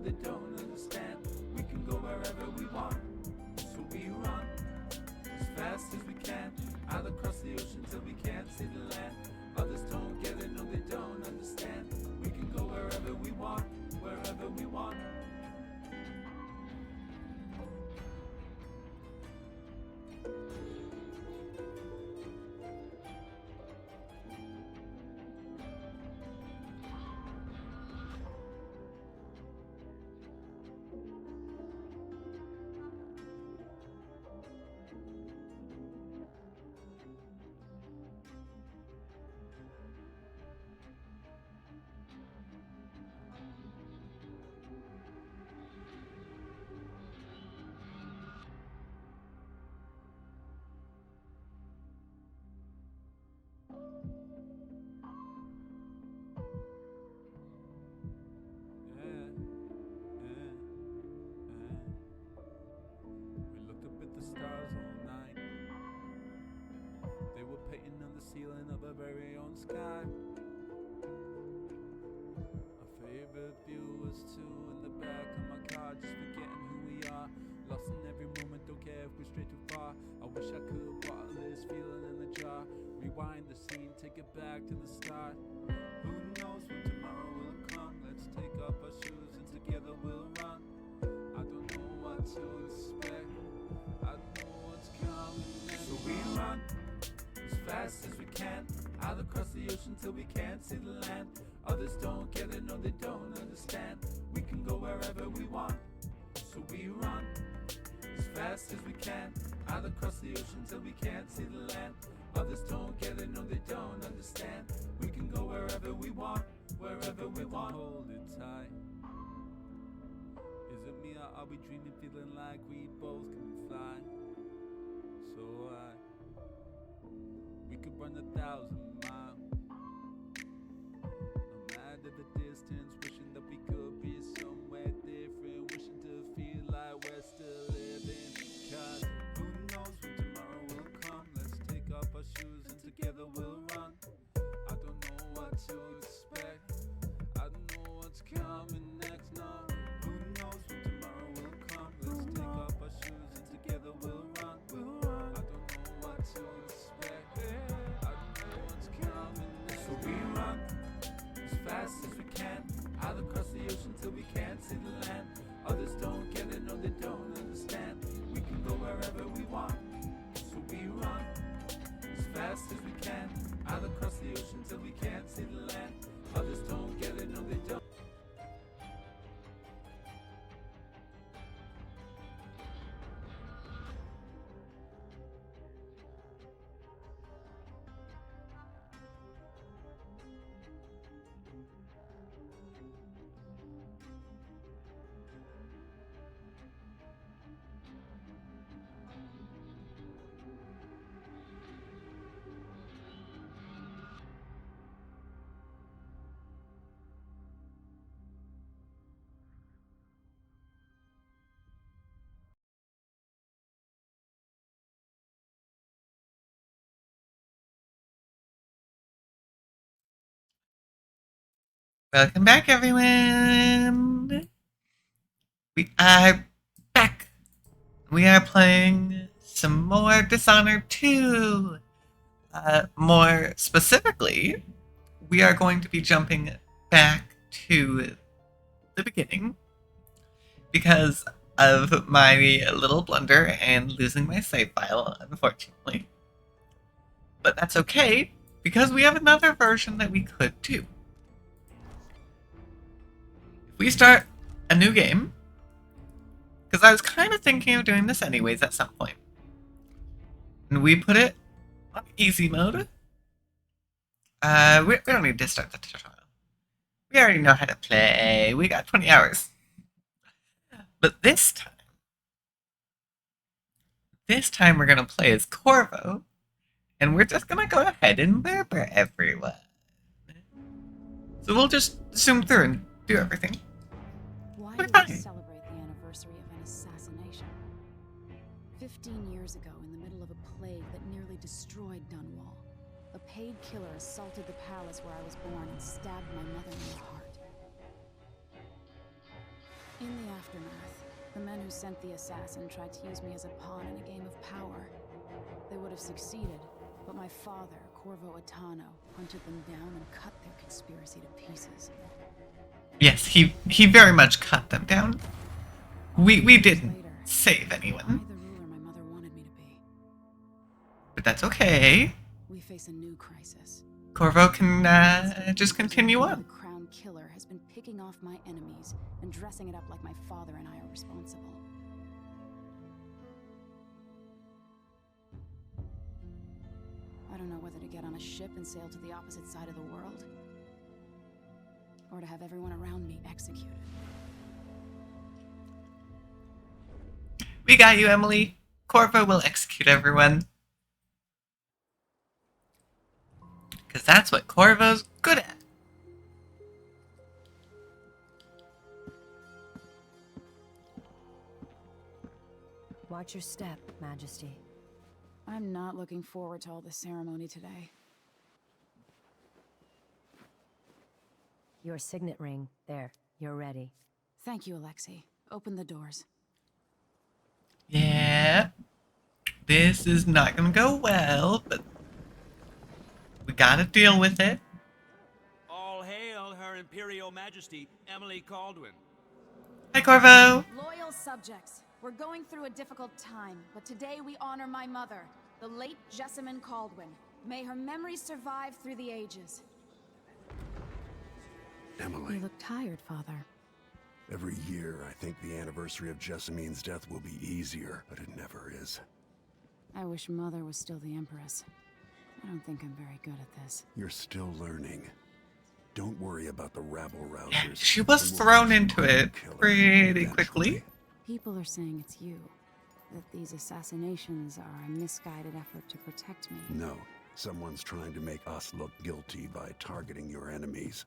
they don't understand. We can go wherever we want, so we run as fast as we can, out across the ocean till we can't see the land. Others don't get it, no they don't understand. We can go wherever we want, wherever we want. We looked up at the stars all night. They were painting on the ceiling of our very own sky. Our favorite view was two in the back of my car, just forgetting who we are. Lost in every moment, don't care if we stray too far. I wish I could bottle this feeling in the jar. Rewind the scene, take it back to the start. Who knows when tomorrow will come? Let's take off our shoes and together we'll run. I don't know what to expect, I don't know what's coming next. So we run as fast as we can, out across the ocean till we can't see the land. Others don't get it, no they don't understand. We can go wherever we want, so we run as fast as we can, out across the ocean till we can't see the land. Others don't get it, no they don't understand. We can go wherever we want, wherever we want. Hold it tight. Is it me or are we dreaming, feeling like we both can fly? So we could run 1,000 miles, no matter the distance, wishing that we could be somewhere different, wishing to feel like we're still living. Cause who knows when tomorrow will come? Let's take off our shoes and together we'll run. I don't know what to expect, I don't know what's coming next, no. Who knows when tomorrow will come? Let's take off our shoes and together we'll run. I don't know what to expect, I don't know what's coming next. So we run as fast as we can, out across the ocean till we can't see the land. Others don't get it, no they don't understand. We can go wherever we want, so we run as fast as we can, out across the ocean till we can't see the land. Others don't get it, no they don't. Welcome back, everyone. We are back. We are playing some more Dishonored 2. More specifically, we are going to be jumping back to the beginning because of my little blunder and losing my save file, unfortunately. But that's okay, because we have another version that we could do. If we start a new game, because I was kind of thinking of doing this anyways at some point, and we put it on easy mode. We don't need to start the tutorial. We already know how to play. We got 20 hours. But this time we're going to play as Corvo, and we're just going to go ahead and murder everyone. So we'll just zoom through and do everything. Why We're do we fine. celebrate the anniversary of an assassination? 15 years ago, in the middle of a plague that nearly destroyed Dunwall, a paid killer assaulted the palace where I was born and stabbed my mother in the heart. aftermath. The men who sent the assassin tried to use me as a pawn in a game of power. They would have succeeded, but my father, Corvo Attano, hunted them down and cut their conspiracy to pieces. Yes, he very much cut them down. We didn't Later, save I'm anyone, the ruler my mother wanted me to be. but that's okay. We face a new crisis. Corvo can just continue The on. crown killer has been picking off my enemies and dressing it up like my father and I are responsible. I don't know whether to get on a ship and sail to the opposite side of the world, or to have everyone around me executed. We got you, Emily. Corvo will execute everyone. Because that's what Corvo's good at. Watch your step, Majesty. I'm not looking forward to all the ceremony today. Your signet ring. There, you're ready. Thank you, Alexei. Open the doors. Yeah. This is not gonna go well, but we gotta deal with it. All hail Her Imperial Majesty, Emily Caldwin. Hi, Corvo. Loyal subjects, we're going through a difficult time, but today we honor my mother, the late Jessamine Caldwin. May her memory survive through the ages. Emily, You look tired, Father. every year I think the anniversary of Jessamine's death will be easier, but it never is. I wish Mother was still the Empress. I don't think I'm very good at this. You're still learning. Don't worry about the rabble-rousers. Yeah, she was They will thrown get into you it killer pretty eventually. quickly. People are saying it's you. That these assassinations are a misguided effort to protect me. No, someone's trying to make us look guilty by targeting your enemies.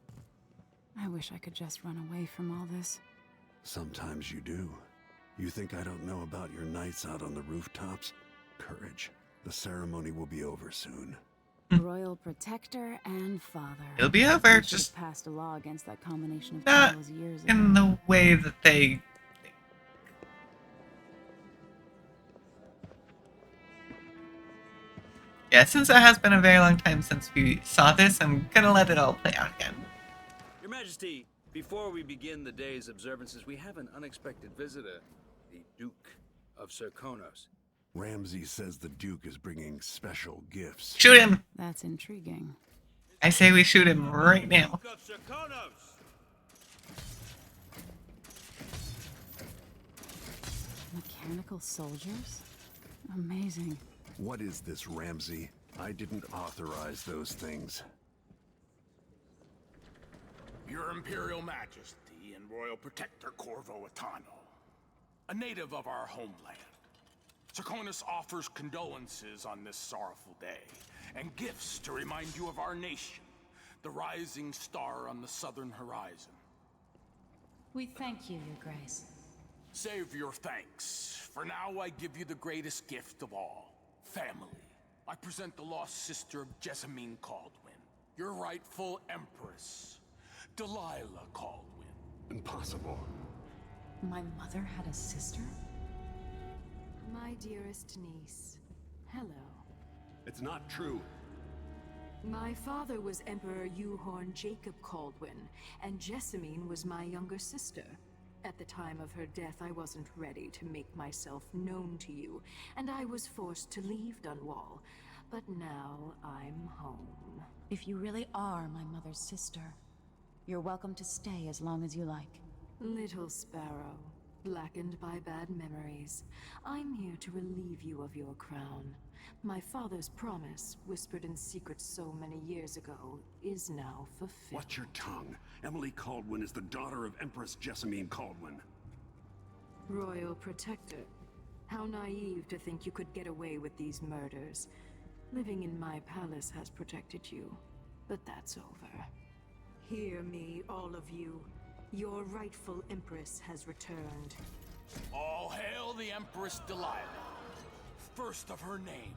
I wish I could just run away from all this. Sometimes you do. You think I don't know about your nights out on the rooftops? Courage. The ceremony will be over soon. Royal Protector and Father. It'll be over, We should have just passed a law against that combination of not titles years ago. in the way that they... Yeah, since it has been a very long time since we saw this, I'm gonna let it all play out again. Your Majesty, before we begin the day's observances, we have an unexpected visitor, the Duke of Serkonos. Ramsey says the Duke is bringing special gifts. Shoot him! That's intriguing. I say we shoot him right now. Duke of Serkonos! Mechanical soldiers? Amazing. What is this, Ramsey? I didn't authorize those things. Your Imperial Majesty and Royal Protector Corvo Attano, a native of our homeland. Serkonos offers condolences on this sorrowful day, and gifts to remind you of our nation, the rising star on the southern horizon. We thank you, Your Grace. Save your thanks, for now I give you the greatest gift of all, family. I present the lost sister of Jessamine Caldwin, your rightful Empress, Delilah Caldwin. Impossible. My mother had a sister? My dearest niece, hello. It's not true. My father was Emperor Yuhorn Jacob Caldwin, and Jessamine was my younger sister. At the time of her death, I wasn't ready to make myself known to you, and I was forced to leave Dunwall. But now I'm home. If you really are my mother's sister, you're welcome to stay as long as you like. Little sparrow, blackened by bad memories, I'm here to relieve you of your crown. My father's promise, whispered in secret so many years ago, is now fulfilled. Watch your tongue. Emily Caldwin is the daughter of Empress Jessamine Caldwin. Royal Protector, how naive to think you could get away with these murders. Living in my palace has protected you, but that's over. Hear me, all of you. Your rightful Empress has returned. All hail the Empress Delilah, first of her name.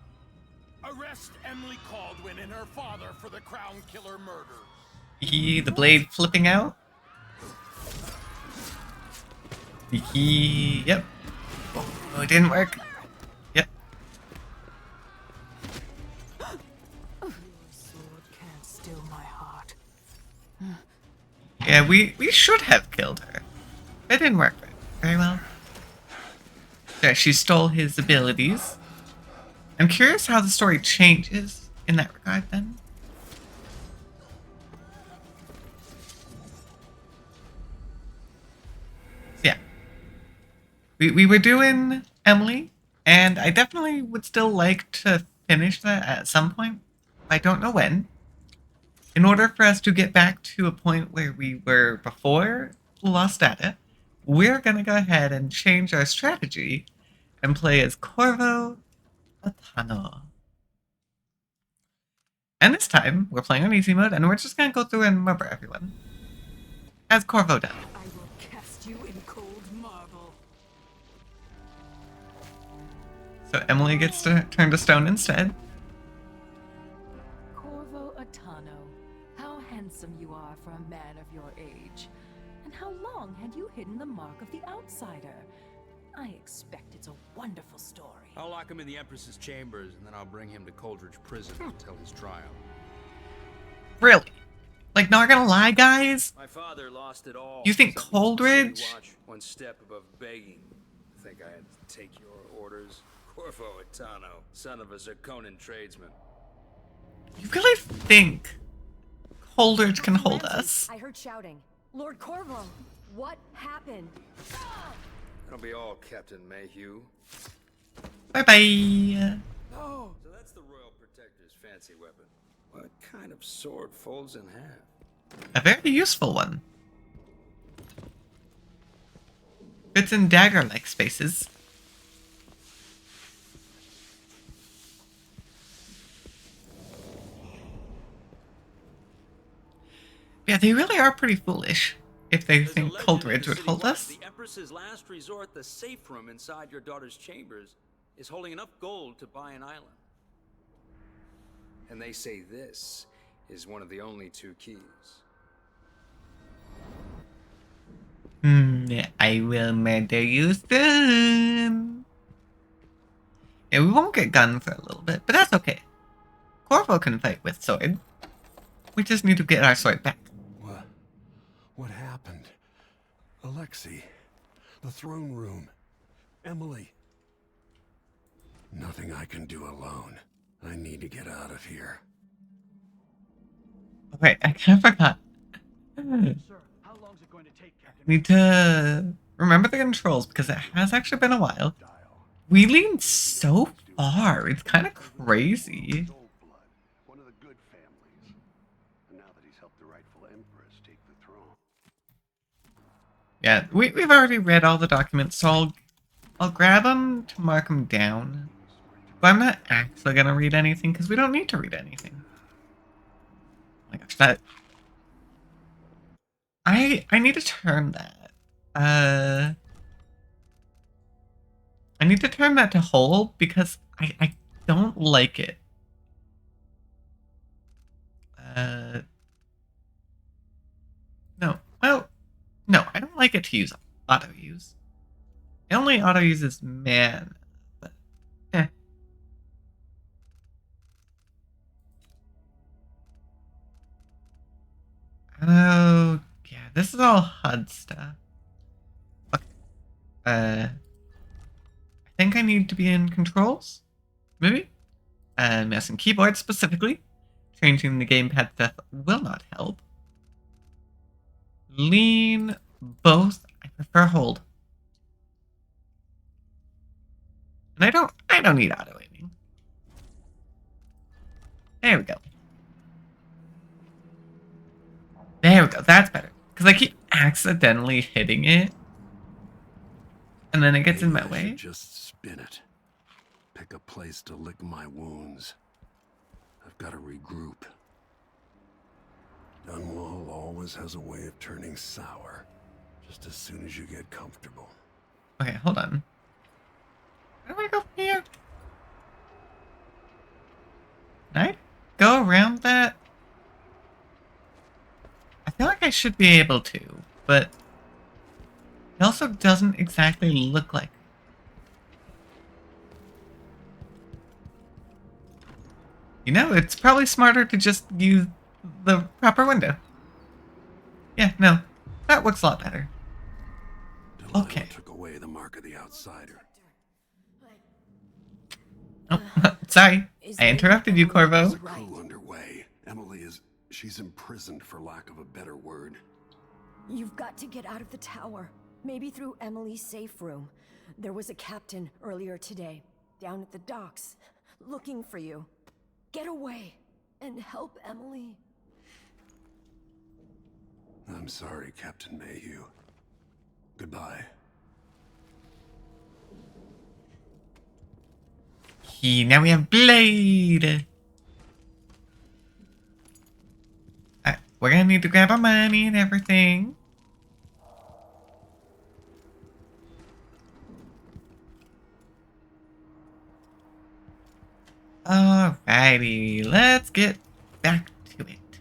Arrest Emily Caldwin and her father for the Crown Killer murder. The blade flipping out. Yep. Oh, it didn't work. Yep. Your sword can't still my heart. Yeah, we should have killed her. It didn't work very well. Yeah, she stole his abilities. I'm curious how the story changes in that regard then. Yeah. We were doing Emily, and I definitely would still like to finish that at some point. I don't know when. In order for us to get back to a point where we were before Lost Data, we're going to go ahead and change our strategy and play as Corvo Atano. And this time, we're playing on easy mode, and we're just going to go through and remember everyone. As Corvo does. I will cast you in cold marble. So Emily gets to turn to stone instead. Corvo Atano, how handsome you are for a man of your age. And how long had you hidden the mark of the outsider? I expect it's a wonderful story. I'll lock him in the Empress's chambers, and then I'll bring him to Coldridge Prison until his trial. Really? Like, not gonna lie, guys? My father lost it all. You think Sent me to Coldridge? City Watch, one step above begging. Think I had to take your orders? Corvo Atano, son of a Zirconan tradesman. You really think Coldridge can hold us? I heard shouting. Lord Corvo, what happened? That'll be all, Captain Mayhew. Bye-bye. Oh, so that's the Royal Protector's fancy weapon. What kind of sword folds in half? A very useful one. Fits in dagger-like spaces. Yeah, they really are pretty foolish if they There's a think legend Coldridge in would the hold City us. Watch, the Empress's last resort, the safe room inside your daughter's chambers, is holding enough gold to buy an island. And they say this is one of the only 2 keys. I will murder you soon. Yeah, we won't get gunned for a little bit, but that's okay. Corvo can fight with sword. We just need to get our sword back. What happened? Alexei, the throne room, Emily. Nothing I can do alone. I need to get out of here. Okay, I kind of forgot. Sir, how long is it going to take, Captain? Need to remember the controls because it has actually been a while. We leaned so far. It's kind of crazy. One of the good families. And now that he's helped the rightful empress take the throne. Yeah, we've already read all the documents, so I'll grab them to mark them down. But I'm not actually gonna read anything because we don't need to read anything. Oh my gosh, that I need to turn that. I need to turn that to hold because I don't like it. No. Well, no, I don't like it to use auto use. It only auto uses man, but Oh yeah, this is all HUD stuff. Okay. I think I need to be in controls? Maybe? Mouse and keyboard specifically. Changing the gamepad stuff will not help. Lean, both. I prefer hold. And I don't need auto aiming. There we go. There we go, that's better. Because I keep accidentally hitting it. And then it gets in my Maybe I way. should just spin it. Pick a place to lick my wounds. I've got to regroup. Dunwall always has a way of turning sour, just as soon as you get comfortable. Okay, hold on. Where do I go from here? Can I go around that? I feel like I should be able to, but It also doesn't exactly look like. You know, it's probably smarter to just use the proper window. Yeah, no. That works a lot better. Delilah Okay. took away the mark of the outsider. Oh, sorry. I interrupted you, There's Corvo. a coup underway. She's imprisoned for lack of a better word. You've got to get out of the tower. Maybe through Emily's safe room. There was a captain earlier today, down at the docks, looking for you. Get away and help Emily. I'm sorry, Captain Mayhew. Goodbye. Now we have Blade. We're gonna need to grab our money and everything. Alrighty, let's get back to it.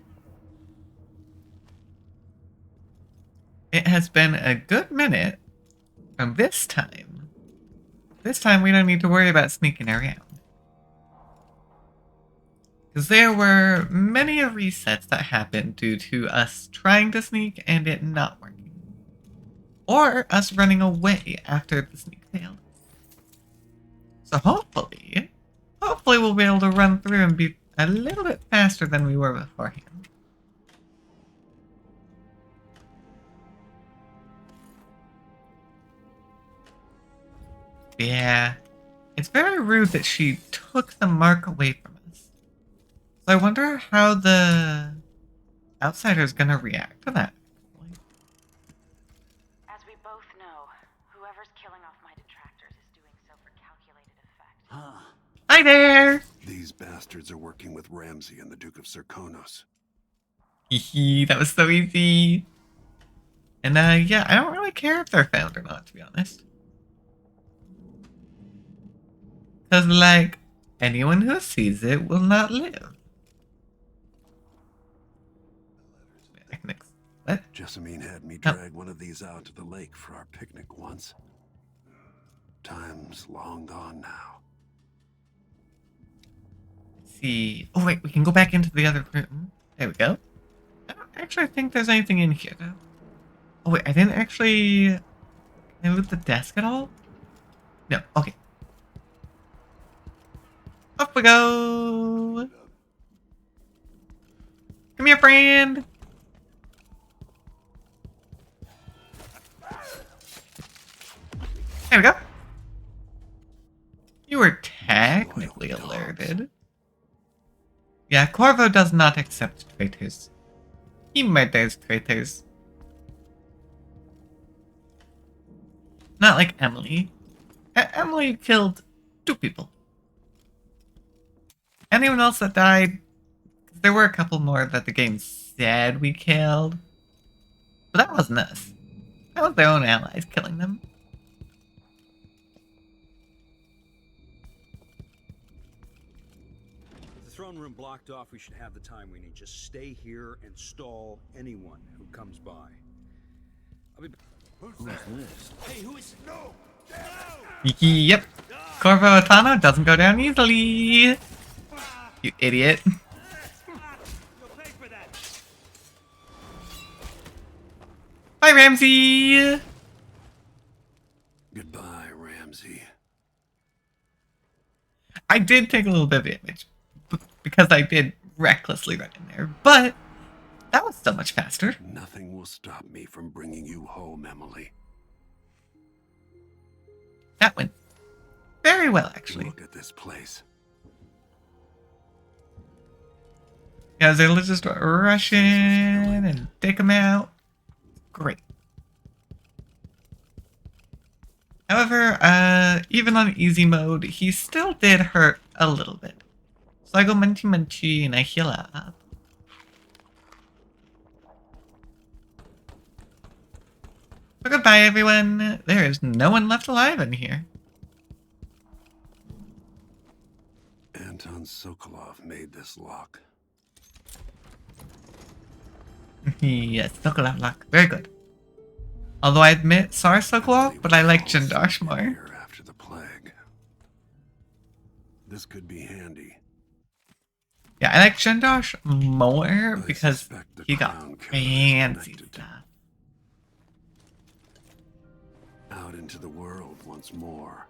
It has been a good minute from this time. This time we don't need to worry about sneaking around. Because there were many resets that happened due to us trying to sneak and it not working. Or us running away after the sneak failed. So hopefully we'll be able to run through and be a little bit faster than we were beforehand. Yeah, it's very rude that she took the mark away from us. So I wonder how the outsider's gonna react to that. As we both know, whoever's killing off my detractors is doing so for calculated effect. Hi there! These bastards are working with Ramsay and the Duke of Serkonos. Hehe, that was so easy. And yeah, I don't really care if they're found or not, to be honest. Because, like, anyone who sees it will not live. What? Jessamine had me drag one of these out to the lake for our picnic once. Time's long gone now. Let's see. Oh, wait, we can go back into the other room. There we go. I don't actually think there's anything in here, though. Oh, wait, I didn't actually... Can I move the desk at all? No, okay. Off we go! Come here, friend! There we go. You were technically alerted. Yeah, Corvo does not accept traitors. He murders traitors. Not like Emily. Emily killed 2 people. Anyone else that died? There were a couple more that the game said we killed. But that wasn't us. That was their own allies killing them. With the throne room blocked off, we should have the time we need. Just stay here and stall anyone who comes by. I'll be... Who's this? Hey, who is... No! Yep. Corvo Atano doesn't go down easily. You idiot. Bye, Ramsay! Goodbye, Ramsay. I did take a little bit of damage. Because I did recklessly run in there. But that was so much faster. Nothing will stop me from bringing you home, Emily. That went very well, actually. Look at this place. Yeah, I was able to just rush in and take him out. Great. However, even on easy mode, he still did hurt a little bit. So I go munchy and I heal up. So goodbye, everyone. There is no one left alive in here. Anton Sokolov made this lock. Yes, Sokolov lock. Very good. Although I admit Sarsogwal, Emily but was I like called Jindosh sick more. here after the plague. This could be handy. Yeah, I like Jindosh more I because suspect the he got crown killer is fancy connected. stuff. Out into the world once more.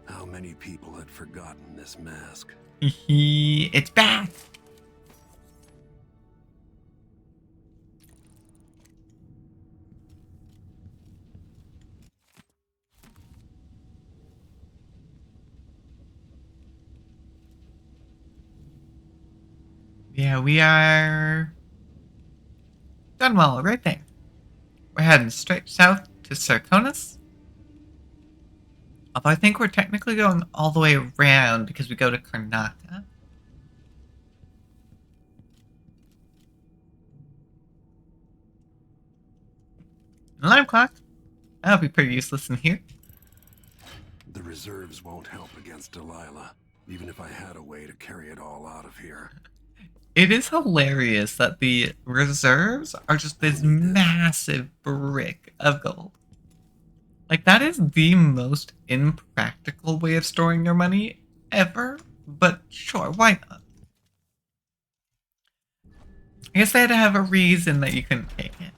How many people had forgotten this mask? It's back! Yeah, we are done well right there. We're heading straight south to Sarkonis. Although I think we're technically going all the way around because we go to Karnata. Alarm clock. That'll be pretty useless in here. The reserves won't help against Delilah, even if I had a way to carry it all out of here. It is hilarious that the reserves are just this massive brick of gold. Like, that is the most impractical way of storing your money ever, but sure, why not? I guess they had to have a reason that you couldn't take it.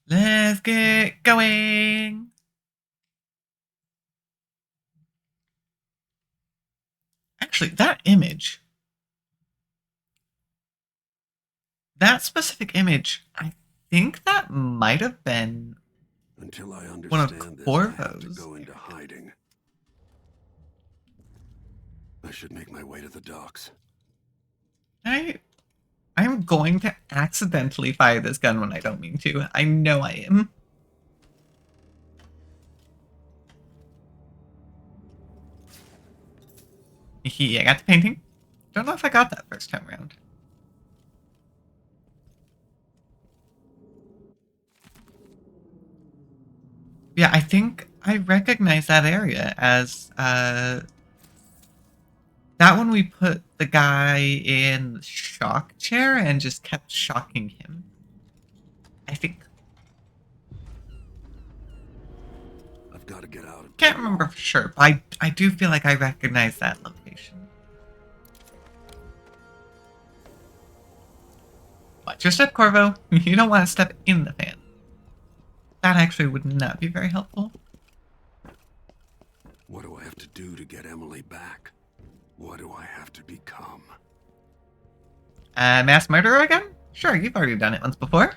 Let's get going! Actually, that image, that specific image, I think that might have been Until I one of understand this, I have to Corvo's. go into hiding. I should make my way to the docks. I'm going to accidentally fire this gun when I don't mean to. I know I am. I got the painting. Don't know if I got that first time around. Yeah, I think I recognize that area as that one we put the guy in the shock chair and just kept shocking him. I think. I've got to get out of Can't remember for sure, but I do feel like I recognize that location. Watch your step, Corvo. You don't want to step in the fan. That actually would not be very helpful. What do I have to do to get Emily back? What do I have to become? Mass murderer again? Sure, you've already done it once before.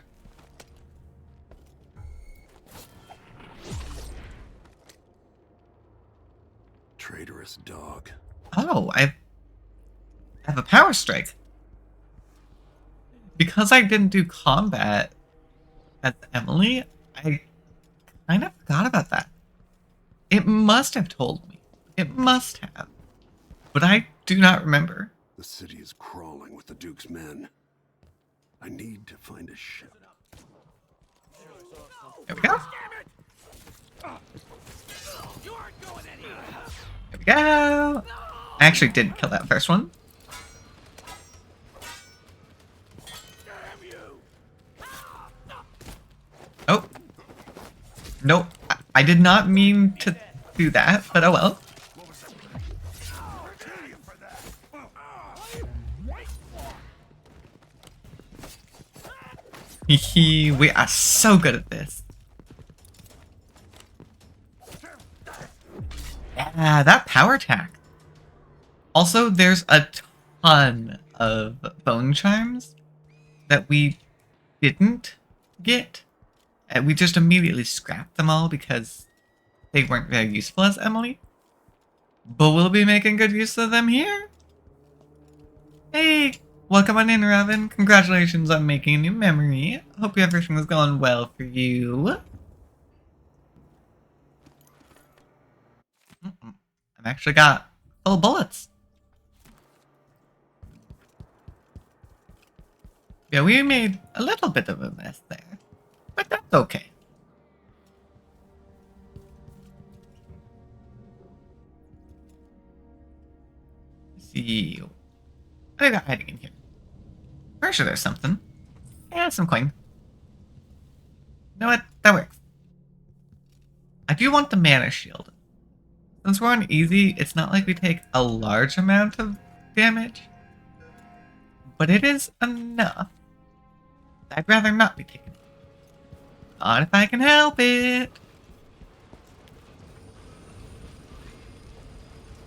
Traitorous dog. Oh, I have a power strike. Because I didn't do combat as Emily, I kind of forgot about that. It must have told me. It must have. But I do not remember. The city is crawling with the Duke's men. I need to find a ship. There we go. There we go. I actually did kill that first one. Oh. Nope. I did not mean to do that, but oh well. We are so good at this. Yeah, that power attack. Also, there's a ton of bone chimes that we didn't get. We just immediately scrapped them all because they weren't very useful as Emily. But we'll be making good use of them here. Hey, welcome on in, Robin. Congratulations on making a new memory. Hope everything is going well for you. I've actually got full bullets. Yeah, we made a little bit of a mess there, but that's okay. see. What do I got hiding in here? Pretty sure there's something. Yeah, some coin. You know what? That works. I do want the mana shield. Since we're on easy, it's not like we take a large amount of damage. But it is enough. I'd rather not be taking it. Not if I can help it.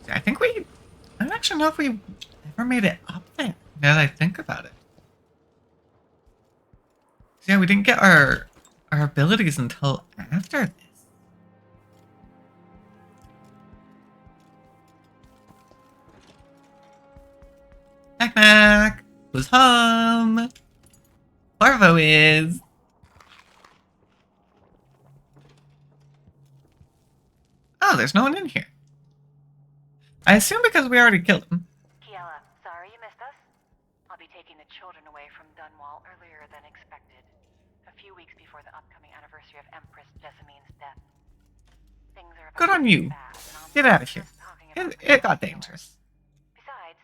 See, I think I don't actually know if we ever made it up there, now that I think about it. So yeah, we didn't get our abilities until after this. Knock knock! Who's home? Corvo is. Oh, there's no one in here. I assume because we already killed him. Kiela, sorry you missed us. I'll be taking the children away from Dunwall earlier than expected. A few weeks before the upcoming anniversary of Empress Jessamine's death. Things are about Good on to you. get bad, and I'll Get be out of here. talking about It got the dangerous. Besides,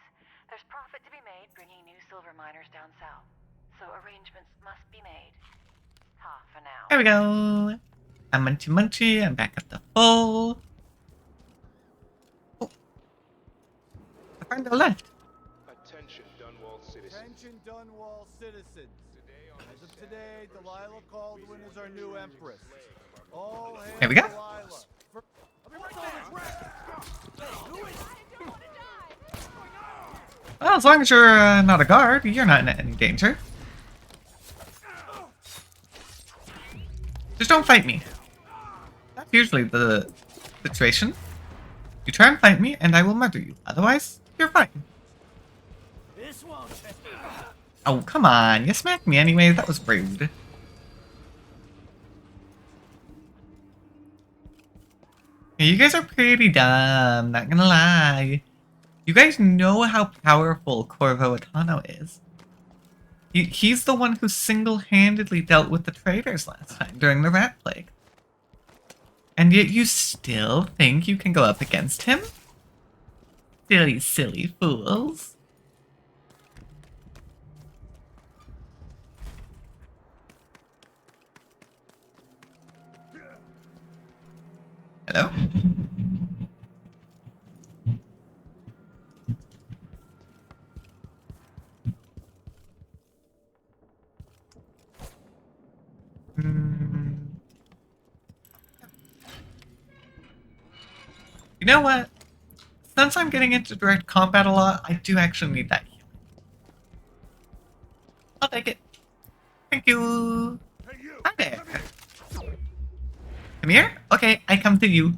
there's profit to be made bringing new silver miners down south. So arrangements must be made. Ha, for now. There we go. I'm munchy munchy. I'm back at the full. Oh. I found the left. Attention, Dunwall citizens. Attention, Dunwall citizens. As of today, Delilah Caldwin is our new empress. All hail Here we go. Delilah. I'll be right there. Well, as long as you're not a guard, you're not in any danger. Just don't fight me. That's usually the situation. You try and fight me, and I will murder you. Otherwise, you're fine. Oh, come on. You smacked me anyway. That was rude. Yeah, you guys are pretty dumb, not gonna lie. You guys know how powerful Corvo Atano is. He's the one who single-handedly dealt with the traitors last time during the Rat Plague. And yet you still think you can go up against him? Silly, silly fools. Hello? You know what? Since I'm getting into direct combat a lot, I do actually need that healing. I'll take it. Thank you. Hi there. Come here? Okay, I come to you.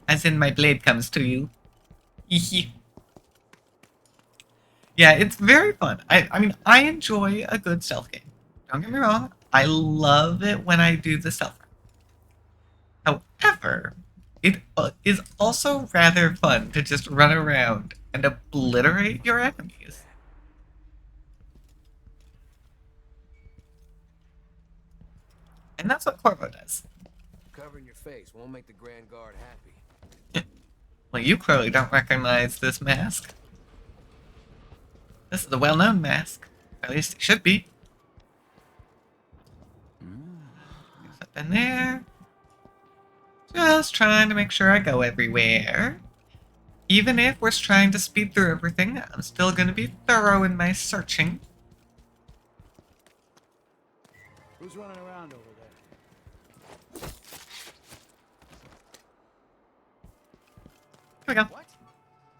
As in my blade comes to you. Hehe. Yeah, it's very fun. I mean, I enjoy a good stealth game. Don't get me wrong. I love it when I do the stealth. However, it is also rather fun to just run around and obliterate your enemies. And that's what Corvo does. Covering your face won't make the Grand Guard happy. Well, you clearly don't recognize this mask. This is a well-known mask. At least it should be. Up in there. Just trying to make sure I go everywhere. Even if we're trying to speed through everything, I'm still going to be thorough in my searching. Who's running around over there? Here we go. What?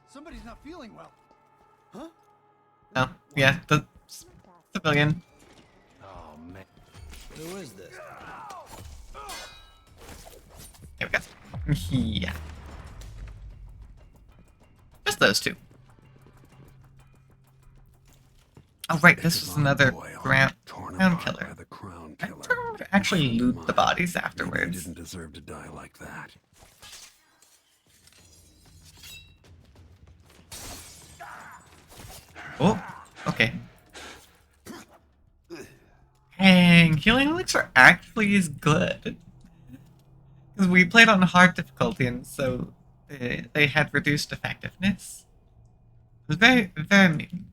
Somebody's not feeling well. Huh? Oh, yeah, the civilian. Oh man. Who is this? Here we go. Yeah. Just those two. Oh, right, this was another ground killer. I prefer to actually loot the bodies afterwards. He didn't deserve to die like that. Oh, okay. Dang, healing elixir actually is good. Because we played on hard difficulty, and so they had reduced effectiveness. was very, very mean.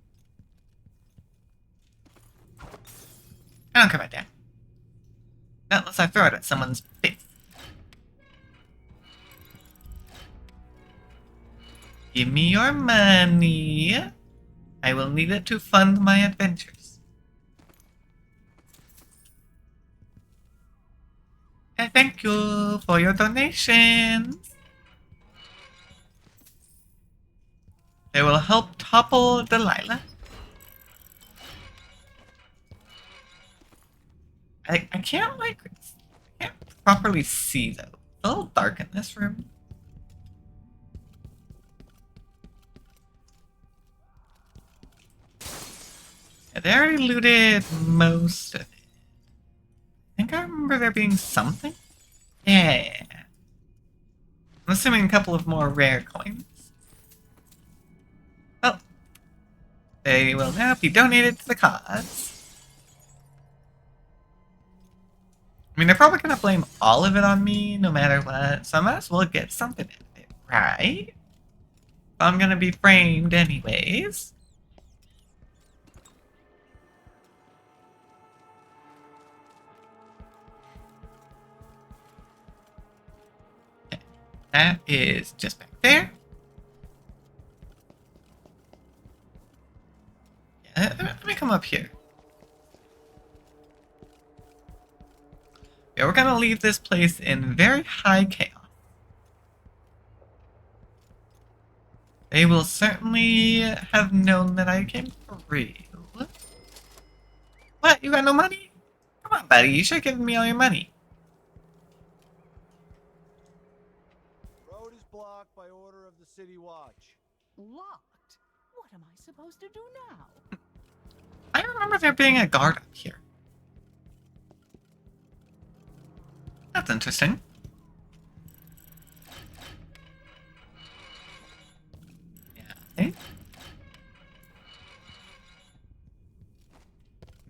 I don't care about that. Not unless I throw it at someone's face. Give me your money. I will need it to fund my adventures. And thank you for your donations. They will help topple Delilah. I can't I can't properly see though. It's a little dark in this room. Yeah, they already looted most of it. I think I remember there being something. Yeah. I'm assuming a couple of more rare coins. Well, they will now be donated to the cause. I mean, they're probably going to blame all of it on me, no matter what, so I might as well get something out of it, right? I'm going to be framed anyways. Okay. That is just back there. Yeah, let me come up here. Yeah, we're gonna leave this place in very high chaos. They will certainly have known that I came through. What? You got no money? Come on, buddy. You should have given me all your money. Road is blocked by order of the City Watch. Locked? What am I supposed to do now? I remember there being a guard up here. That's interesting. Yeah. Okay.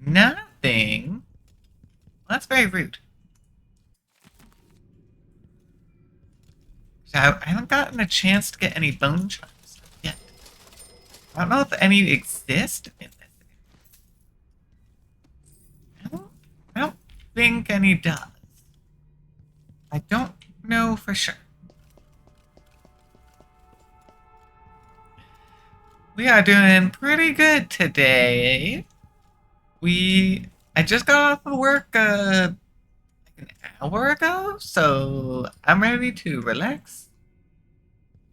Nothing. Well, that's very rude. So I haven't gotten a chance to get any bone charms yet. I don't know if any exist in this. I don't think any does. I don't know for sure. We are doing pretty good today. I just got off of work like an hour ago, so I'm ready to relax.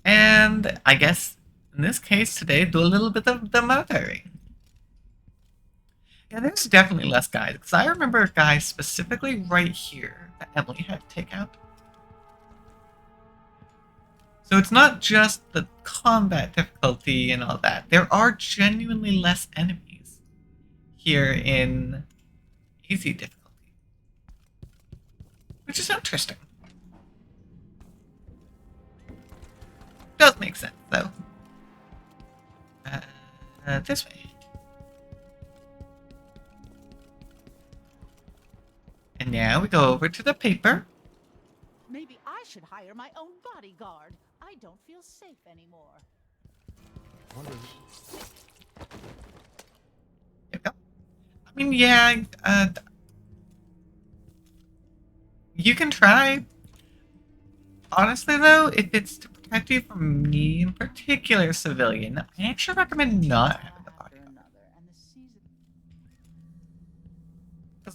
And I guess in this case today, do a little bit of the motoring. Yeah, there's definitely less guys, because I remember a guy specifically right here that Emily had to take out. So it's not just the combat difficulty and all that. There are genuinely less enemies here in easy difficulty. Which is interesting. Does make sense, though. This way. And now we go over to the paper. Maybe I should hire my own bodyguard. I don't feel safe anymore. Here we go. I mean, yeah, you can try. Honestly, though, if it's to protect you from me in particular, civilian, I actually recommend not having the bodyguard. Because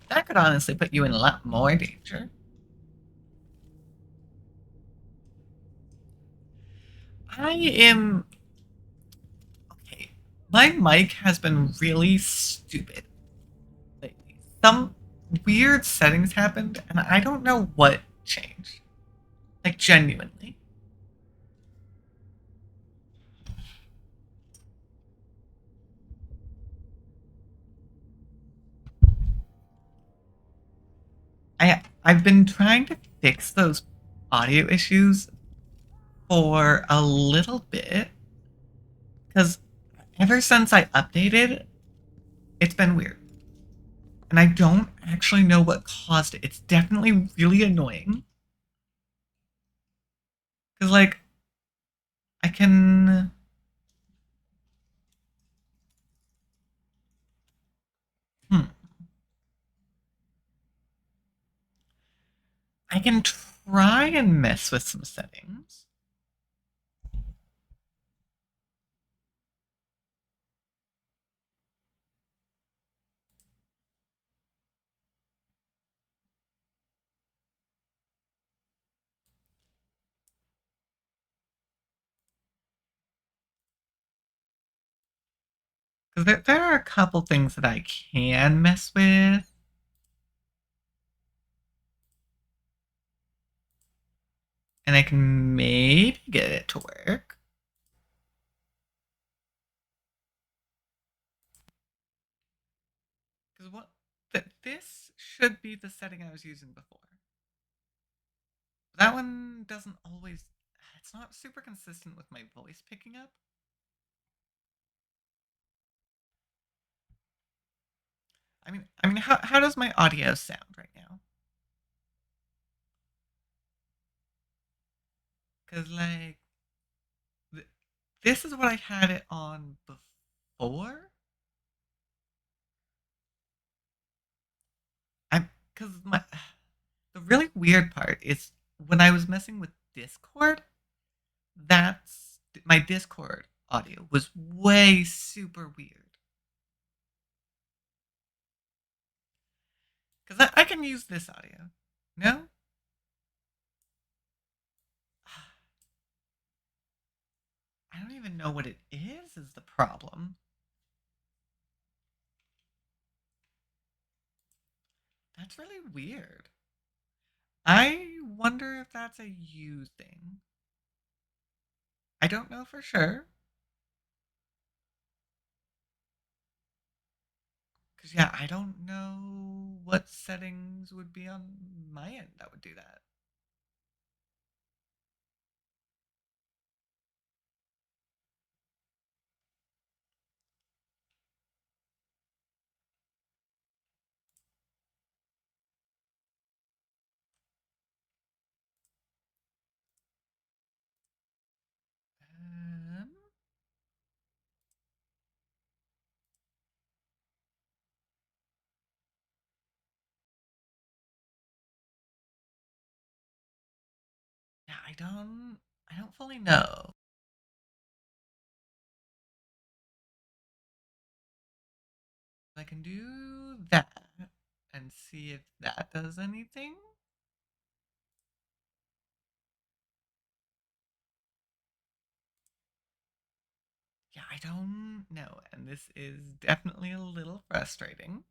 that could honestly put you in a lot more danger. Okay, my mic has been really stupid lately. Some weird settings happened, and I don't know what changed. Like, genuinely. I've been trying to fix those audio issues for a little bit, because ever since I updated, it's been weird. And I don't actually know what caused it. It's definitely really annoying. Because, like, I can... I can try and mess with some settings. Because there are a couple things that I can mess with. And I can maybe get it to work. Because this should be the setting I was using before. That one doesn't always... It's not super consistent with my voice picking up. I mean, how does my audio sound right now? Because, like, this is what I had it on before. Because the really weird part is when I was messing with Discord, my Discord audio was way super weird. Because I can use this audio. No? I don't even know what it is the problem. That's really weird. I wonder if that's a you thing. I don't know for sure. Because, yeah, I don't know what settings would be on my end that would do that. Yeah, I don't fully know. I can do that and see if that does anything. Yeah, I don't know, and this is definitely a little frustrating.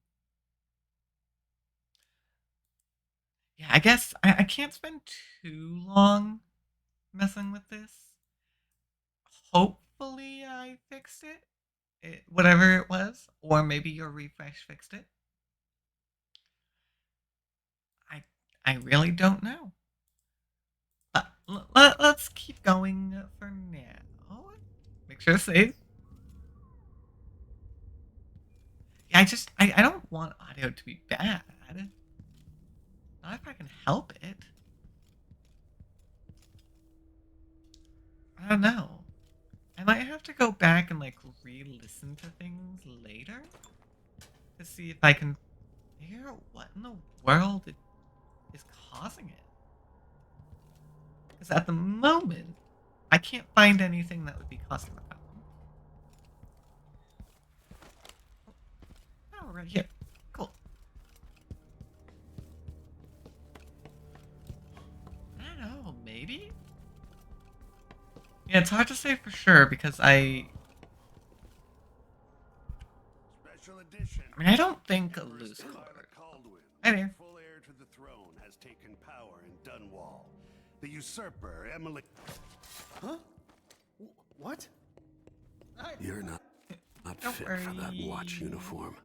Yeah, I guess I can't spend too long messing with this. Hopefully I fixed it, whatever it was, or maybe your refresh fixed it. I really don't know. Let's keep going for now. Make sure to save. Yeah, I don't want audio to be bad. Not if I can help it. I don't know. I might have to go back and like re-listen to things later to see if I can figure out what in the world is causing it. Because at the moment, I can't find anything that would be causing the problem. Oh, right here. Cool. I don't know, maybe? Yeah, it's hard to say for sure because I mean, I don't think a loose cord. Hi there. Full heir to the throne has taken power in Dunwall. The usurper, Emily... Huh? What? You're not fit for that watch uniform.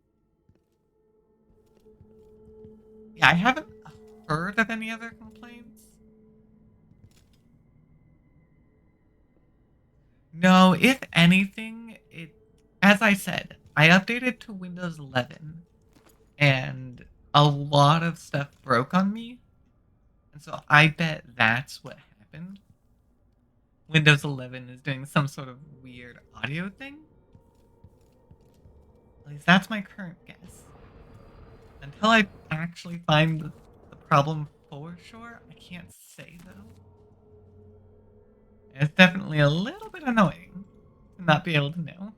Yeah, I haven't heard of any other complaints. No, if anything, as I said, I updated to Windows 11 and a lot of stuff broke on me. And so I bet that's what happened. Windows 11 is doing some sort of weird audio thing. At least that's my current guess. Until I actually find the problem for sure, I can't say though. It's definitely a little bit annoying to not be able to know.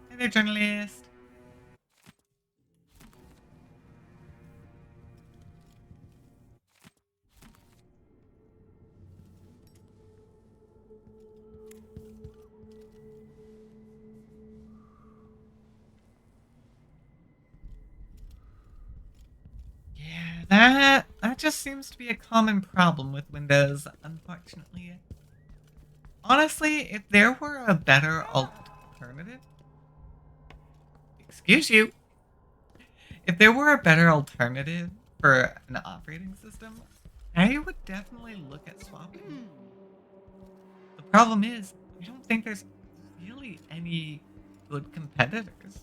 Hey there, journalist. Yeah, that just seems to be a common problem with Windows, unfortunately. Honestly, if there were a better alternative... Excuse you. If there were a better alternative for an operating system, I would definitely look at swapping. The problem is, I don't think there's really any good competitors.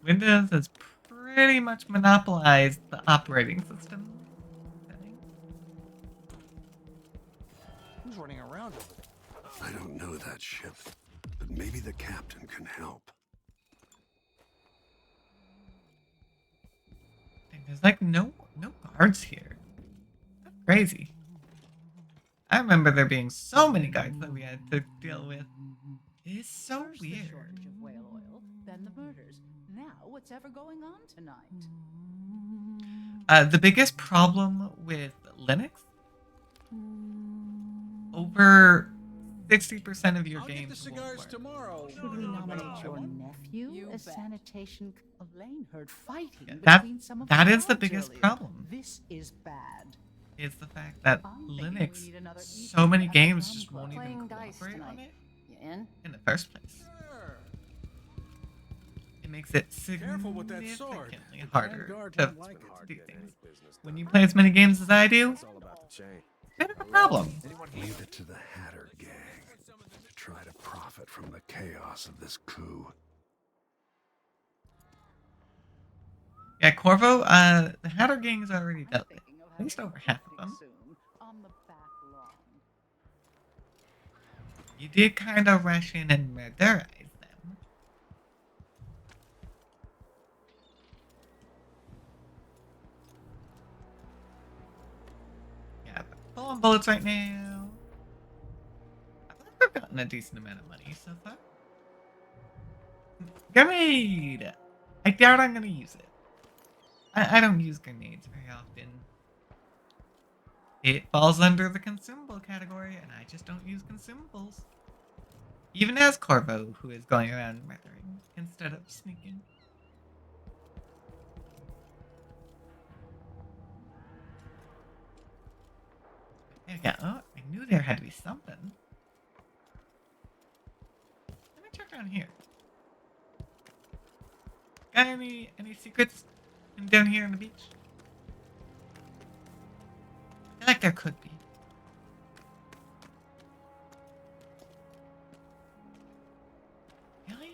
Windows has pretty much monopolized the operating system. Who's running around over there? I don't know that ship, but maybe the captain can help. There's like no guards here. That's crazy. I remember there being so many guards that we had to deal with. It's so First weird. the shortage of whale oil, then the murders. Now what's ever going on tonight? The biggest problem with Linux, over 60% of your games won't work. Tomorrow. Should we nominate your nephew as sanitation? Elaine heard fighting That between some of that the is the guards biggest earlier. problem. This is bad. Is the fact that I'm thinking we Linux, need another so many evening at the games drum just club. won't even Playing dice cooperate on tonight. it You in? the first place. It makes it Careful with that sword. significantly harder Vanguard to don't like it. do things. When you play as many games as I do, it's a bit of a problem. Leave it to the Hatter gang to try to profit from the chaos of this coup. Yeah, Corvo, the Hatter gang's already dealt with. At least over half of them. On the back lawn. You did kind of rush in and murderize them. Yeah, but full on bullets right now. I think we've gotten a decent amount of money so far. Grenade! I doubt I'm gonna use it. I don't use grenades very often. It falls under the consumable category, and I just don't use consumables. Even as Corvo, who is going around murdering instead of sneaking. There we go. Oh, I knew there had to be something. Let me check down here. Got any secrets down here on the beach? I feel like there could be. Really?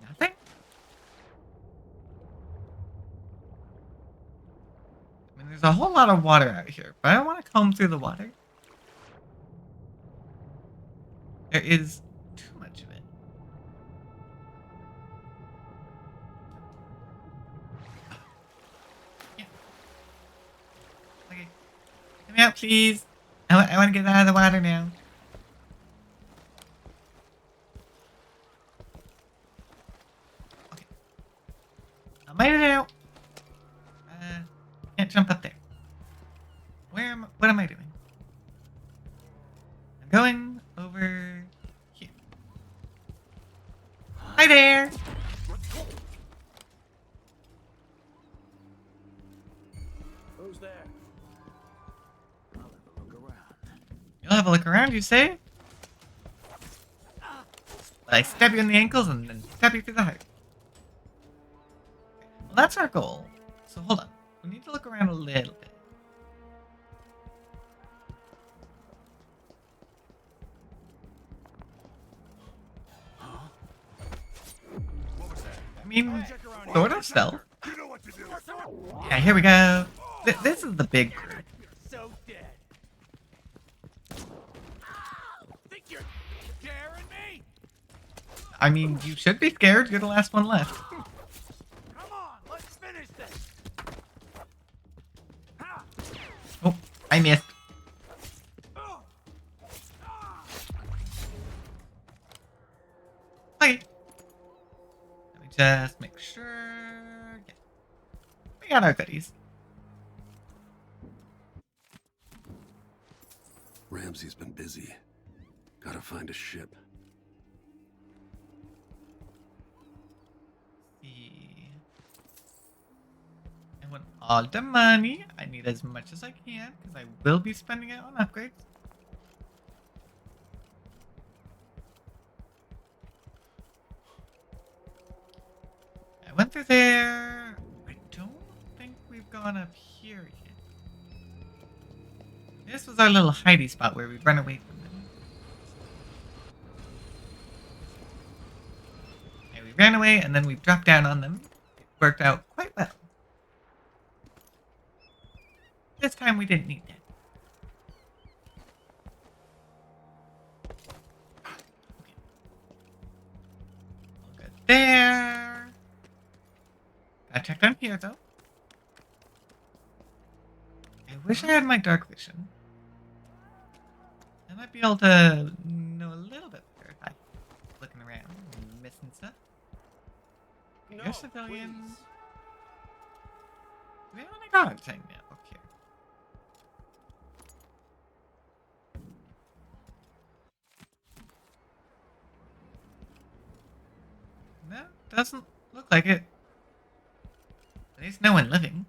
Nothing? I mean, there's a whole lot of water out here, but I don't want to comb through the water. There is too much of it. Yeah. Okay. Come out, please. I want to get out of the water now. Okay. I made it out. Can't jump up there. What am I doing? I'm going over here. Hi there! Who's there? I'll have a look around. You'll have a look around, you say? I stab you in the ankles and then stab you through the heart. Well, that's our goal. So hold on. We need to look around a little bit. mean, sort of stealth. Yeah, here we go. This is the big group. So dead. Think you're scaring me? I mean, you should be scared. You're the last one left. Come on, let's finish this. Oh, I missed. Okay. Let me just make sure. Yeah. We got our goodies. Ramsey's been busy. Gotta find a ship. See. I want all the money. I need as much as I can because I will be spending it on upgrades. I went through there. I don't think we've gone up here yet. This was our little hidey spot where we'd run away from them. And we ran away and then we dropped down on them. It worked out quite well. This time we didn't need that. Okay. We'll go there. Gotta check down here though. I wish I had my dark vision. I might be able to know a little bit better if I'm looking around and missing stuff. No, You're civilian. please. We only got anything now up here. No, doesn't look like it. At least no one living.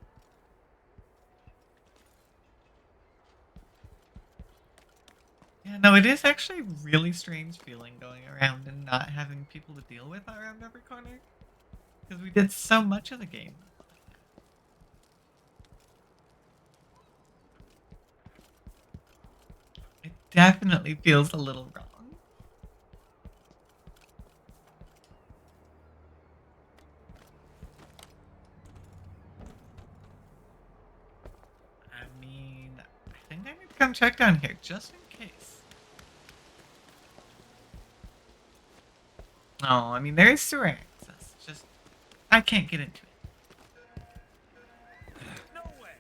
Yeah, no, it is actually really strange feeling going around and not having people to deal with around every corner. Because we did so much of the game. It definitely feels a little wrong. I mean, I think I need to come check down here just in case. Oh, I mean, there is sewer access. Just, I can't get into it. No way.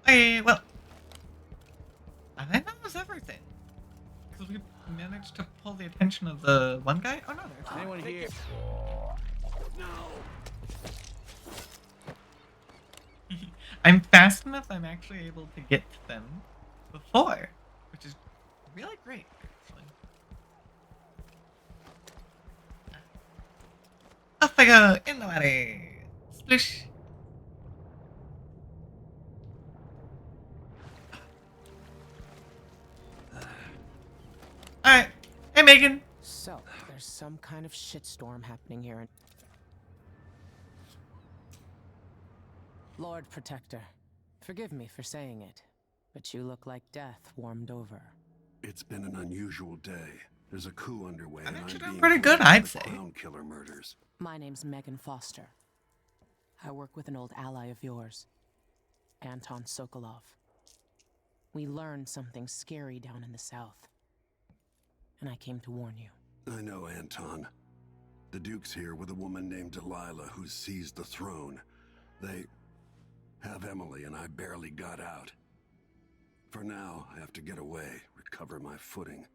Hey, well, I think that was everything. Because we managed to pull the attention of the one guy. Oh no, there's Anyone here? No. I'm fast enough. I'm actually able to get to them before, which is really great, actually. Off I go in the water. Splish. Alright. Hey, Megan. So, there's some kind of shitstorm happening here. Lord Protector, forgive me for saying it, but you look like death warmed over. It's been an unusual day. There's a coup underway, and I'm actually being doing pretty good, blamed I'd for the say. Crown Killer murders. My name's Megan Foster. I work with an old ally of yours, Anton Sokolov. We learned something scary down in the south, and I came to warn you. I know, Anton. The Duke's here with a woman named Delilah who's seized the throne. They have Emily, and I barely got out. For now, I have to get away, recover my footing.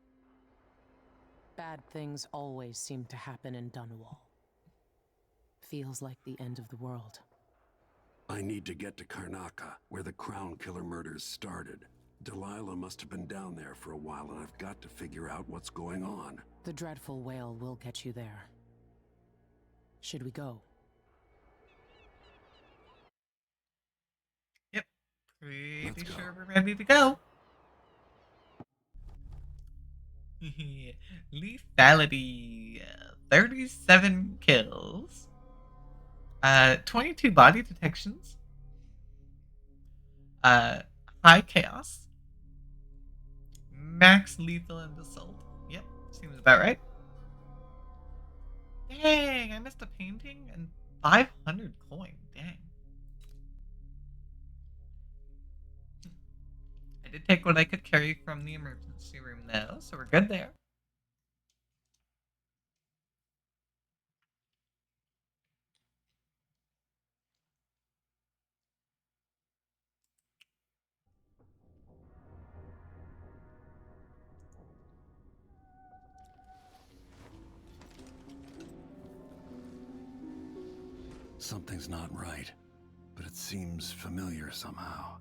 Bad things always seem to happen in Dunwall. Feels like the end of the world. I need to get to Karnaca, where the Crown Killer murders started. Delilah must have been down there for a while, and I've got to figure out what's going on. The dreadful whale will get you there. Should we go? Yep. Pretty sure we're ready to go. Lethality. 37 kills. 22 body detections. High chaos. Max lethal and assault. Yep, seems about right. Dang, I missed a painting and 500 coin. Dang. I did take what I could carry from the emergency room though, so we're good there. Something's not right, but it seems familiar somehow.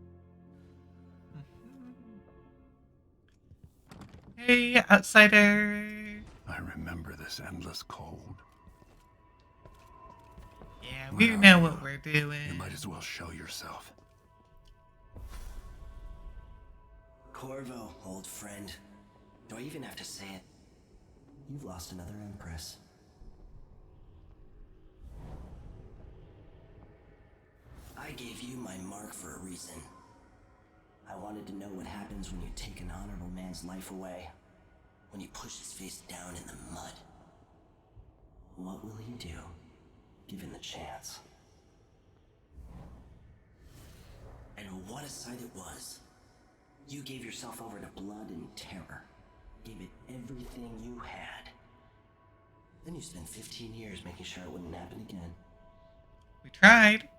Hey, outsider. I remember this endless cold. Yeah, Where we are know you? what we're doing. You might as well show yourself. Corvo, old friend. Do I even have to say it? You've lost another Empress. I gave you my mark for a reason. I wanted to know what happens when you take an honorable man's life away. When you push his face down in the mud. What will you do, given the chance? And what a sight it was. You gave yourself over to blood and terror. Gave it everything you had. Then you spent 15 years making sure it wouldn't happen again. We tried.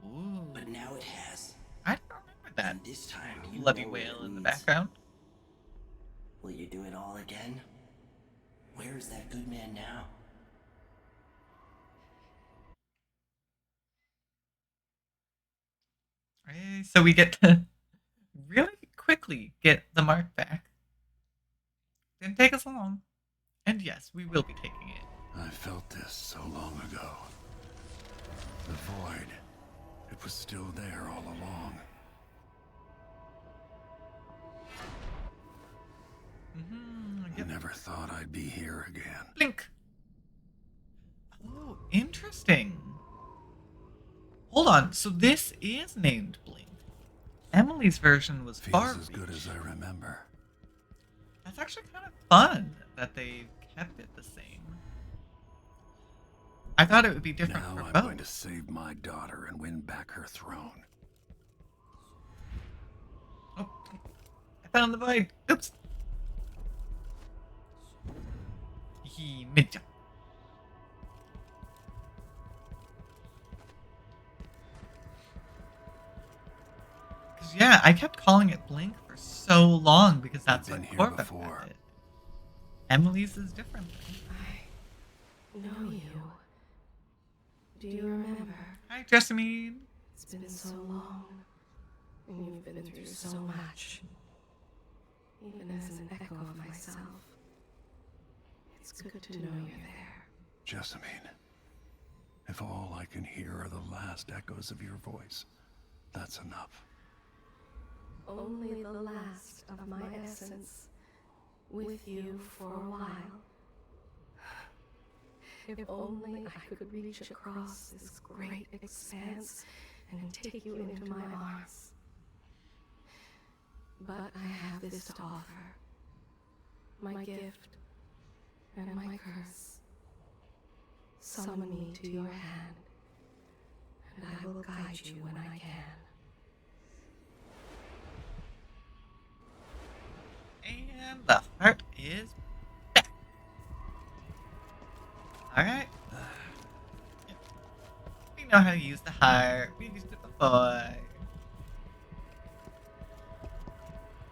Ooh. But now it has. I don't remember that. And this time, you Bloody know where whale it in the leads. background. Will you do it all again? Where is that good man now? So we get to really quickly get the mark back. Didn't take us long. And yes, we will be taking it. I felt this so long ago. The void. It was still there all along. I never thought I'd be here again. Blink. Oh, interesting. Hold on, so this is named Blink. Emily's version was Feels far as good as I remember. That's actually kind of fun that they kept it the same. I thought it would be different Now for I'm both. going to save my daughter and win back her throne. Oh, I found the void. Oops. He mid-jump. Because yeah, I kept calling it Blink for so long because that's what Corvo had it. Emily's is different. Know you. Do you remember? Hi, Jessamine. It's been so long, and you've been through so much. Even as an echo of myself, it's good to know you're there. Jessamine, if all I can hear are the last echoes of your voice, that's enough. Only the last of my essence, with you for a while. If only I could reach across this great expanse and take you into my arms. But I have this to offer. My gift and my curse. Summon me to your hand, and I will guide you when I can. And the heart is back. Alright. We know how to use the heart. We've used it before.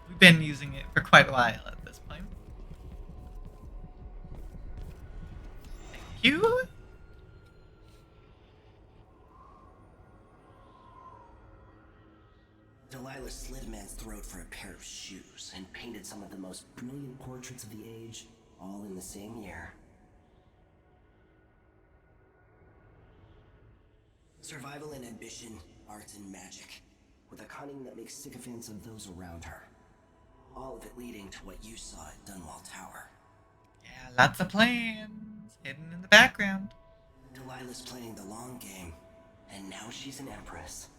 We've been using it for quite a while at this point. Thank you. Delilah slit a man's throat for a pair of shoes and painted some of the most brilliant portraits of the age, all in the same year. Survival and ambition, art and magic, with a cunning that makes sycophants of those around her. All of it leading to what you saw at Dunwall Tower. Yeah, lots of plans hidden in the background. Delilah's playing the long game, and now she's an empress.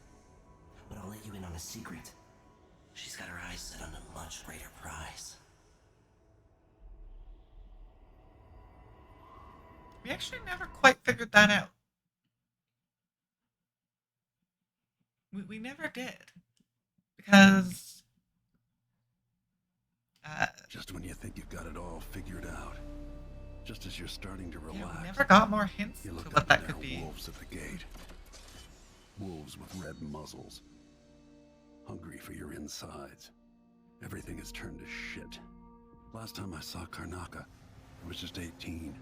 But I'll let you in on a secret. She's got her eyes set on a much greater prize. We actually never quite figured that out. We never did. Because... just when you think you've got it all figured out, just as you're starting to relax, yeah, we never got more hints to what that could be. Wolves at the gate. Wolves with red muzzles. Hungry for your insides. Everything has turned to shit. Last time I saw Karnaca, I was just 18.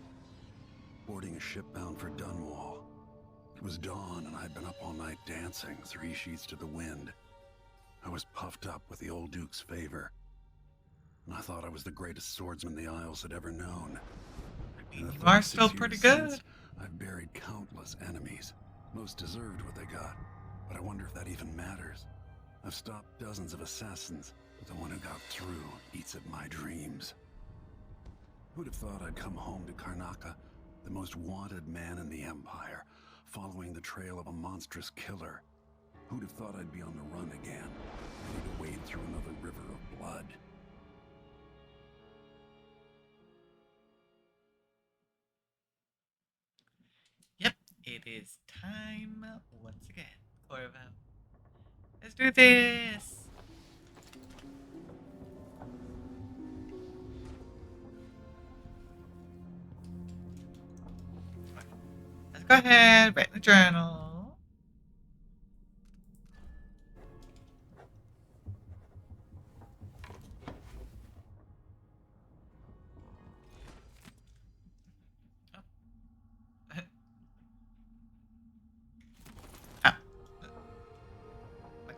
Boarding a ship bound for Dunwall. It was dawn and I'd been up all night dancing, 3 sheets to the wind. I was puffed up with the old Duke's favor. And I thought I was the greatest swordsman the Isles had ever known. You are still pretty good. Since, I've buried countless enemies. Most deserved what they got, but I wonder if that even matters. I've stopped dozens of assassins, but the one who got through eats at my dreams. Who'd have thought I'd come home to Karnaca, the most wanted man in the Empire, following the trail of a monstrous killer? Who'd have thought I'd be on the run again, ready to wade through another river of blood? Yep, it is time once again, Corvo. Let's do this! Let's go ahead, write in the journal.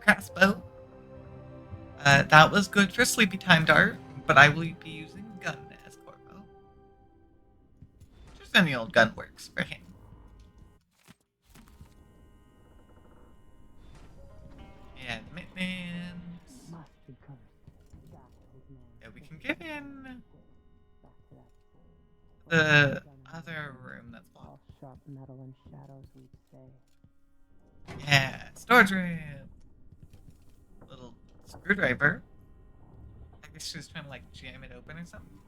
Crossbow. That was good for sleepy time dart, but I will be using gun as Corvo. Just any old gun works for him. Yeah, maintenance. Yeah, we can get in the other room that's blocked. Sharp metal and shadows, we'd say. Yeah, storage room. Little screwdriver. I guess she was trying to like jam it open or something.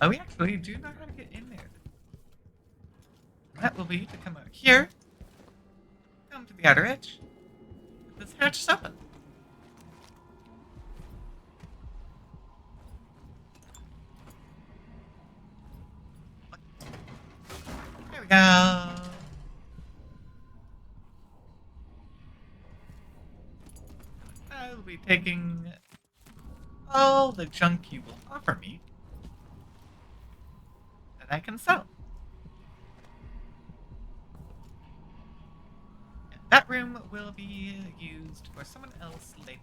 Oh, we actually do know how to get in there. That will be to come out here, come to the outer edge. This hatch is open. There we go. I'll be taking all the junk you will offer me that I can sell. And that room will be used for someone else later.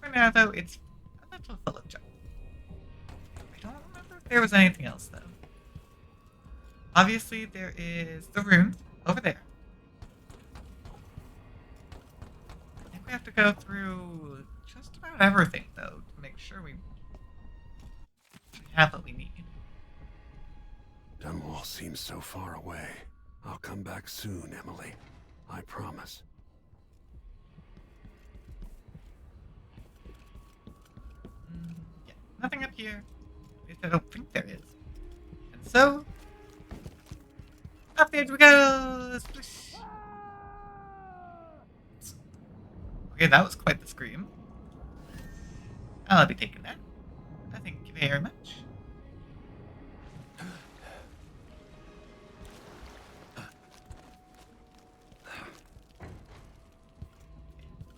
For now, though, it's a little full of junk. I don't remember if there was anything else, though. Obviously, there is the room over there. I think we have to go through just about everything, though, to make sure we have what we need. Dunwall seems so far away. I'll come back soon, Emily. I promise. Yeah, nothing up here. At least I don't think there is. And so, up there we go! Splish. Okay, that was quite the scream. I'll be taking that. Thank you very much.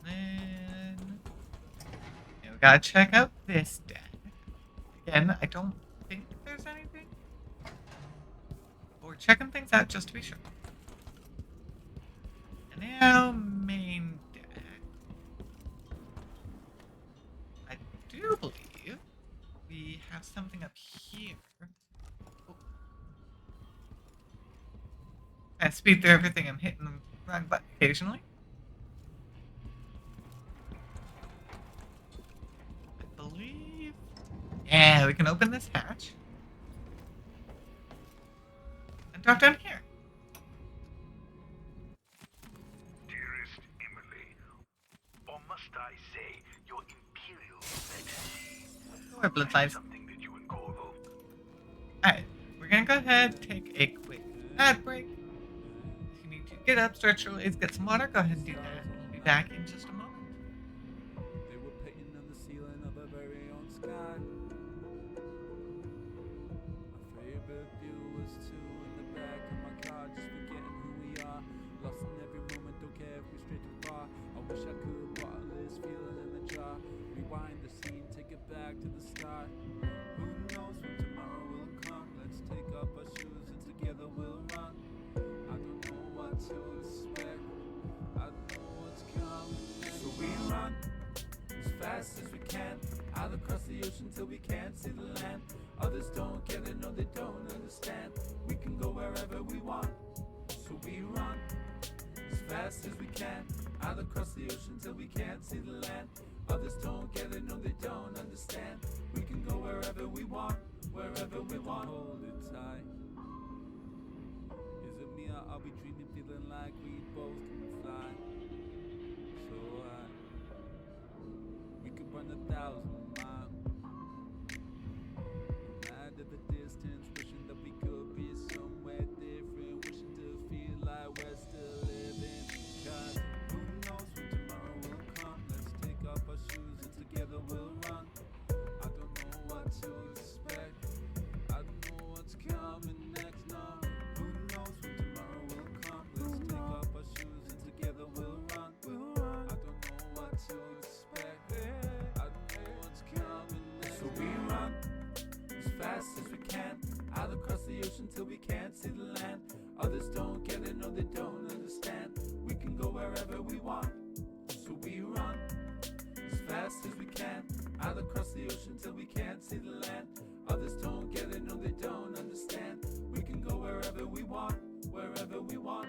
Then yeah, we gotta check out this deck. Again, I don't think there's anything. We're checking things out just to be sure. And now, main deck. I do believe we have something up here. Oh. I speed through everything. I'm hitting the wrong button occasionally. I believe. Yeah, we can open this hatch. And drop down here. Dearest Emily, or must I say, your Imperial Majesty, Or blood size. something that you and Corvo. Alright, we're gonna go ahead, take a quick ad break. If you need to get up, stretch your legs, get some water, go ahead and do that. We'll be back in just a moment. They were painting on the ceiling of our very own sky. My favorite view was two in the back of my car, just forgetting who we are. Lost in every moment, don't care if we stray too far. I wish I could bottle this feeling in the jar. Rewind the scene, take it back to the start. Who knows when tomorrow will come? Let's take off our shoes and together we'll run. I don't know what to expect. I don't know what's coming next. So we run as fast as we can, out across the ocean till we can't see the land. Others don't get it, no they don't understand. We can go wherever we want. So we run as fast as we can, out across the ocean till we can't see the land. Others don't get it, no they don't understand. We can go wherever we want, wherever we want. Hold it tight. Is it me or I'll be dreaming, feeling like we both can fly so high? We could run 1,000 miles, mad at the distance, wishing that we could be somewhere different, wishing to feel like we're still living. Cause who knows when tomorrow will come? Let's take off our shoes and together we'll run. I don't know what to expect. I don't know what's coming next. No, who knows when tomorrow will come? Let's take off our shoes and together we'll run. I don't know what to expect. I don't know what's coming next. So we run as fast as we can, out across the ocean till we can't see the land. Others don't get it, no they don't understand. We can go wherever we want. So we run as fast as we can, out across the ocean till we can't see the land. Others don't get it, no they don't understand. We can go wherever we want, wherever we want.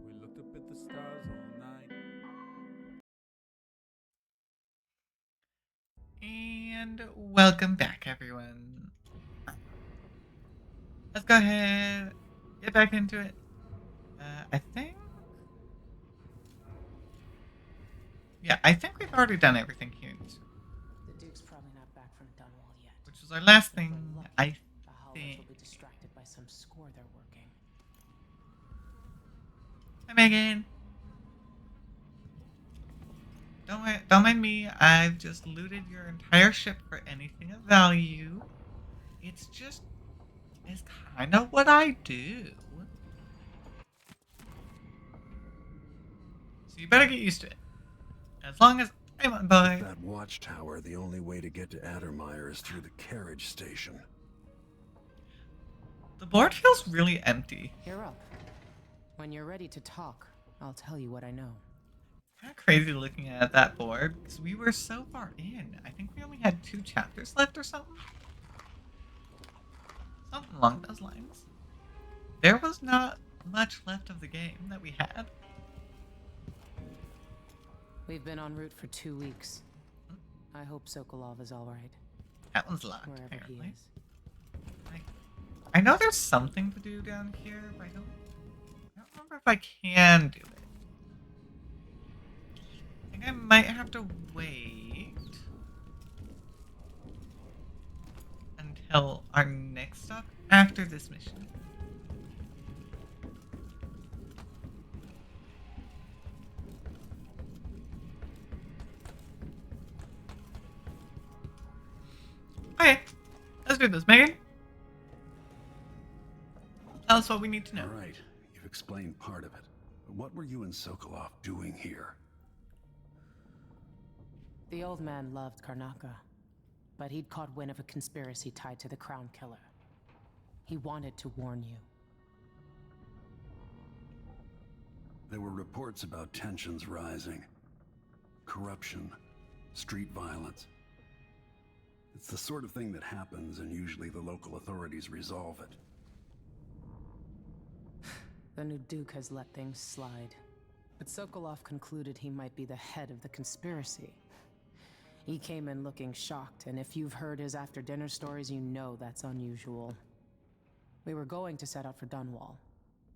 We looked up at the stars all night. And welcome back, everyone. Let's go ahead, get back into it. I think... Yeah, I think we've already done everything here. The Duke's probably not back from Dunwall yet. Which was our last thing, I The Howlers think. will be distracted by some score they're working. Hi, Megan. Don't mind me. I've just looted your entire ship for anything of value. It's kind of what I do. So you better get used to it. As long as I'm on board. That watchtower, the only way to get to Addermire is through the carriage station. The board feels really empty. You're up. When you're ready to talk, I'll tell you what I know. Kind of crazy looking at that board because we were so far in. I think we only had 2 chapters left or something. Something along those lines. There was not much left of the game that we had. We've been en route for 2 weeks. I hope Sokolov is all right. That one's locked, Wherever apparently. he is. I know there's something to do down here, but I don't remember if I can do it. I think I might have to wait until our next stop after this mission. Okay, let's do this, Megan. Tell us what we need to know. All right, you've explained part of it. But what were you and Sokolov doing here? The old man loved Karnaka, but he'd caught wind of a conspiracy tied to the Crown Killer. He wanted to warn you. There were reports about tensions rising. Corruption, street violence. It's the sort of thing that happens, and usually the local authorities resolve it. The new Duke has let things slide. But Sokolov concluded he might be the head of the conspiracy. He came in looking shocked, and if you've heard his after-dinner stories, you know that's unusual. We were going to set out for Dunwall,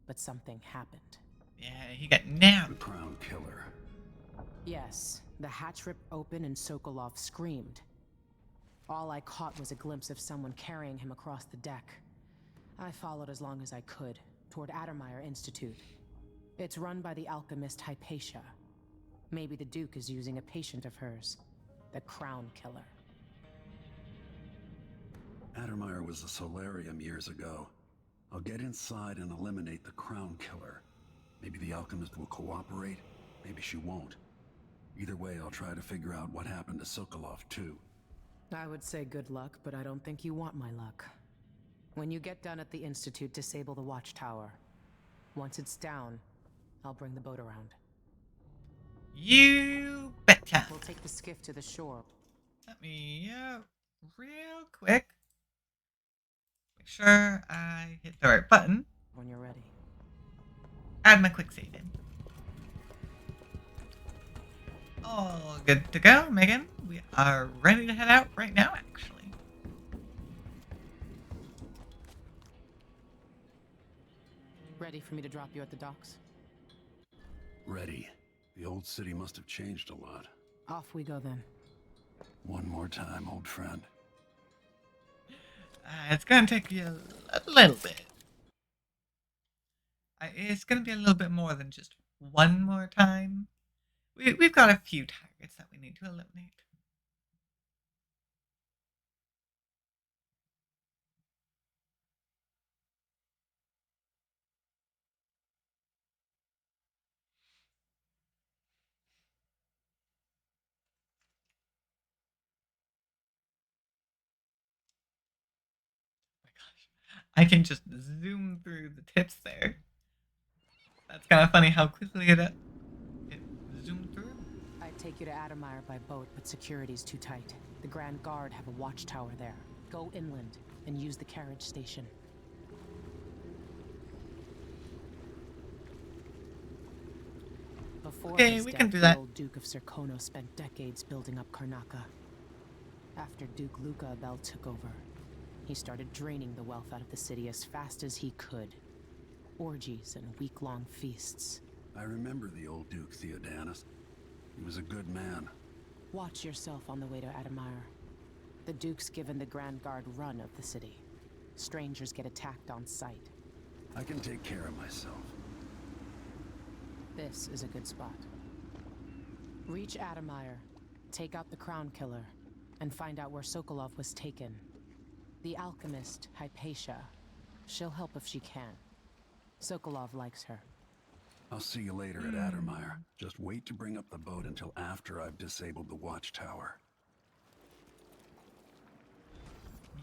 but something happened. Yeah, he got nabbed. The Crown Killer. Yes, the hatch ripped open and Sokolov screamed. All I caught was a glimpse of someone carrying him across the deck. I followed as long as I could, toward Addermeyer Institute. It's run by the alchemist Hypatia. Maybe the Duke is using a patient of hers, the Crown Killer. Addermeyer was a solarium years ago. I'll get inside and eliminate the Crown Killer. Maybe the alchemist will cooperate, maybe she won't. Either way, I'll try to figure out what happened to Sokolov, too. I would say good luck, but I don't think you want my luck. When you get done at the Institute, disable the watchtower. Once it's down, I'll bring the boat around. You betcha. We'll take the skiff to the shore. Let me, real quick, make sure I hit the right button. When you're ready. Add my quick save in. All good to go, Megan. We are ready to head out right now, actually. Ready for me to drop you at the docks? Ready. The old city must have changed a lot. Off we go then. One more time, old friend. It's gonna take you a little bit. It's gonna be a little bit more than just one more time. We've got a few targets that we need to eliminate. I can just zoom through the tips there. That's kind of funny how quickly it zoomed through. I'd take you to Addermeyer by boat, but security's too tight. The Grand Guard have a watchtower there. Go inland and use the carriage station. Before his we death, can do that. The old Duke of Serkonos spent decades building up Karnaca. After Duke Luca Abel took over, he started draining the wealth out of the city as fast as he could. Orgies and week-long feasts. I remember the old Duke Theodanis. He was a good man. Watch yourself on the way to Addermeyer. The Duke's given the Grand Guard run of the city. Strangers get attacked on sight. I can take care of myself. This is a good spot. Reach Addermeyer, take out the Crown Killer, and find out where Sokolov was taken. The alchemist, Hypatia. She'll help if she can. Sokolov likes her. I'll see you later at Addermeyer. Just wait to bring up the boat until after I've disabled the watchtower.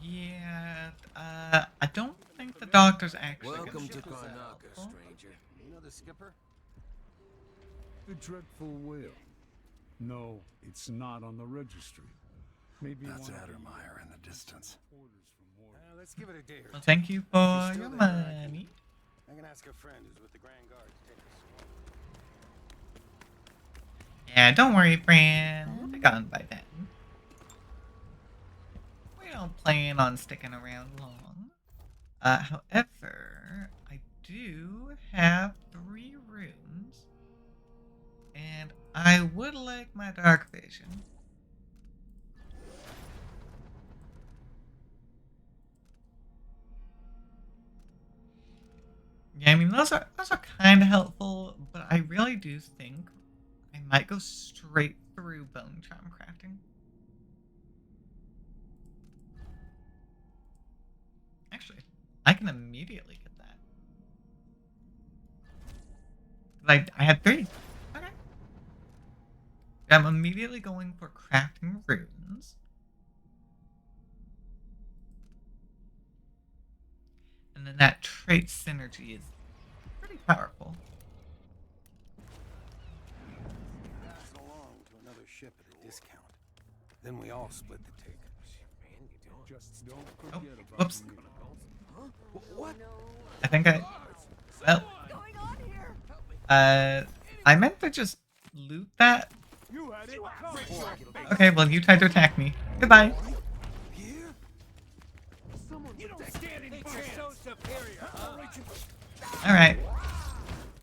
Yeah, I don't think the doctor's actually Welcome to gonna Karnaca, stranger. You know the skipper? The dreadful whale. No, it's not on the registry. Maybe That's one of the Addermeyer in the distance. let's give it a day. Well, thank you for your money. I can ask a friend who's with the Grand Guard to take us. Yeah, don't worry, friend. We'll be gone by then. We don't plan on sticking around long. However, I do have 3 rooms. And I would like my dark vision. Yeah, I mean, those are kind of helpful, but I really do think I might go straight through bone charm crafting. Actually, I can immediately get that. I had 3. Okay. I'm immediately going for crafting runes. then that trait synergy is pretty powerful. Pass along to another ship at a discount. Then we all split the take. Man, you don't. Just don't forget about Whoops. me. Huh? What? I think well, I meant to just loot that. You had it. Okay, well, you tried to attack me. Goodbye. You don't stand any chance. So superior, Alright.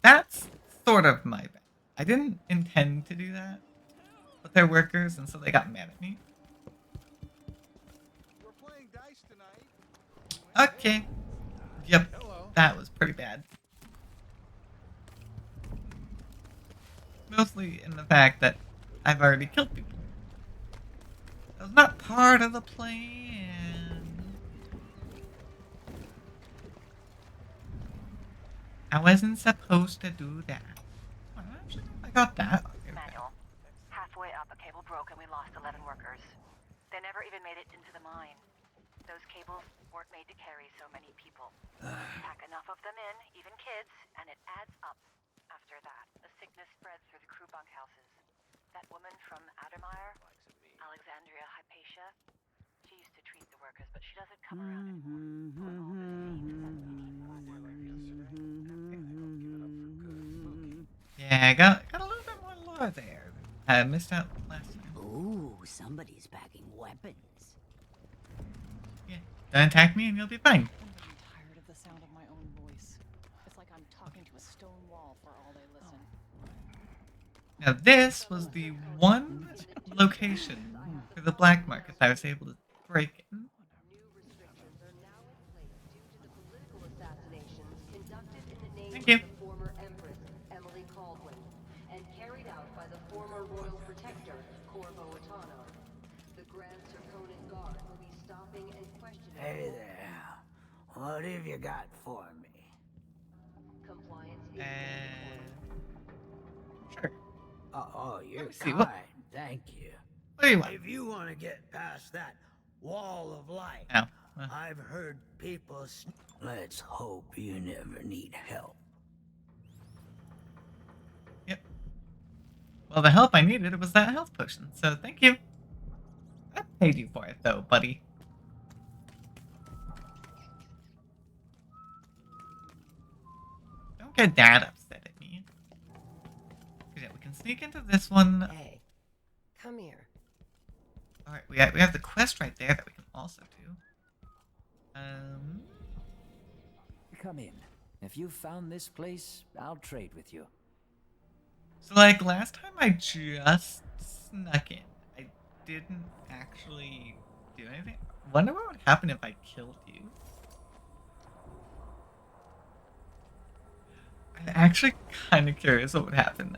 That's sort of my bad. I didn't intend to do that. But they're workers, and so they got mad at me. We're playing dice tonight. Okay. Yep. That was pretty bad. Mostly in the fact that I've already killed people. That was not part of the plan. I wasn't supposed to do that. Oh, actually, I got that. Manual. Halfway up, a cable broke and we lost 11 workers. They never even made it into the mine. Those cables weren't made to carry so many people. Pack enough of them in, even kids, and it adds up. After that, the sickness spreads through the crew bunkhouses. That woman from Addermeyer, Alexandria Hypatia, she used to treat the workers, but she doesn't come around Yeah, I got a little bit more lore there. I missed out last time. Ooh, somebody's packing weapons. Yeah. Don't attack me and you'll be fine. I'm tired of the sound of my own voice. It's like I'm talking to a stone wall for all they listen. Now this was the one location for the black market that I was able to break in. Thank you. Former Empress Emily Caldwin, and carried out by the former Royal Protector Corvo Atano. The Grand Serkonan Guard will be stopping and questioning. Hey there. What have you got for me? Compliance. Sure. Oh, you're see, kind. what- Thank you. What do you want? If you want to get past that wall of light, Oh, I've heard people. Let's hope you never need help. Yep. Well, the help I needed was that health potion, so thank you. I paid you for it, though, buddy. Don't get that upset at me. 'Cause yeah, we can sneak into this one. Hey, come here. Alright, we have the quest right there that we can also do. Come in. If you've found this place, I'll trade with you. So, like, last time I just snuck in. I didn't actually do anything. Wonder what would happen if I killed you. I'm actually kind of curious what would happen.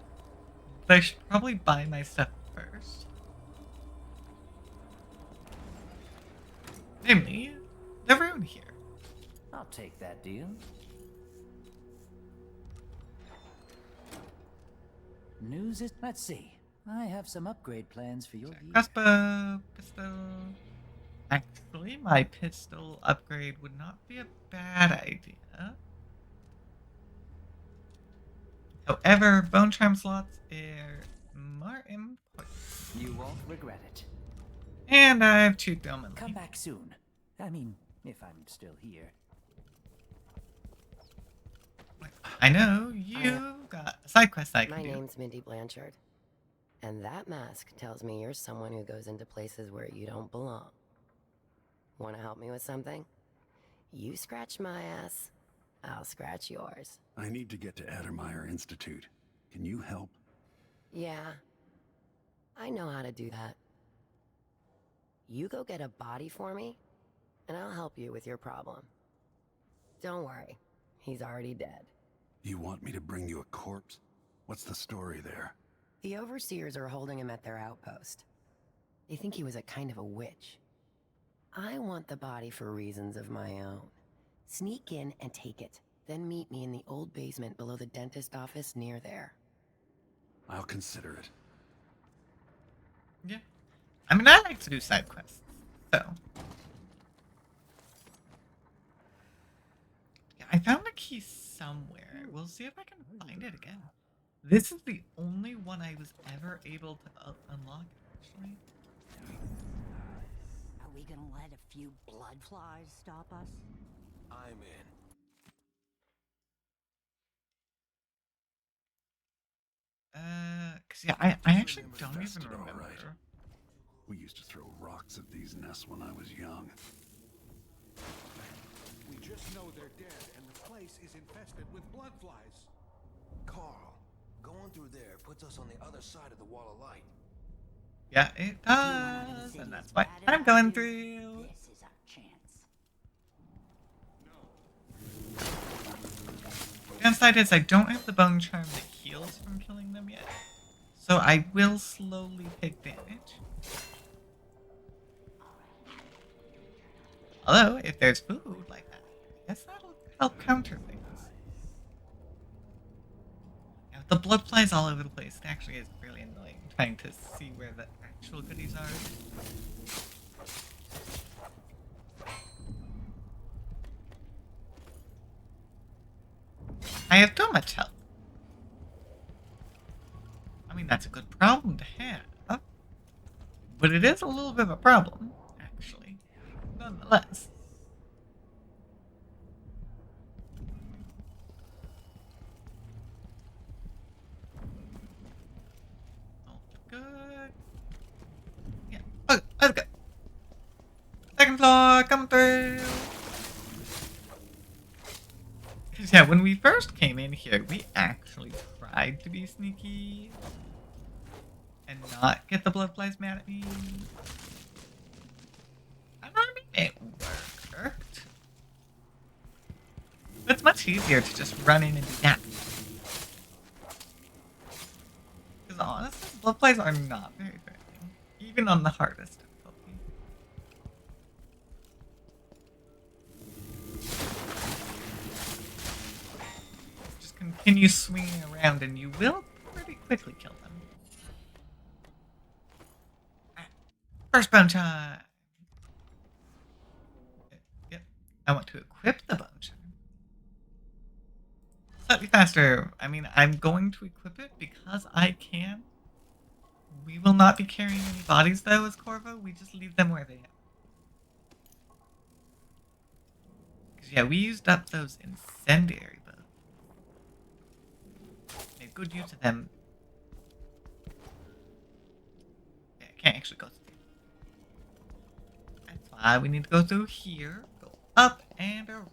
But I should probably buy my stuff first. Namely, the rune here. I'll take that deal. News is... Let's see. I have some upgrade plans for your... Crossbow, pistol. Actually, my pistol upgrade would not be a bad idea. However, bone charm slots are more important. You won't regret it. And I have 2 Doman. Come back soon. I mean, if I'm still here. I know you got a side quest I can My do. name's Mindy Blanchard, and that mask tells me you're someone who goes into places where you don't belong. Want to help me with something? You scratch my ass, I'll scratch yours. I need to get to Addermeyer Institute. Can you help? Yeah, I know how to do that. You go get a body for me, and I'll help you with your problem. Don't worry, he's already dead. You want me to bring you a corpse? What's the story there? The overseers are holding him at their outpost. They think he was a kind of a witch. I want the body for reasons of my own. Sneak in and take it, then meet me in the old basement below the dentist office near there. I'll consider it. Yeah. I mean, I like to do side quests, so. a key somewhere. We'll see if I can find it again. This is the only one I was ever able to unlock, actually. Are we gonna let a few blood flies stop us? I'm in. Cause yeah, I actually don't even remember. Right. We used to throw rocks at these nests when I was young. We just know they're dead, and the place is infested with blood flies. Carl, going through there puts us on the other side of the wall of light. Yeah, it does, and that's why I'm going through. This is our chance. Downside is I don't have the bone charm that heals from killing them yet, so I will slowly take damage. Although, if there's food like that, I guess that'll help counter things. Yeah, the blood flies all over the place. It actually is really annoying trying to see where the actual goodies are. I have too much health. I mean, that's a good problem to have. But it is a little bit of a problem, actually. Nonetheless. Oh, good. Yeah. Oh, let's go. Second floor, come through. Because, yeah, when we first came in here, we actually tried to be sneaky and not get the blood flies mad at me. And I mean, it worked. But it's much easier to just run in and do that. Because honestly, blood flies are not very threatening, even on the hardest difficulty. Just continue swinging around and you will pretty quickly kill them. First bone charm! Yep. I want to equip the bone charm. Slightly faster. I mean, I'm going to equip it because I can. We will not be carrying any bodies, though, as Corvo. We just leave them where they are. Because, yeah, we used up those incendiary bows. Made good use of them. Yeah, I can't actually go through. That's why we need to go through here. Go up and around.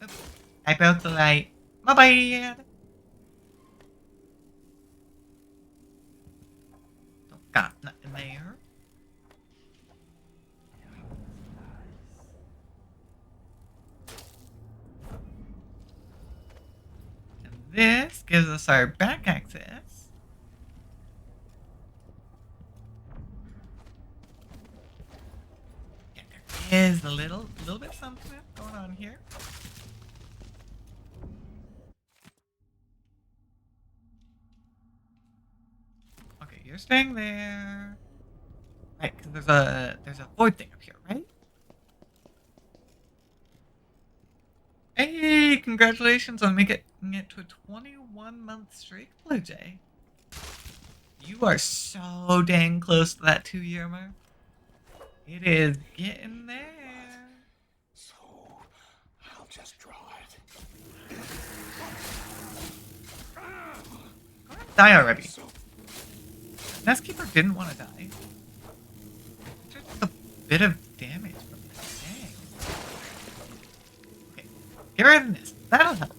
Oops. I broke the light. My bad. Don't got nothing there. And this gives us our back access. Yeah, there is a little bit something going on here. Okay, you're staying there. Right, because there's a void thing up here, right? Hey, congratulations on making it to a 21-month streak, Blue Jay. You are so dang close to that 2-year mark. It is getting there. So, I'll just draw it. Go ahead and die already. Nestkeeper didn't want to die. Just a bit of damage from this. Dang. Okay, get rid of this. That'll help.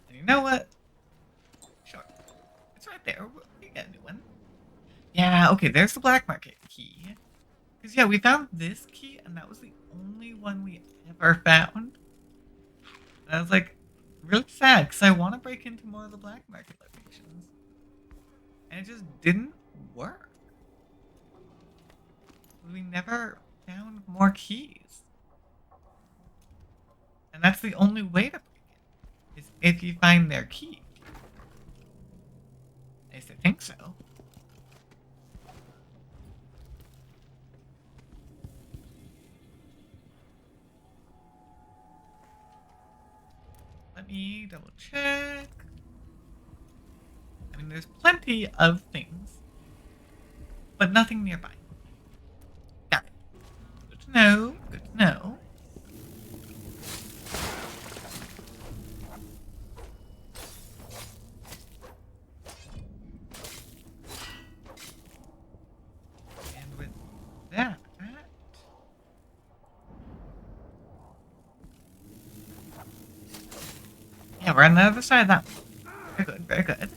And you know what? Sure. It's right there. You get a new one. Yeah, okay, there's the black market key. Because, yeah, we found this key, and that was the only one we ever found. And I was like, really sad, because I want to break into more of the black market locations. And it just didn't work. We never found more keys. And that's the only way to break it, is if you find their key. At least I think so. me double check. I mean, there's plenty of things, but nothing nearby. Got it. Good to know. Good to know. And with that, yeah, we're on the other side of that one. Very good, very good.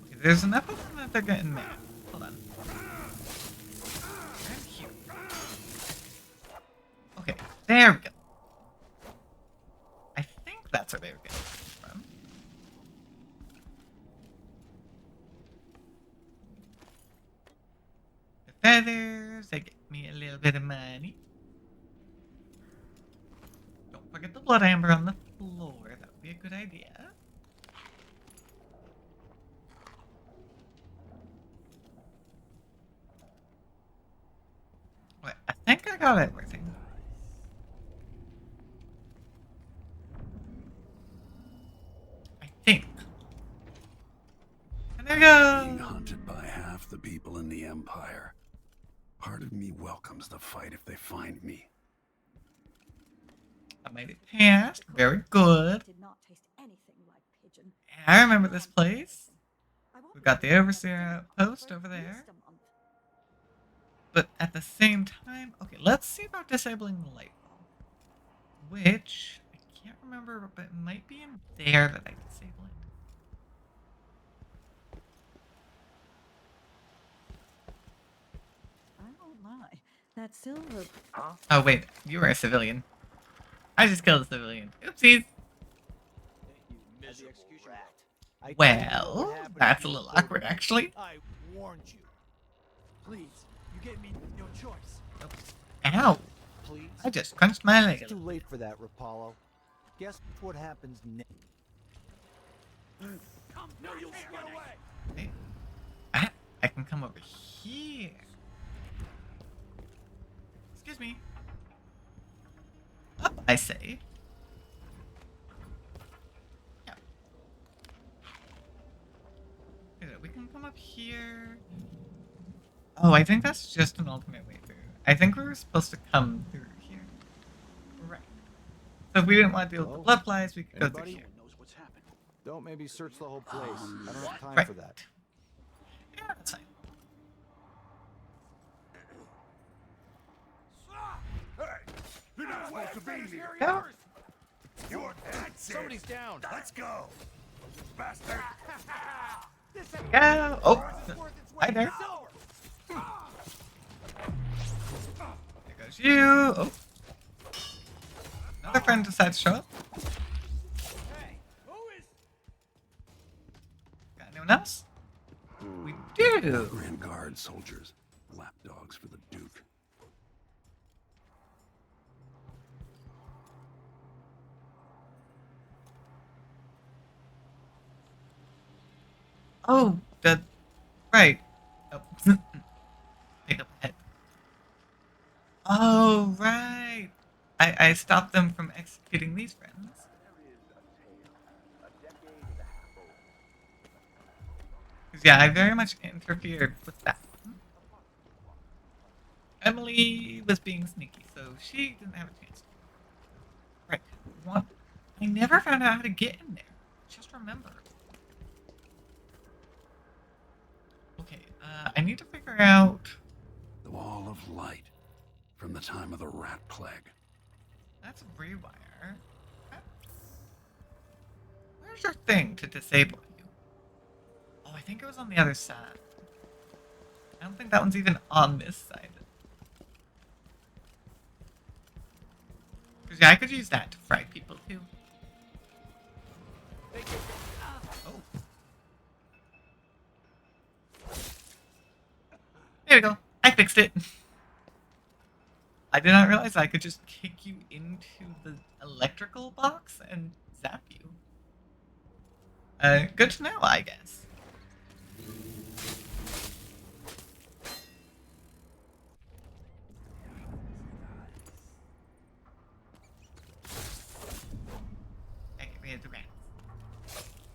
Okay, there's enough of them that they're getting mad. Hold on. Right here. Okay, there we go. I think that's where they were getting from. The feathers, they get me a little bit of money. Don't forget the blood amber on the floor. That would be a good idea. Wait, I think I got everything. I think. And there we go! Being hunted by half the people in the Empire. Part of me welcomes the fight if they find me. I made it past. Very good. Did not taste anything like pigeon. I remember this place. We've got the Overseer outpost over there. But at the same time, okay, let's see about disabling the light bulb. Which, I can't remember, but it might be in there that I disable it. I won't lie. That silver. Huh? Oh, wait, you were a civilian. I just killed a civilian. Oopsies. Well, that's a little awkward, actually. I warned you. Please, you gave me no choice. Ow. Please. I just crunched my leg. It's too late for that, Rapallo. Guess what happens next? No, you'll get away. Hey, I can come over here. Excuse me. Up, I say. Yeah. We can come up here. Oh, I think that's just an alternate way through. I think we were supposed to come through here. Right. So if we didn't want to deal with the blood flies, we could go through here. Knows what's happened. Don't maybe search the whole place. I don't have time Right. for that. Yeah, that's fine. Hey, you're not supposed to be here. Go. You're that's it. Somebody's down. Let's go, bastard. Go. Oh, hi there. There goes you. Oh. Another friend decides to show up. Hey, who is? Got anyone else? We do. Grand Guard soldiers, lapdogs for the Duke. Oh, the right. Oh. Pick up head. Oh, right. I stopped them from executing these friends. Because, yeah, I very much interfered with that one. Emily was being sneaky, so she didn't have a chance. Right. What? I never found out how to get in there. Just remember. Okay, I need to figure out... The Wall of Light, from the time of the Rat Plague. That's a rewire. Where's your thing to disable you? Oh, I think it was on the other side. I don't think that one's even on this side. Because, yeah, I could use that to fry people, too. Oh. There we go. I fixed it. I did not realize I could just kick you into the electrical box and zap you. Good to know, I guess.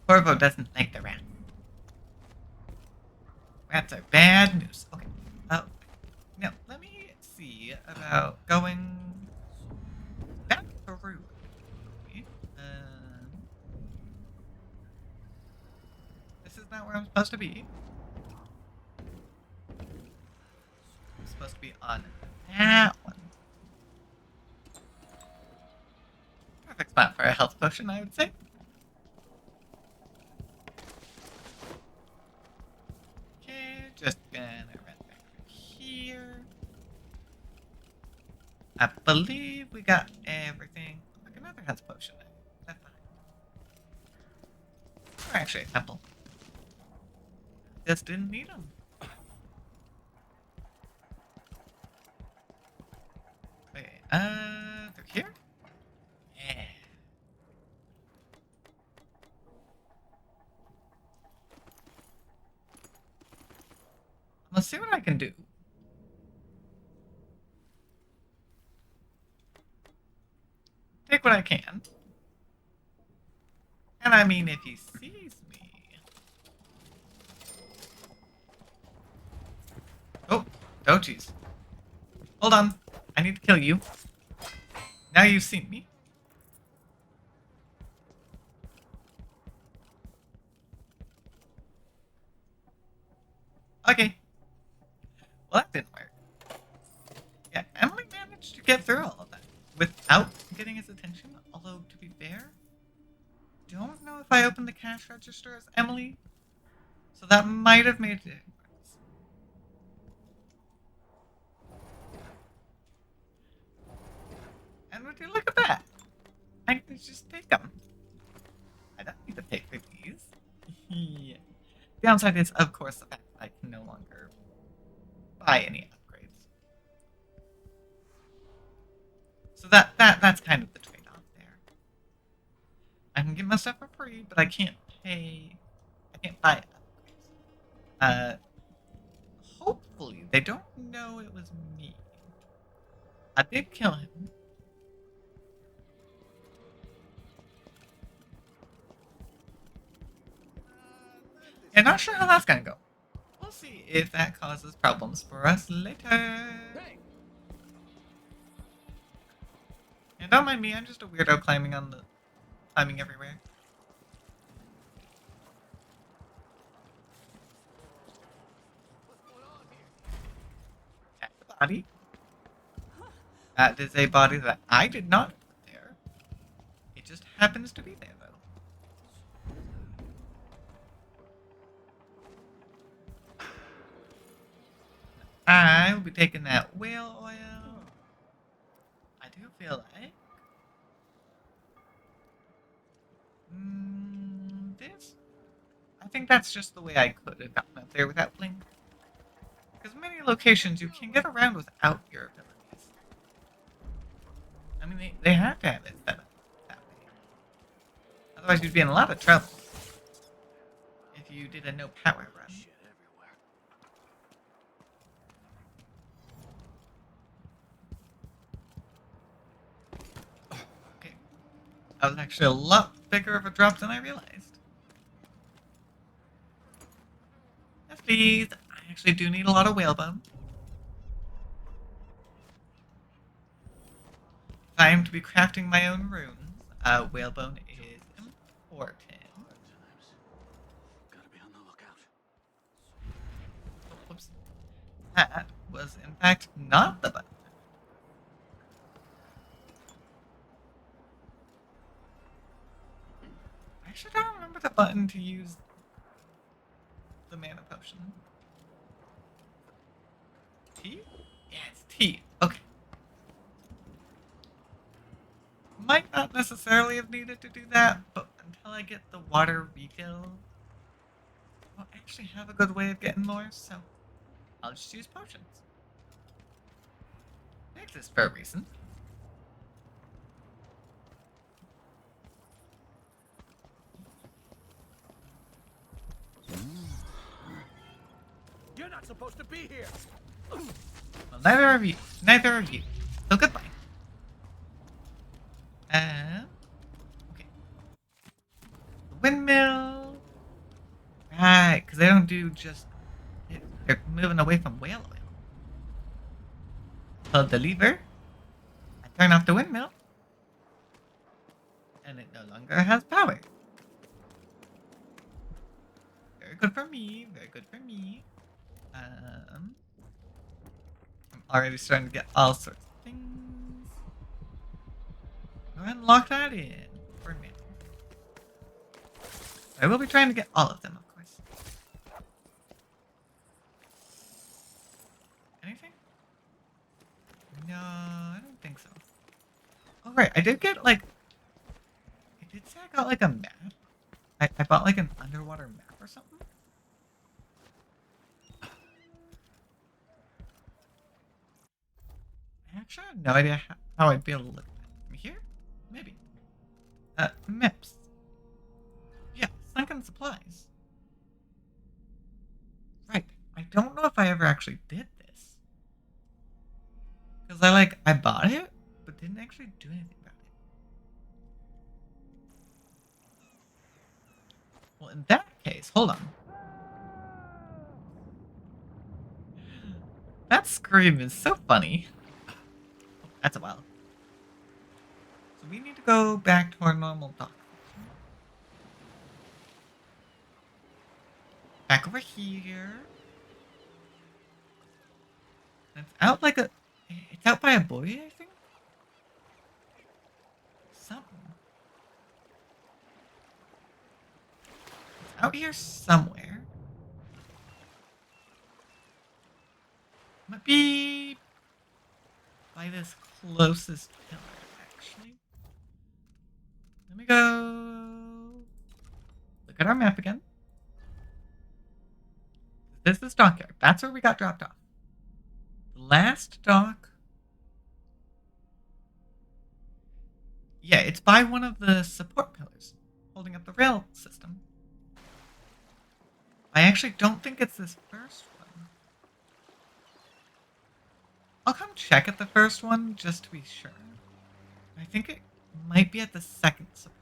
Corvo doesn't like the rats. Rats are bad news. Okay. Oh. Now, let me see about going back through. This is not where I'm supposed to be. I'm supposed to be on that one. Perfect spot for a health potion, I would say. Okay, just gonna run back through here. I believe we got everything. Like another health potion. That's fine. Or actually a couple. Just didn't need them. Okay, through here? Yeah. Let's see what I can do. Take what I can. And I mean, if he sees me... Oh, oh jeez. Hold on. I need to kill you. Now you've seen me. Okay. Well, that didn't work. Yeah, Emily managed to get through all of that without getting his attention, although, to be fair, don't know if I opened the cash register as Emily, so that might have made a difference. And would you look at that? I can just take them. I don't need to pay for these. Yeah. The downside is, of course, the fact that I can no longer buy any upgrades. So that's kind of the trade-off there. I can get my stuff for free, but I can't buy upgrades. Hopefully they don't know it was me. I did kill him. And not sure how that's gonna go. We'll see if that causes problems for us later. Hey. And don't mind me, I'm just a weirdo climbing everywhere. At the body. That is a body that I did not put there. It just happens to be there, though. I will be taking that whale oil. I do feel like this. I think that's just the way I could have gotten up there without Blink. Because many locations you can get around without your abilities. I mean, they have to have it set up that way. Otherwise, you'd be in a lot of trouble if you did a no power run. That was actually a lot bigger of a drop than I realized. Yes, please. I actually do need a lot of whalebone. If I am to be crafting my own runes, whalebone is important. Gotta be on the lookout. Oh, whoops. That was, in fact, not the button. Actually, I don't remember the button to use the mana potion. T? Yeah, it's T. Okay. Might not necessarily have needed to do that, but until I get the water refill, I don't actually have a good way of getting more, so I'll just use potions. They exist for a reason. You're not supposed to be here. Well, neither are you. Neither are you. So goodbye. Okay. The windmill. right, because they don't do just... They're moving away from whale oil. Hold the lever. I turn off the windmill. And it no longer has power. Very good for me. Very good for me. I'm already starting to get all sorts of things. Go ahead and lock that in for me. I will be trying to get all of them, of course. Anything? No, I don't think so. Oh, right. I did get, like... I did say I got, like, a map. I bought, like, an underwater map or something. I actually have no idea how I'd be able to look at that. From here? Maybe. Maps. Yeah, sunken supplies. Right. I don't know if I ever actually did this. Because I bought it, but didn't actually do anything about it. Well, in that case, hold on. That scream is so funny. Oh, that's a while. So we need to go back to our normal dock. Back over here. It's out like a... It's out by a buoy, I think? Something. It's out here somewhere. Might be... by this closest pillar, actually. Let me go... Look at our map again. This is Dockyard. That's where we got dropped off. The last dock... Yeah, it's by one of the support pillars, holding up the rail system. I actually don't think it's this first one. I'll come check at the first one, just to be sure. I think it might be at the second support.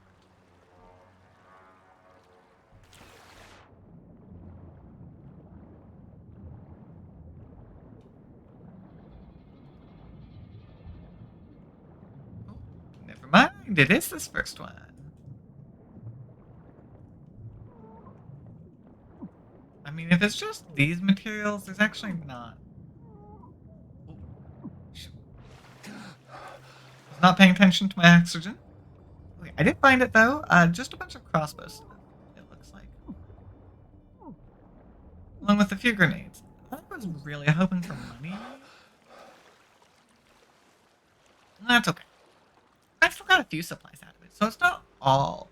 Never mind, it is this first one. I mean, if it's just these materials, there's actually not. Oh, I was not paying attention to my oxygen. Okay, I did find it though. Just a bunch of crossbows, it looks like. Along with a few grenades. I was really hoping for money. That's okay. I still got a few supplies out of it, so it's not all.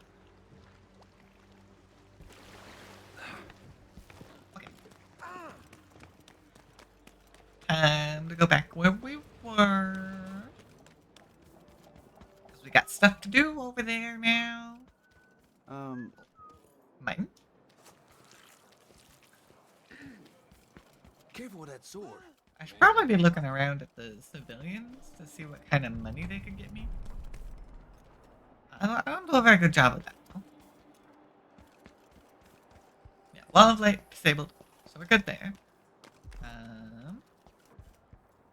Okay. Time to go back where we were. Because we got stuff to do over there now. Mine? Careful with that sword. I should probably be looking around at the civilians to see what kind of money they could get me. I don't do a very good job of that, though. Yeah, wall of light disabled, so we're good there.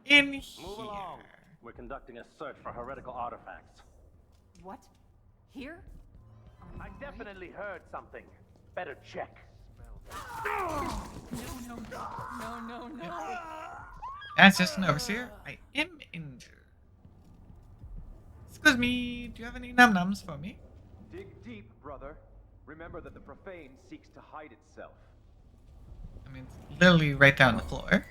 In here. Move along. We're conducting a search for heretical artifacts. What? Here? I definitely heard something. Better check. No. That's just an overseer. I am injured. Excuse me, do you have any num-nums for me? Dig deep, brother. Remember that the profane seeks to hide itself. I mean, it's literally right down the floor.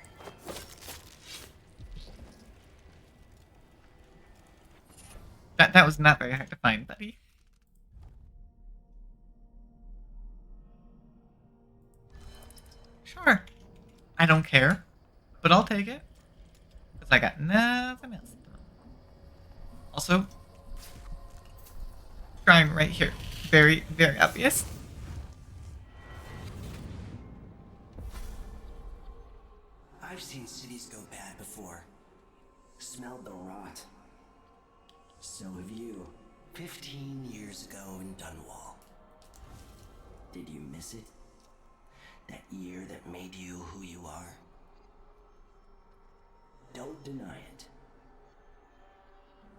That was not very hard to find, buddy. Sure. I don't care, but I'll take it. Because I got nothing else. Also, shrine right here. Very, very obvious. I've seen cities go bad before. Smelled the rot. So have you. 15 years ago in Dunwall. Did you miss it? That deny it.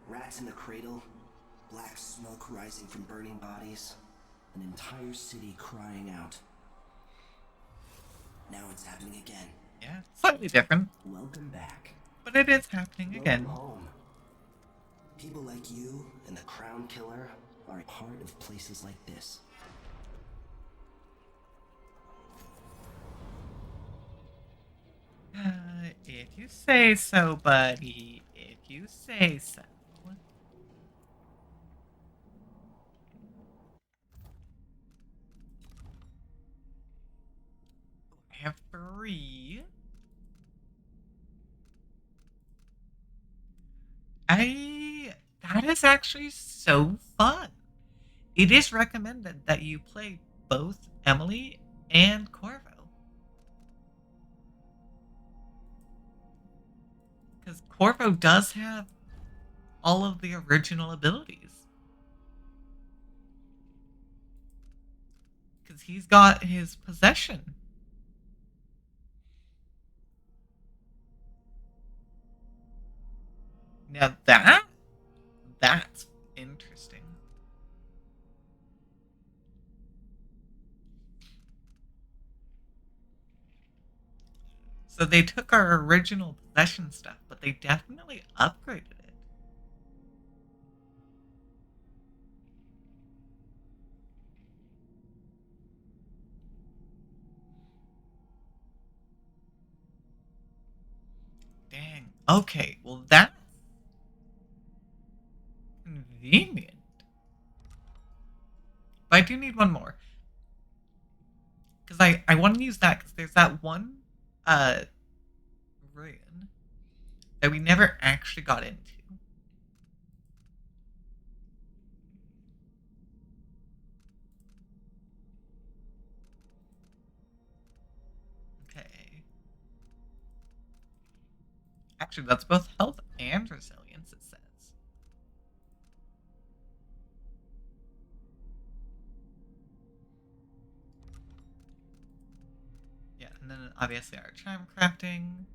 Rats in the cradle, black smoke rising from burning bodies, an entire city crying out. Now it's happening again. Yeah, slightly different. Welcome back. But it is happening again. Welcome home. People like you and the Crown Killer are a part of places like this. If you say so, buddy. If you say so. I have 3. That is actually so fun. It is recommended that you play both Emily and Corvo. Because Corvo does have all of the original abilities. Because he's got his possession. Now that's interesting. So they took our original possession stuff, but they definitely upgraded it. Dang. Okay, well that's convenient. But I do need one more. Because I want to use that because there's that one ruin that we never actually got into. Okay. Actually, that's both health and resilience, it says. Yeah, and then obviously our charm crafting.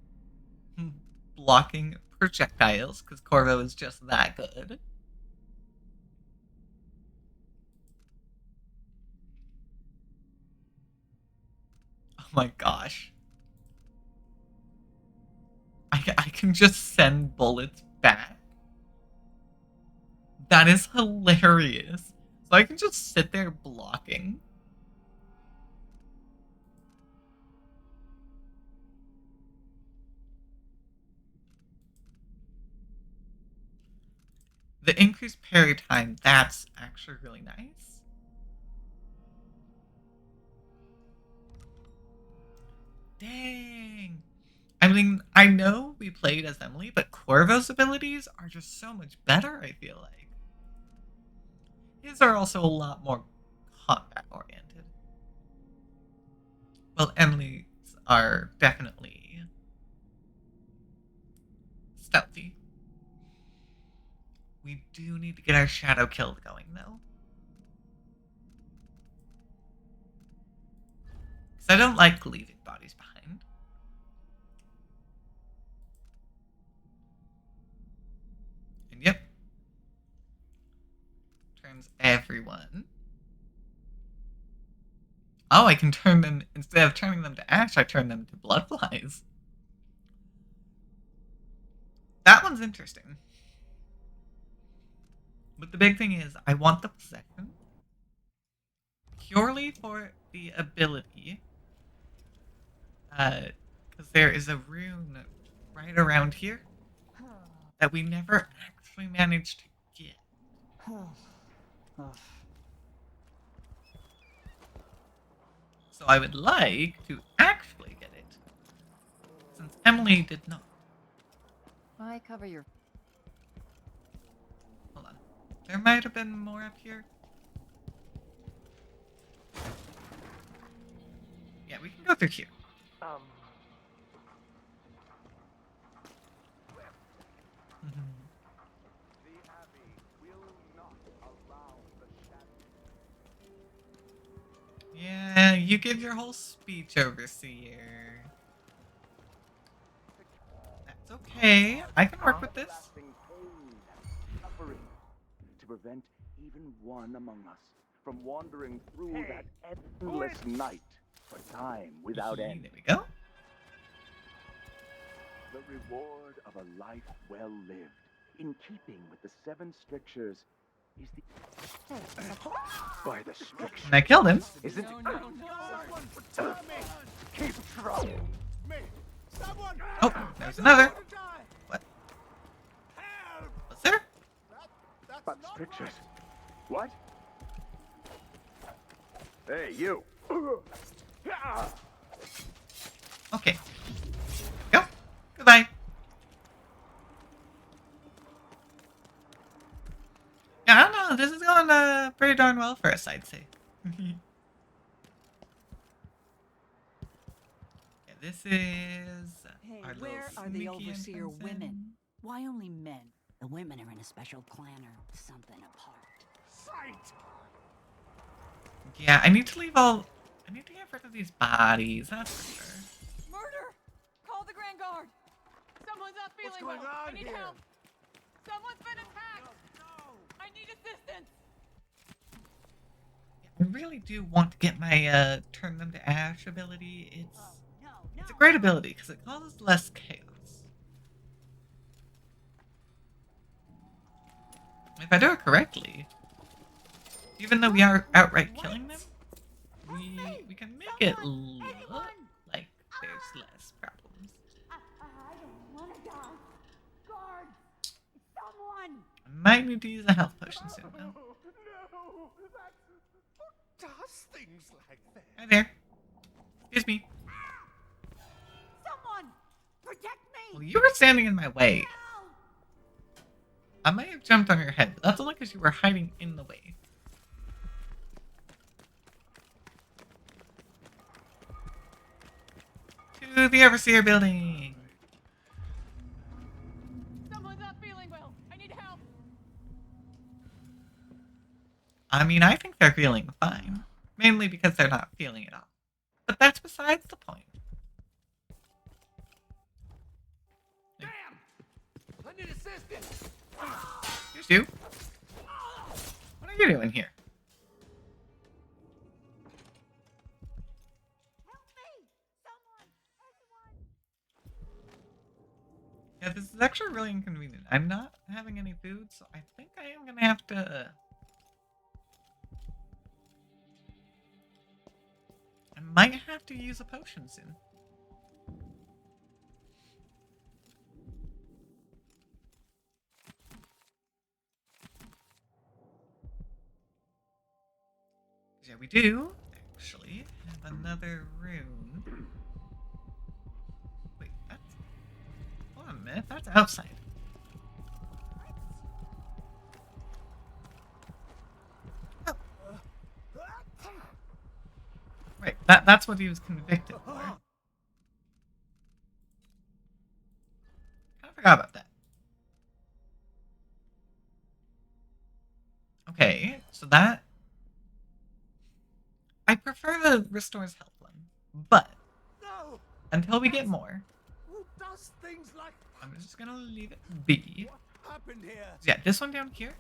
Blocking projectiles, because Corvo is just that good. Oh my gosh. I can just send bullets back. That is hilarious. So I can just sit there blocking. The increased parry time, that's actually really nice. Dang. I mean, I know we played as Emily, but Corvo's abilities are just so much better, I feel like. His are also a lot more combat-oriented. Well, Emily's are definitely stealthy. We do need to get our shadow kill going, though. Because I don't like leaving bodies behind. And yep. Turns everyone. Oh, I can turn them, instead of turning them to ash, I turn them to bloodflies. That one's interesting. But the big thing is, I want the possession purely for the ability. Because there is a rune right around here that we never actually managed to get. So I would like to actually get it, since Emily did not. I cover your... Hold on. There might have been more up here. Yeah, we can go through here. Yeah, you give your whole speech, Overseer. That It's okay. I can work with this. Suffering to prevent even one among us from wandering through that endless night for time without end. There we go. The reward of a life well lived, in keeping with the 7 strictures, is the by the strictures. And I killed him. Isn't it? Someone protect me! Keep trying. Me! Someone! Oh, there's another. What? Was there? But strictures. What? Hey, you. Okay. Go. Goodbye. Yeah, I don't know. This is going pretty darn well for us, I'd say. Yeah, this is Hey, our where little are the sneaky overseer entrance in. women? Why only men? The women are in a special clan or something apart. Sight! Yeah, I need to leave all. I need to get rid of these bodies. That's for sure. Murder! Call the Grand Guard! Someone's not feeling going well. on I need here? help. Someone's been attacked. I need assistance. I really do want to get my turn them to ash ability. It's a great ability because it causes less chaos. If I do it correctly, even though we are outright killing them, we can make it look like there's less problems. I don't want to die. Guard! Someone! I might need to use a health potion soon though. No! Who does things like that? Hi there. Excuse me. Someone! Protect me! Well, you were standing in my way. I might have jumped on your head, but that's only because you were hiding in the way. To the Overseer building! Someone's not feeling well. I need help. I mean, I think they're feeling fine. Mainly because they're not feeling it all. But that's besides the point. Damn! I need assistance! Here's you. What are you doing here? Yeah, this is actually really inconvenient. I'm not having any food, so I think I am gonna have to... I might have to use a potion soon. Yeah, we do actually have another rune. Wait, that's... Hold on a minute, that's outside. Oh. Right, that's what he was convicted for. Kind of forgot about that. Okay, so that... I prefer the restores health one, but until we get more, Who does things like I'm just gonna leave it be. what happened here? So yeah, this one down here.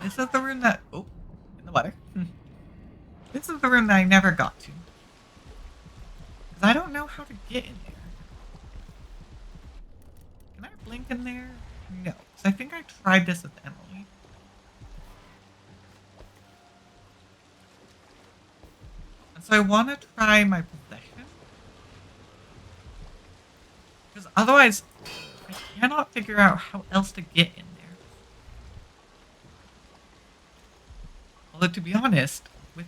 This is the room that in the water. This is the room that I never got to, because I don't know how to get in there. Can I blink in there? No, because I think I tried this with Emily. So I want to try my possession. Because otherwise, I cannot figure out how else to get in there. Although, to be honest, I'm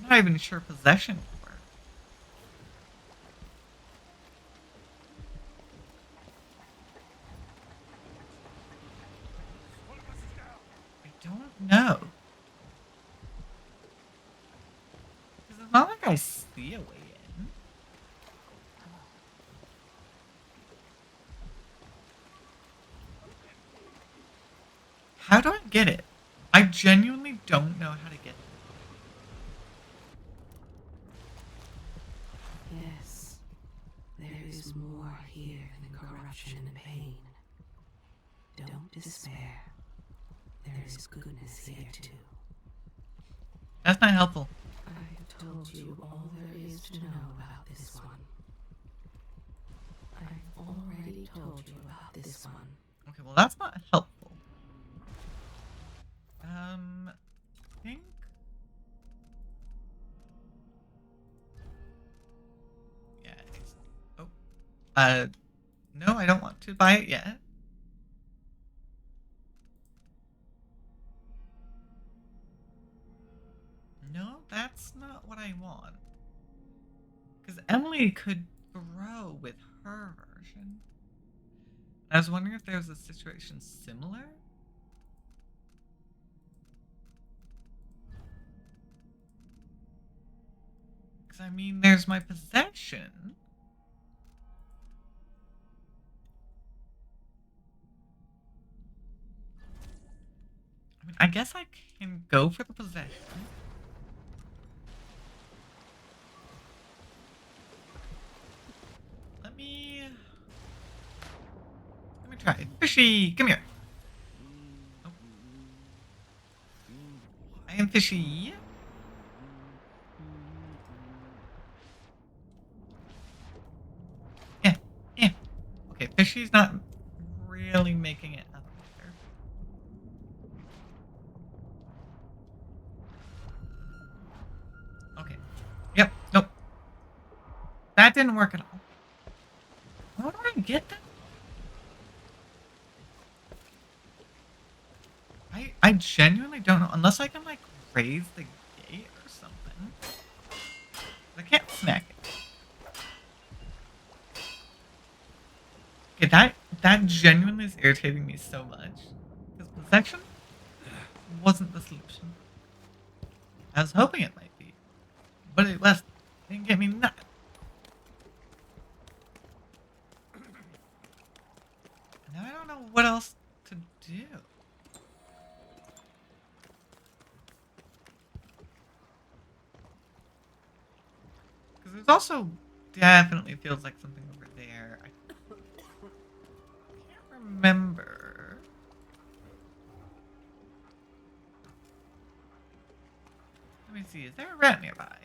not even sure possession will work. I don't know. It's not like I see a way in. How do I get it? I genuinely don't know how to get it. Yes, there is more here than corruption and pain. Don't despair. There is goodness here too. That's not helpful. I've told you all there is to know about this one. I've already told you about this one. Okay, well that's not helpful. I think. Yeah. Oh. No, I don't want to buy it yet. No, that's not what I want. Because Emily could grow with her version. I was wondering if there was a situation similar. Because, I mean, there's my possession. I mean, I guess I can go for the possession. Let me try it. Fishy, come here. Oh. I am Fishy. Yeah, yeah. Okay, Fishy's not really making it up there. Okay. Yep, nope. That didn't work at all. How do I get that? I genuinely don't know. Unless I can, like, raise the gate or something. I can't smack it. Okay, that genuinely is irritating me so much. Because possession wasn't the solution. I was hoping it might be. But it was. It didn't get me nothing. Now I don't know what else to do. Because there's also definitely feels like something over there. I can't remember. Let me see. Is there a rat nearby?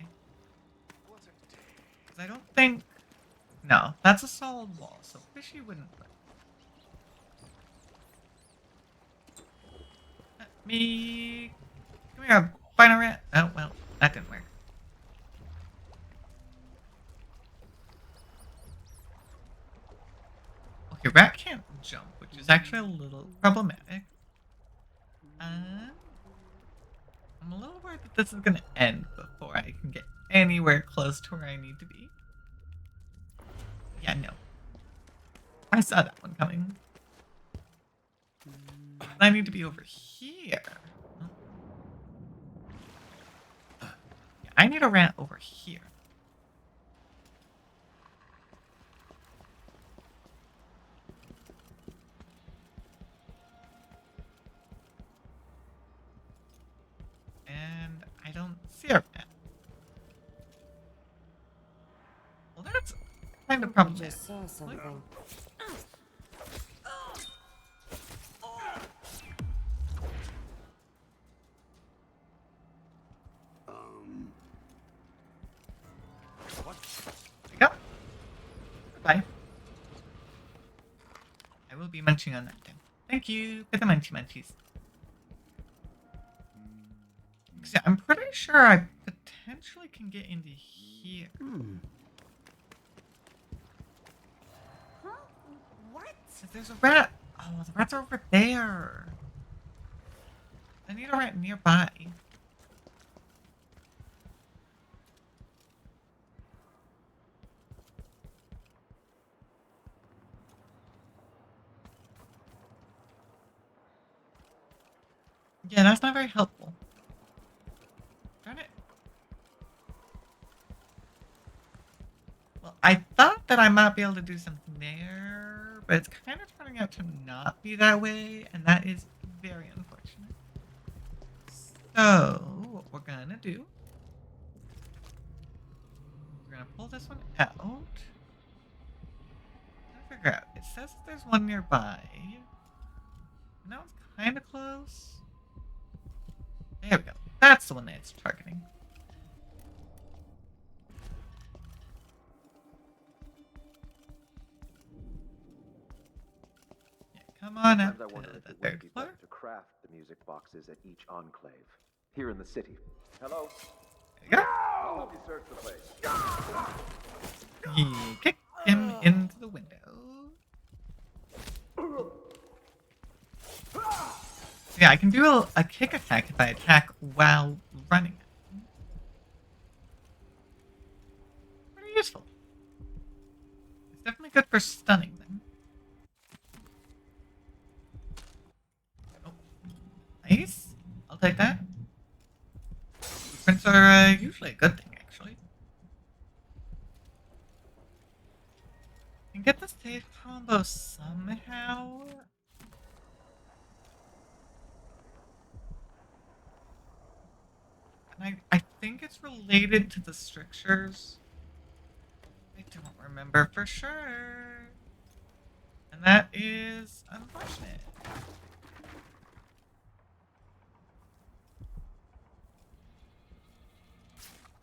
Because I don't think... No, that's a solid wall, so Fishy wouldn't work. Let me... Come here, final rat. Oh, well, that didn't work. Okay, rat can't jump, which is actually a little problematic. I'm a little worried that this is going to end before I can get anywhere close to where I need to be. Yeah, no. I saw that one coming. I need to be over here. Yeah, I need a rat over here. And I don't see a rat. Well, that's kind of problematic. Just saw something. What? There you go. Goodbye. I will be munching on that then. Thank you for the munchy munchies. See, I'm pretty sure I potentially can get into here. Huh? What? There's a rat. Oh, the rats are over there. I need a rat nearby. Yeah, that's not very helpful. Darn it. Well, I thought that I might be able to do something there, but it's kind of turning out to not be that way, and that is very unfortunate. So, what we're gonna do, we're gonna pull this one out. figure out. It says there's one nearby. And that one's kind of close. There we go. That's the one that it's targeting. Yeah, come on up Sometimes I wonder to if the it wouldn't third be floor. better to craft the music boxes at each enclave. Here in the city. Hello? There you go. I'll help you search the place. He kicked him into the window. Yeah, I can do a kick attack if I attack while running. Pretty useful. It's definitely good for stunning them. Oh, nice. I'll take that. Blueprints are usually a good thing, actually. Can get the stage combo somehow. And I think it's related to the strictures. I don't remember for sure. And that is unfortunate.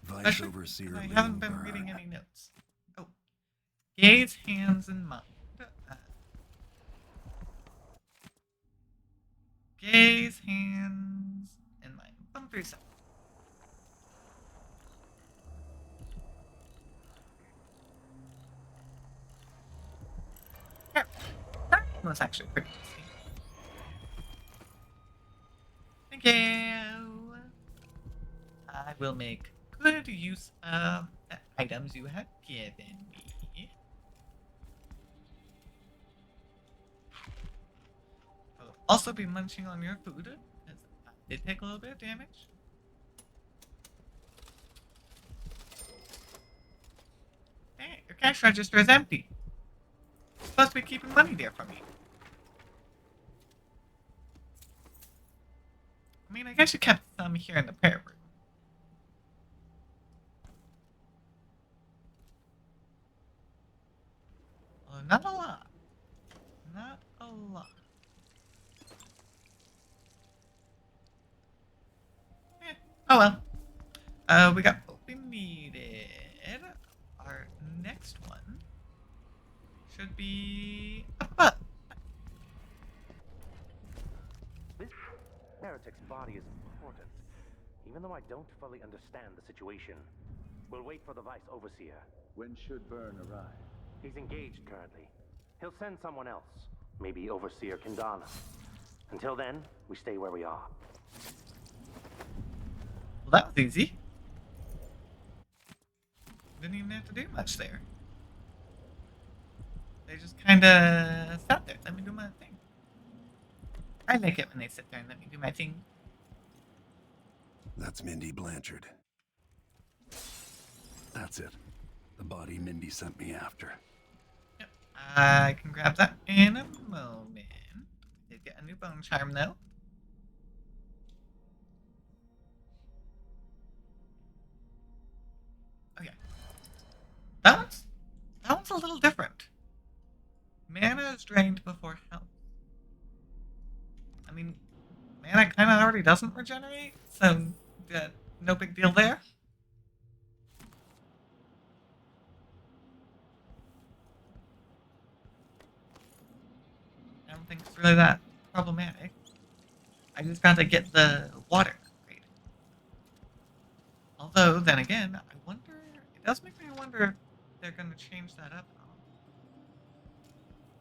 Vice Especially Overseer because I Liam haven't been Byrne. reading any notes. Oh. Gaze, hands, and mind. Gaze, hands, and mind. 1 through 7. Yeah, that one was actually pretty easy. Thank you. I will make good use of the items you have given me. I'll also be munching on your food, as I did take a little bit of damage. Hey, your cash register is empty. You're supposed to be keeping money there for me. I mean, I guess you kept some here in the prayer room. Well, not a lot. Not a lot. Eh, oh well. We got what we needed. Our next one should be up. This heretic's body is important, even though I don't fully understand the situation. We'll wait for the Vice Overseer. When should Byrne arrive? He's engaged currently. He'll send someone else, maybe Overseer Kindana. Until then, we stay where we are. Well, that was easy. Didn't even have to do much there. They just kinda sat there, let me do my thing. I like it when they sit there and let me do my thing. That's Mindy Blanchard. That's it. The body Mindy sent me after. Yep. I can grab that in a moment. I did get a new bone charm though. Okay. That one's a little different. Mana is drained before health. I mean, mana kind of already doesn't regenerate, so no big deal there. I don't think it's really that problematic. I just got to get the water upgrade. Although, then again, I wonder... It does make me wonder if they're going to change that up at all.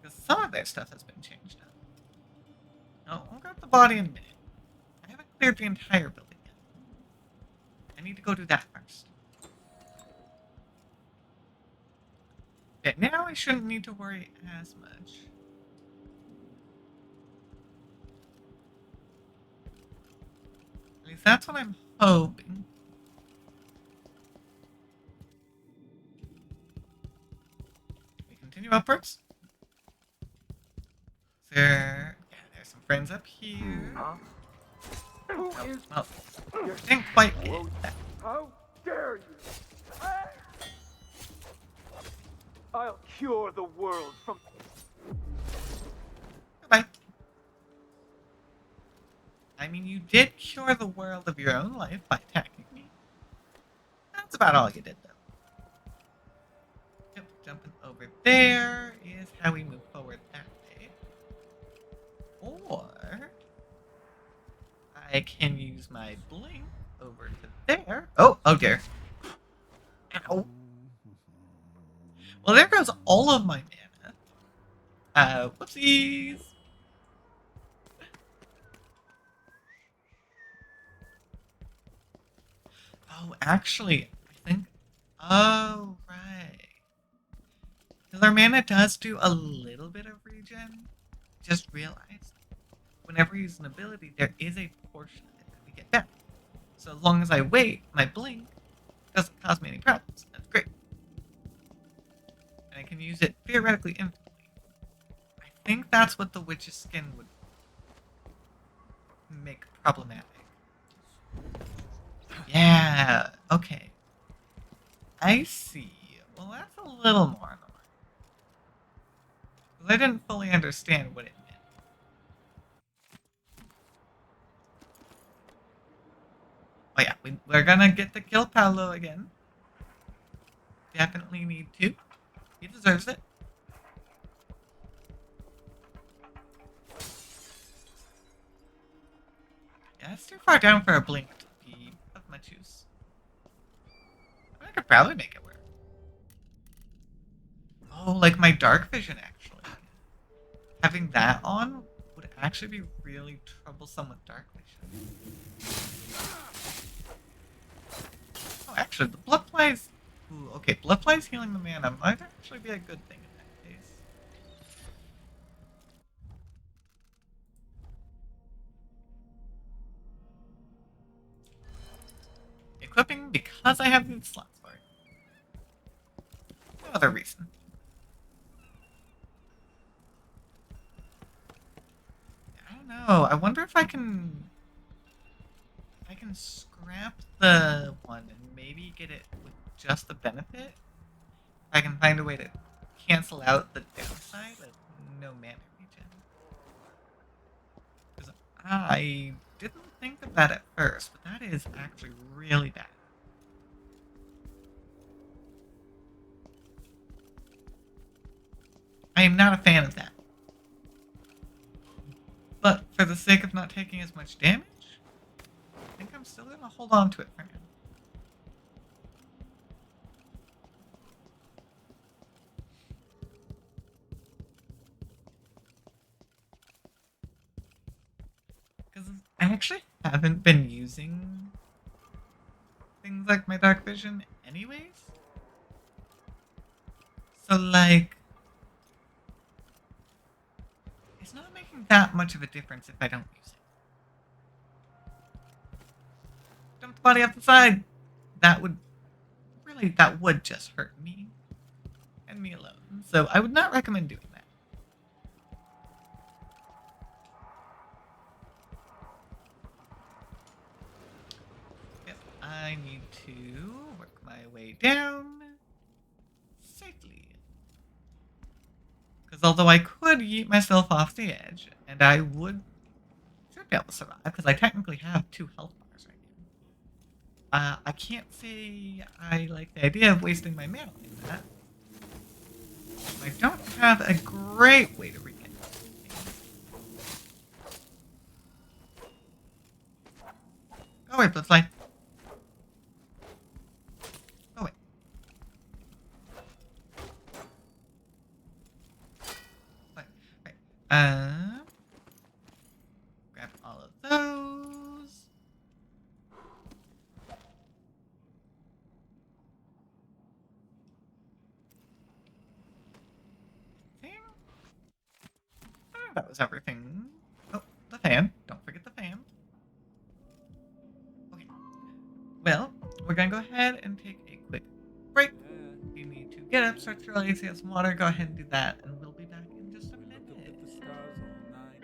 Because some of their stuff has been changed up. No, I'll grab the body in a minute. I haven't cleared the entire building yet. I need to go do that first. Yeah, now I shouldn't need to worry as much. At least that's what I'm hoping. We continue upwards. There's some friends up here. Huh? Who is... Well, didn't quite get that. How dare you? I'll cure the world from... Goodbye. I mean, you did cure the world of your own life by attacking me. That's about all you did, though. Yep, jumping over there is how we move forward that way. Or I can use my blink over to there. Oh, oh dear. Ow. Well, there goes all of my mana. Whoopsies. Oh, actually, I think... Oh, right. Because our mana does do a little bit of regen. Just realized. Whenever you use an ability, there is a portion of it that we get back. So as long as I wait, my blink doesn't cause me any problems. That's great. And I can use it theoretically infinitely. I think that's what the witch's skin would make problematic. Yeah, okay. I see. Well, that's a little more annoying. Because I didn't fully understand what it meant. Oh yeah, we're gonna get to kill Paolo again. Definitely need to. He deserves it. Yeah, it's too far down for a blink to be of much use. I could probably make it work. Oh, like my dark vision, actually. Having that on would actually be really troublesome with dark vision. Oh, actually, the blood flies... Ooh, okay, blood flies healing the mana might actually be a good thing in that case. Equipping because I have these slots for it. No other reason. I don't know. I wonder if I can... I can scrap the one and maybe get it with just the benefit. I can find a way to cancel out the downside of no mana regen. Because I didn't think of that at first, but that is actually really bad. I am not a fan of that. But for the sake of not taking as much damage, I think I'm still going to hold on to it for now. Because I actually haven't been using things like my dark vision anyways. So, like, it's not making that much of a difference if I don't use it. Dump the body off the side! That would just hurt me. And me alone. So I would not recommend doing that. Yep, I need to work my way down safely. Because although I could yeet myself off the edge, and I should be able to survive, because I technically have 2 health bars right now. I can't say I like the idea of wasting my mana like that. I don't have a great way to regen. Go away, Bloodfly. Go away. Right. Grab all of those. That was everything. Oh, the fan. Don't forget the fan. Okay. Well, we're gonna go ahead and take a quick break. You need to get up, stretch your legs, get some water. Go ahead and do that, and we'll be back in just a minute. The stars all night.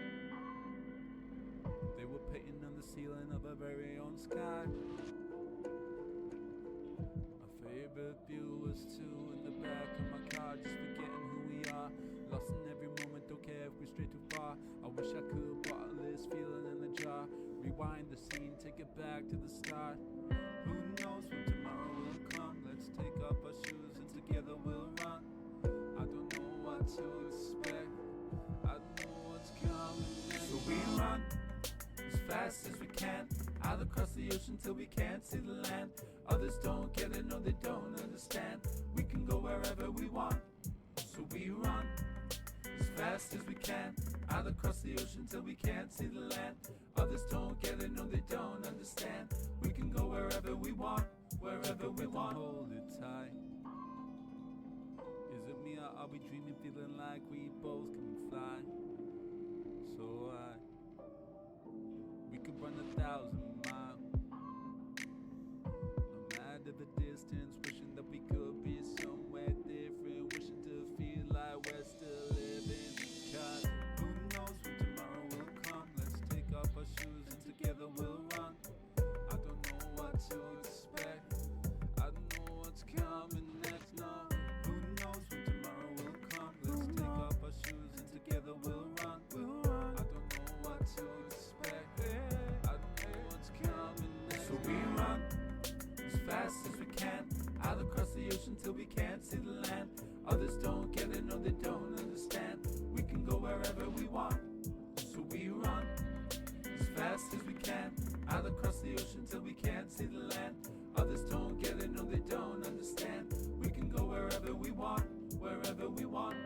They were painting on the ceiling of our very own sky. My favorite view was 2 in the back of my car, just rewind the scene, take it back to the start. Who knows when tomorrow will come? Let's take up our shoes and together we'll run. I don't know what to expect. I don't know what's coming next. So we run as fast as we can, out across the ocean till we can't see the land. Others don't get it, no they don't understand. We can go wherever we want. So we run as fast as we can, out across the ocean till we can't see the land. Others don't get it, no they don't understand. We can go wherever we want, wherever we want. Hold it tight. Is it me or are we dreaming, feeling like we both can fly? So we could run 1,000 miles, no matter the distance, wishing that we could be somewhere different, wishing to feel like we're still living. Cause who knows when tomorrow will come? Let's take off our shoes and together we'll run. I don't know what to expect. I don't know what's coming next. No, who knows when tomorrow will come? Let's take off our shoes and together we'll run. I don't know what to expect. I don't know what's coming next. So we run as fast as we can, out across the ocean till we can't see the land. Others don't get it, no they don't understand. We can go wherever we want. So we run as fast as we can, out across the ocean till we can't see the land. Others don't get it, no they don't understand. We can go wherever we want, wherever we want.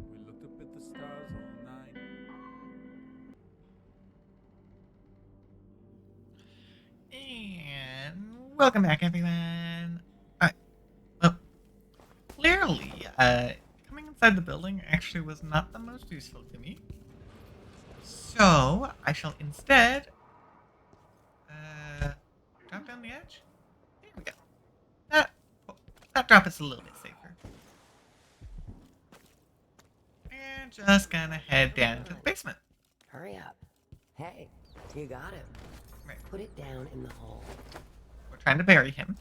We looked up at the stars all night. And welcome back, everyone. Alright. Well, clearly, coming inside the building actually was not the most useful to me. So, I shall instead, drop down the edge. There we go. That drop is a little bit safer. And just gonna head down to the basement. Hurry up. Hey, you got it. Right. Put it down in the hole. We're trying to bury him.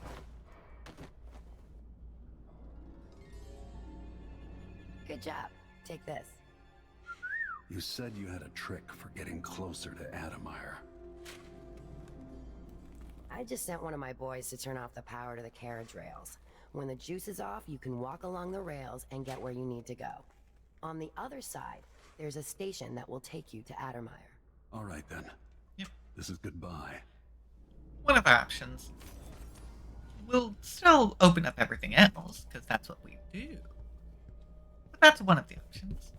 Good job. Take this. You said you had a trick for getting closer to Adamire. I just sent one of my boys to turn off the power to the carriage rails. When the juice is off, you can walk along the rails and get where you need to go. On the other side, there's a station that will take you to Adamire. All right, then. Yep. This is goodbye. One of our options. We'll still open up everything else, because that's what we do. But that's one of the options.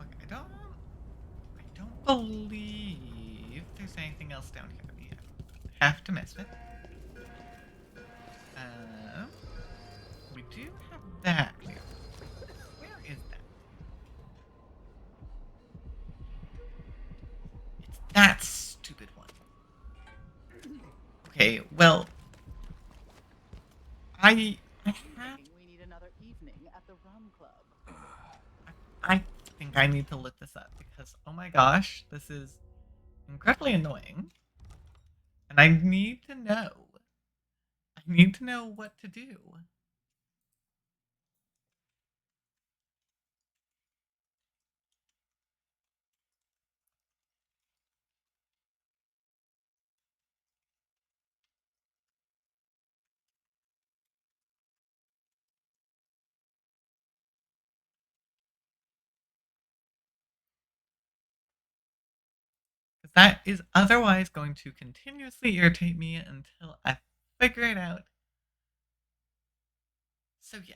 Okay, I don't believe there's anything else down here that we have to mess with. We do have that here. Where is that? It's that stupid one. Okay, well, I have... We need another evening at the rum club. I think I need to look this up because, oh my gosh, this is incredibly annoying. And I need to know. I need to know what to do. That is otherwise going to continuously irritate me until I figure it out So yeah.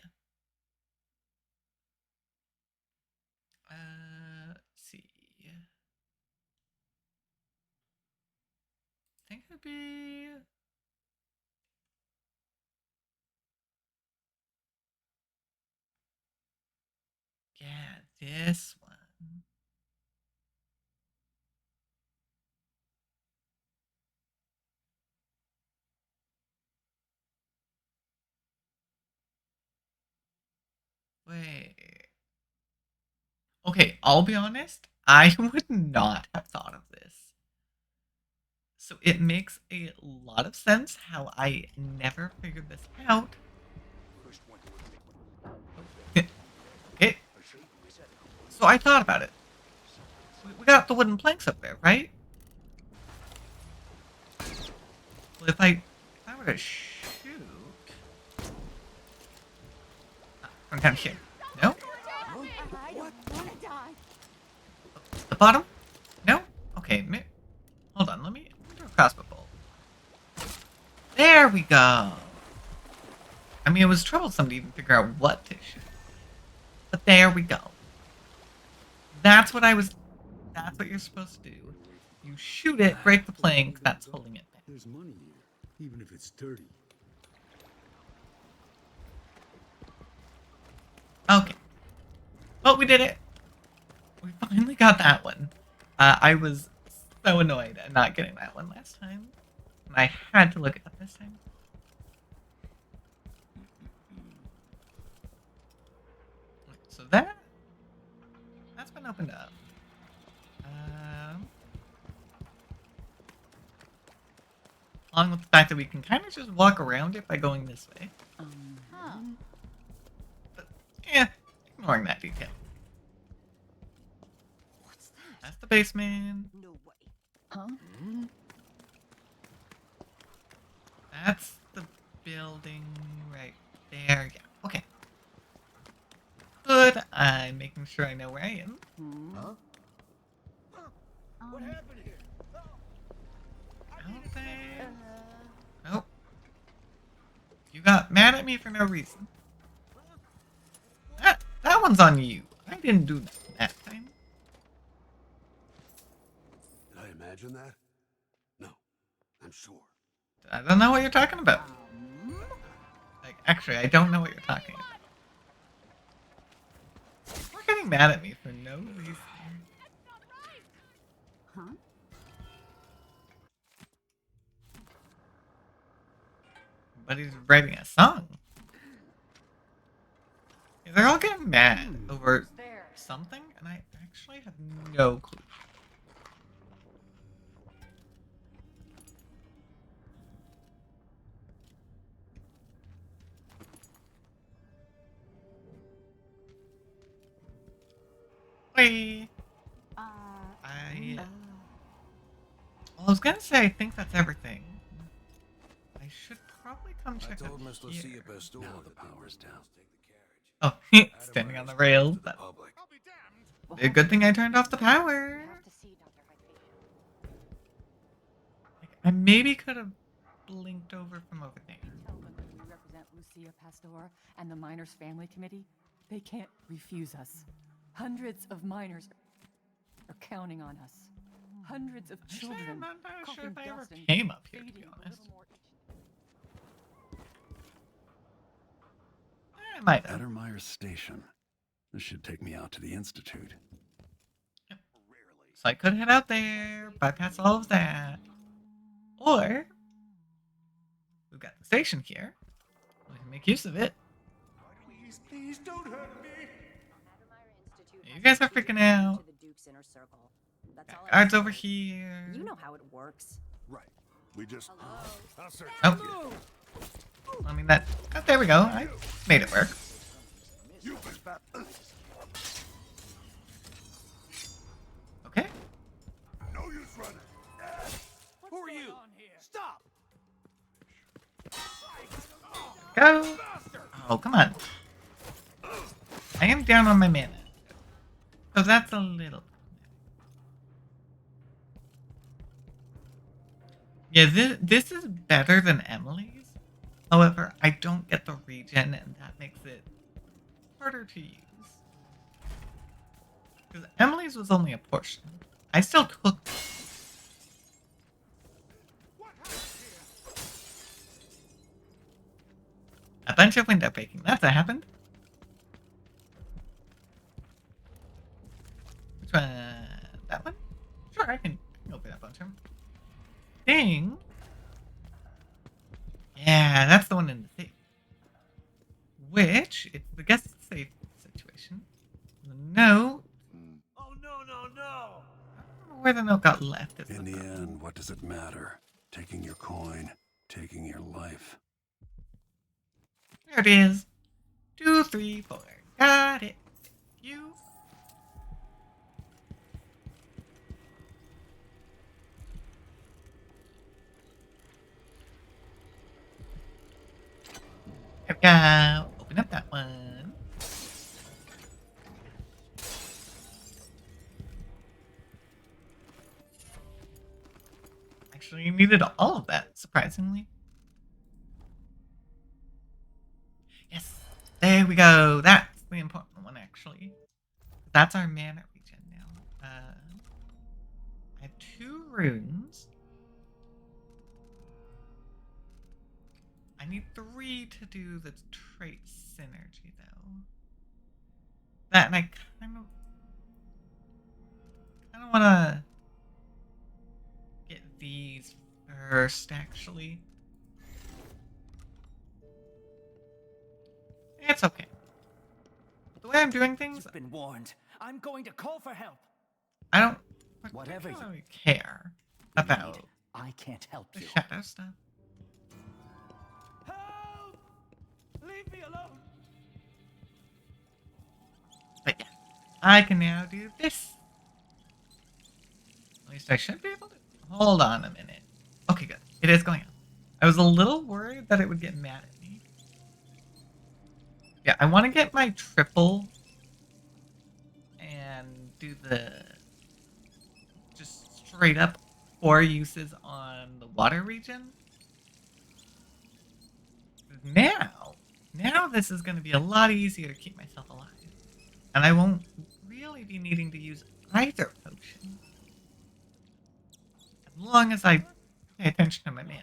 Let's see. I think it'd be... Yeah, this one. Wait. Okay, I'll be honest. I would not have thought of this. So it makes a lot of sense how I never figured this out. Okay. So I thought about it. We got the wooden planks up there, right? Well, if I were to shoot from down here, no? I don't want to die. The bottom? No? Okay, hold on, let me do a crossbow bolt. There we go! I mean, it was troublesome to even figure out what to shoot. But there we go. That's what you're supposed to do. You shoot it, break the plank that's holding it back. There's money here, even if it's dirty. Okay. Well, we did it. We finally got that one. I was so annoyed at not getting that one last time. And I had to look it up this time. So that's been opened up. Along with the fact that we can kind of just walk around it by going this way. But, yeah, ignoring that detail. What's that? That's the basement. No way. Huh? That's the building right there. Yeah, okay. Good. I'm making sure I know where I am. Huh? What happened here? Don't say... Nope. You got mad at me for no reason. That one's on you. I didn't do that time. Did I imagine that? No, I'm sure. I don't know what you're talking about. Like, actually, I don't know what you're talking about. You're getting mad at me for no reason. Huh? But he's writing a song. Yeah, they're all getting mad over something, and I actually have no clue. Wait. Well, I was gonna say I think that's everything. I should probably come check out here. Now the power's down. Oh, standing on the rails. That's a good thing I turned off the power. I maybe could have blinked over from over there. We represent Lucia Pastor and the Miners Family Committee. They can't refuse us. Hundreds of miners are counting on us. Hundreds of children. I'm not sure if I ever dust and came up here, to be fading a honest. little more I might have. Ettermeyer's Station. This should take me out to the Institute. Yep. So I could head out there, bypass all of that. Or, we've got the station here. We can make use of it. Please don't hurt me. You guys are freaking out. To the Duke's inner circle. That's Got all guards I over here. You know how it works. Right. We just... I'll search Oh. I mean, that... Oh, there we go. I made it work. Okay. No use running. Who are you? Stop! Go. Oh, come on. I am down on my mana. So that's a little... Yeah, this is better than Emily's. However, I don't get the regen, and that makes it harder to use. Because Emily's was only a portion. I still took. A bunch of window breaking. That's what happened. Which one? That one? Sure, I can open up on term. Ding! Yeah, that's the one in the safe. Which, it's the guest safe situation. The note. Oh, no, no, no! I don't know where the note got left. In the end, what does it matter? Taking your coin, taking your life. There it is. 2, 3, 4. Got it. Thank you. There we go. Open up that one. Actually, you needed all of that, surprisingly. Yes. There we go. That's the important one, actually. That's our mana regen now. I have 2 runes. I need 3 to do the trait synergy, though. That, and I kind of want to get these first, actually. It's okay. The way I'm doing things, You've been warned. I'm going to call for help. I don't Whatever particularly care about I can't help the you. shadow stuff. Help! Leave me alone. But yeah, I can now do this. At least I should be able to. Hold on a minute. Okay, good. It is going on. I was a little worried that it would get mad at me. Yeah, I want to get my triple and do the just straight up 4 uses on the water region. Now this is going to be a lot easier to keep myself alive. And I won't really be needing to use either potion. As long as I pay attention to my mana.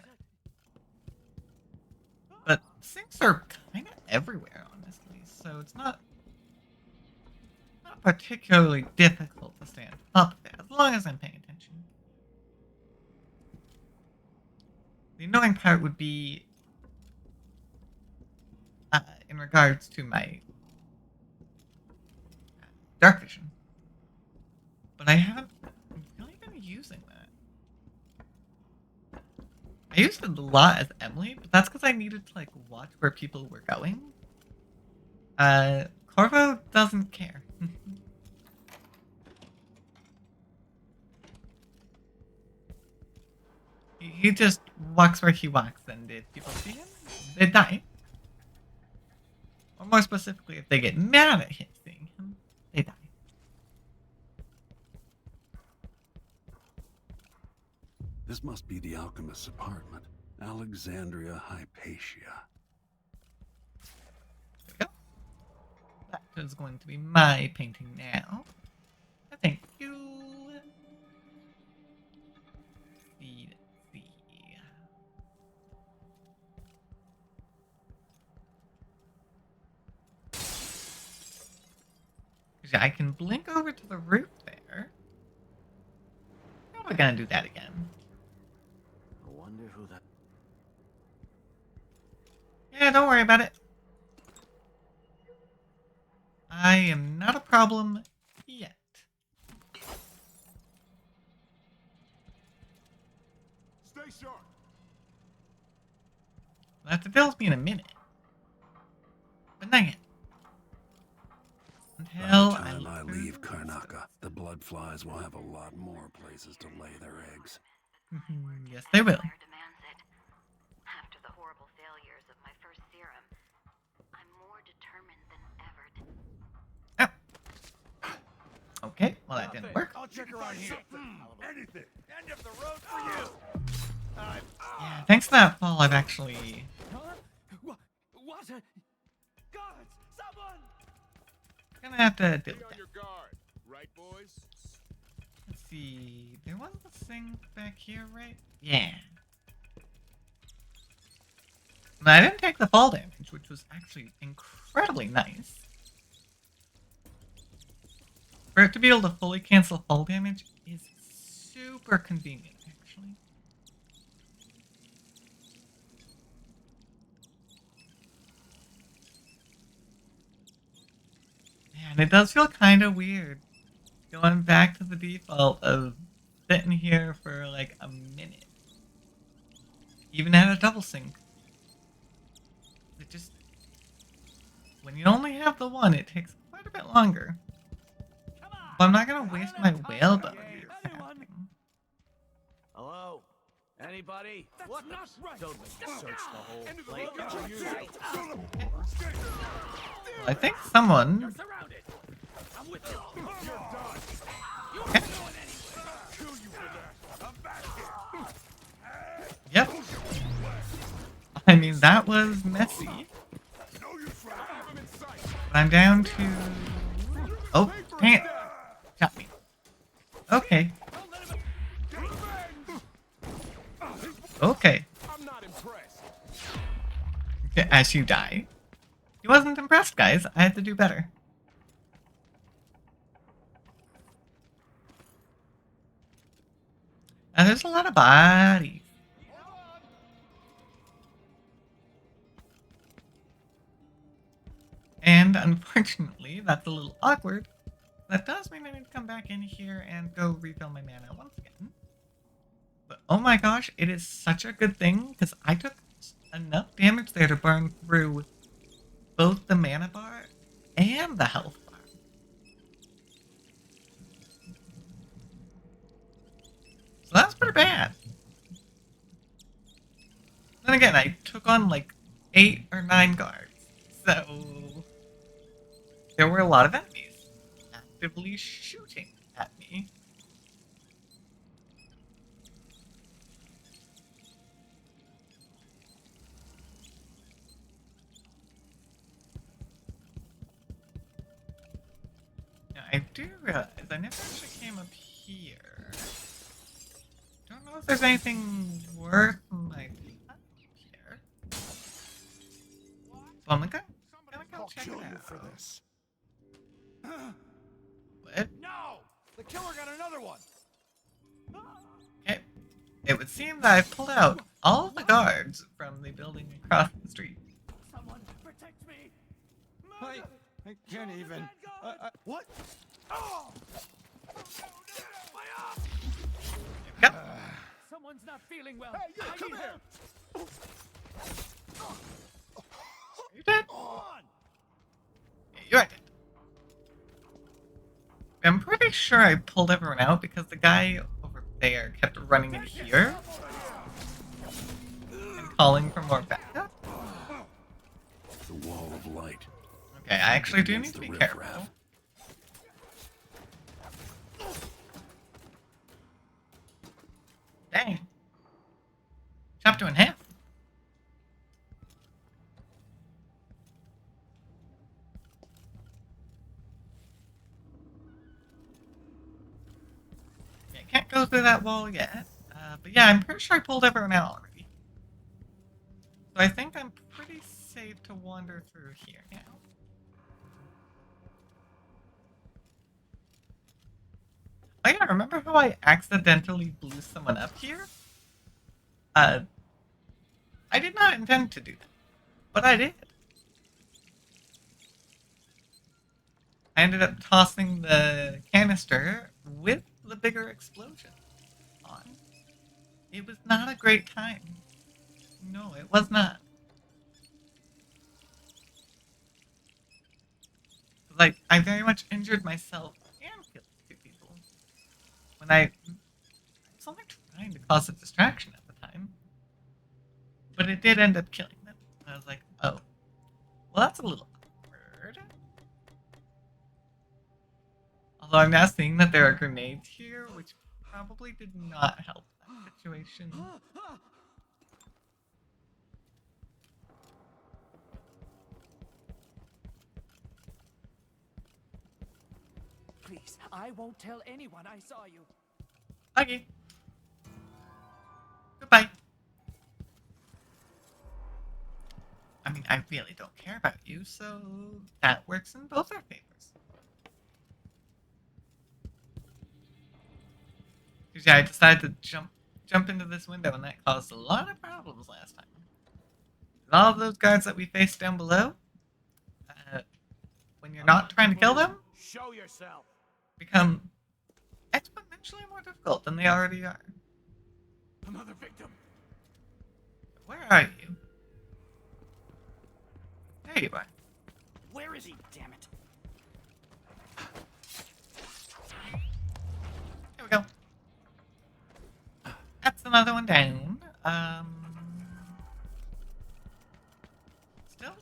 But sinks are kind of everywhere, honestly, so it's not particularly difficult to stay on top of it, as long as I'm paying attention. The annoying part would be in regards to my dark vision. But I haven't really been using that. I used it a lot as Emily, but that's because I needed to like watch where people were going. Corvo doesn't care. He just walks where he walks, and if people see him, they die. Or more specifically, if they get mad at him seeing him, they die. This must be the alchemist's apartment. Alexandria Hypatia. There we go. That is going to be my painting now. Thank you. I can blink over to the roof there. I'm probably gonna do that again. I wonder who that... Yeah, don't worry about it. I am not a problem yet. Stay sharp. We'll have to build me in a minute. But not yet. Until By the time I leave Karnaca, the blood flies will have a lot more places to lay their eggs. Yes, they will. After the horrible failures of my first serum, I'm more determined than ever to... Okay, well that didn't work. I'll check around here. Anything. End of the road for you. Yeah, thanks to that fall, I've actually Guards! Someone! Gonna have to deal with on that. your guard, right, boys? Let's see. There was a thing back here, right? Yeah. And I didn't take the fall damage, which was actually incredibly nice. For it to be able to fully cancel fall damage is super convenient, actually. Man, it does feel kind of weird going back to the default of sitting here for like a minute. Even at a double sync. It just... When you only have the one, it takes quite a bit longer. But I'm not gonna waste my whalebone here. Hello? Anybody? What not right. Don't search the whole place. Well, I think someone... You're surrounded. I'm with you. You're done. You're Okay. going anywhere. Kill you for that. I'm back here. Yep. I mean, that was messy. But I'm down to... Oh, dang it. Got me. Okay. Okay. I'm not impressed. As you die. He wasn't impressed, guys. I had to do better. And there's a lot of bodies. And unfortunately, that's a little awkward. That does mean I need to come back in here and go refill my mana once again. But oh my gosh, it is such a good thing because I took enough damage there to burn through both the mana bar and the health bar. So that's pretty bad. Then again, I took on like 8 or 9 guards. So there were a lot of enemies actively shooting at me. Now, I do realize I never actually came up here. Don't know if there's anything worth my time here. Well, I'm gonna go check it out. For this. What? No! The killer got another one! Okay. It would seem that I pulled out all of the guards from the building across the street. Someone protect me! I can't even. What? Oh! Yep. Someone's not feeling well. Hey, you I come need here. help. You dead? On! You are dead. I'm pretty sure I pulled everyone out because the guy over there kept running in here and calling for more backup. The wall of light. Okay, I actually do need to be careful. Dang. Chopped you in half. Yeah, can't go through that wall yet. But yeah, I'm pretty sure I pulled everyone out already. So I think I'm pretty safe to wander through here now. Oh yeah, remember how I accidentally blew someone up here? I did not intend to do that, but I did. I ended up tossing the canister with the bigger explosion on. It was not a great time. No, it was not. Like, I very much injured myself and killed 2 people. When I was only trying to cause a distraction at the time. But it did end up killing them. And I was like, oh. Well, that's a little awkward. Although I'm now seeing that there are grenades here, which probably did not help that situation. Please, I won't tell anyone I saw you. Okay. Goodbye. I mean, I really don't care about you, so that works in both our favors. Because yeah, I decided to jump into this window, and that caused a lot of problems last time. All of those guards that we faced down below, when you're not trying to kill them, Show yourself. become exponentially more difficult than they already are. Another victim. Where are you? There you are. Where is he? Damn it. Here we go. That's another one down. Still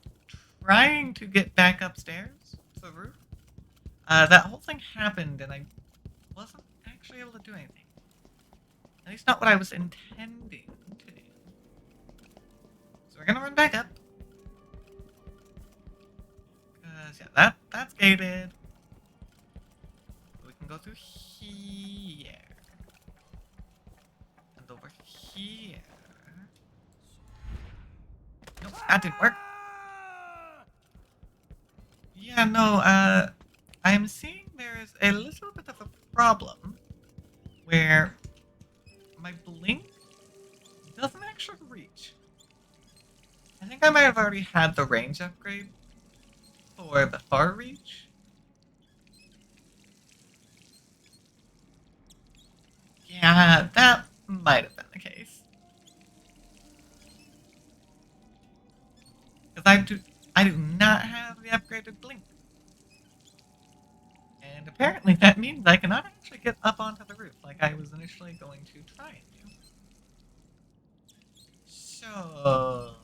trying to get back upstairs to the roof. That whole thing happened and I wasn't actually able to do anything. At least not what I was intending to do. So we're gonna run back up. Because, yeah, that's gated. We can go through here. And over here. Nope, that didn't work. Yeah, no, I'm seeing there is a little bit of a problem where my blink doesn't actually reach. I think I might have already had the range upgrade for the far reach. Yeah, that might have been the case. Because I do not have the upgraded blink. And apparently that means I cannot actually get up onto the roof like I was initially going to try and do. So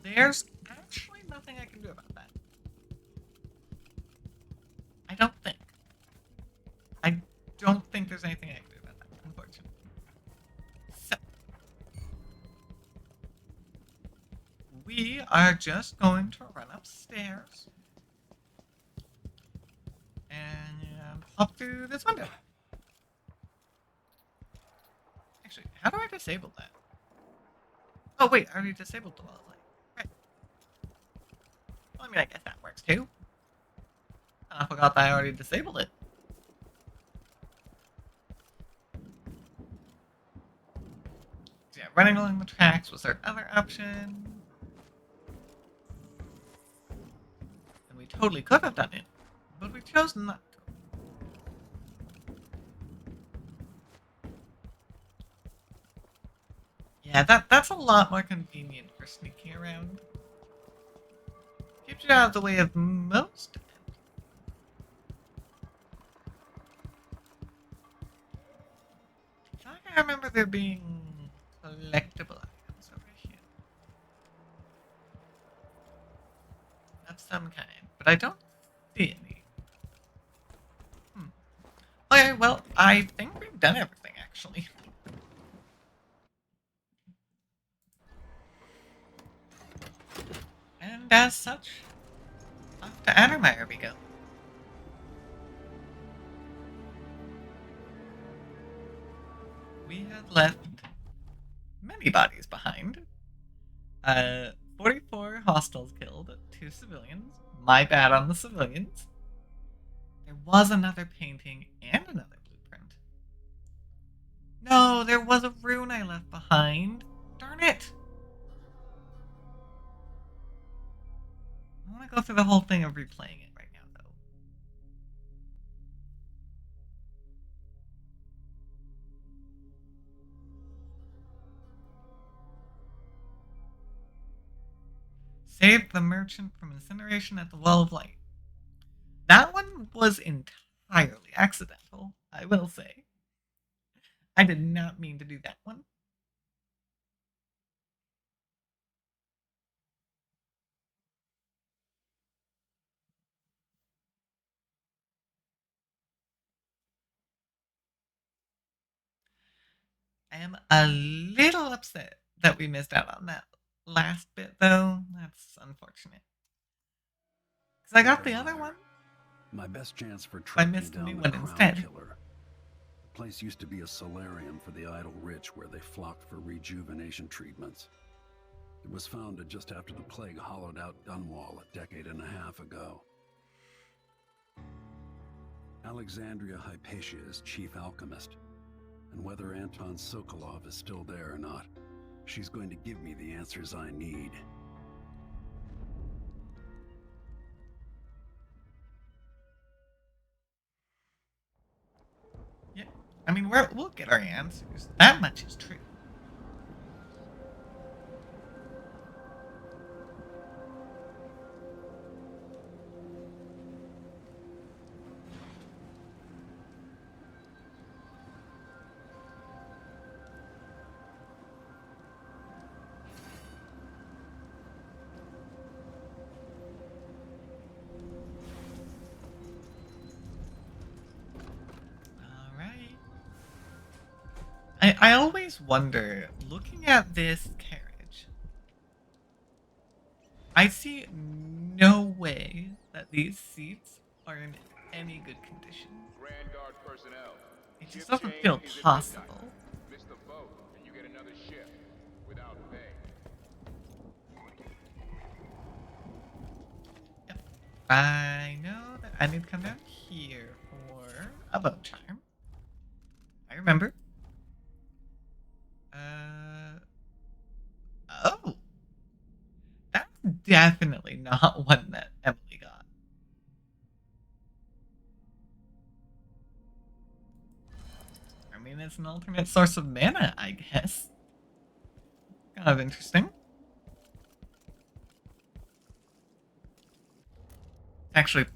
there's actually nothing I can do about that. I don't think. I don't think there's anything I can do about that, unfortunately. So we are just going to run upstairs and hop through this window. Actually, how do I disable that? Oh wait, I already disabled the wall of light. Right. Well, I mean, I guess that works too. I forgot that I already disabled it. So yeah, running along the tracks was our other option. And we totally could have done it, but we chose not to. Yeah, that's a lot more convenient for sneaking around. Keeps you out of the way of most. I feel like I remember there being collectible items over here. Of some kind, but I don't see any. Okay, well, I think we've done everything, actually. And as such, off to Addermeyer we go. We have left many bodies behind. 44 hostiles killed, 2 civilians. My bad on the civilians. There was another painting and another blueprint. No, there was a rune I left behind. Darn it! I want to go through the whole thing of replaying it right now, though. Saved the merchant from incineration at the Wall of Light. That one was entirely accidental, I will say. I did not mean to do that one. I am a little upset that we missed out on that last bit, though. That's unfortunate. Because I got the other one. My best chance for I tracking missed a down new the one crown instead. killer. The place used to be a solarium for the idle rich where they flocked for rejuvenation treatments. It was founded just after the plague hollowed out Dunwall a decade and a half ago. Alexandria Hypatia is chief alchemist, and whether Anton Sokolov is still there or not, she's going to give me the answers I need. Yeah, I mean, we'll get our answers. That much is true. I always wonder, looking at this carriage, I see no way that these seats are in any good condition. Grand Guard personnel. It just doesn't feel possible. Miss the vote, and you get another shift without pay. Yep. I know that I need to come down here for a bone charm. I remember. Oh! That's definitely not one that Emily got. I mean, it's an alternate source of mana, I guess. Kind of interesting. It's actually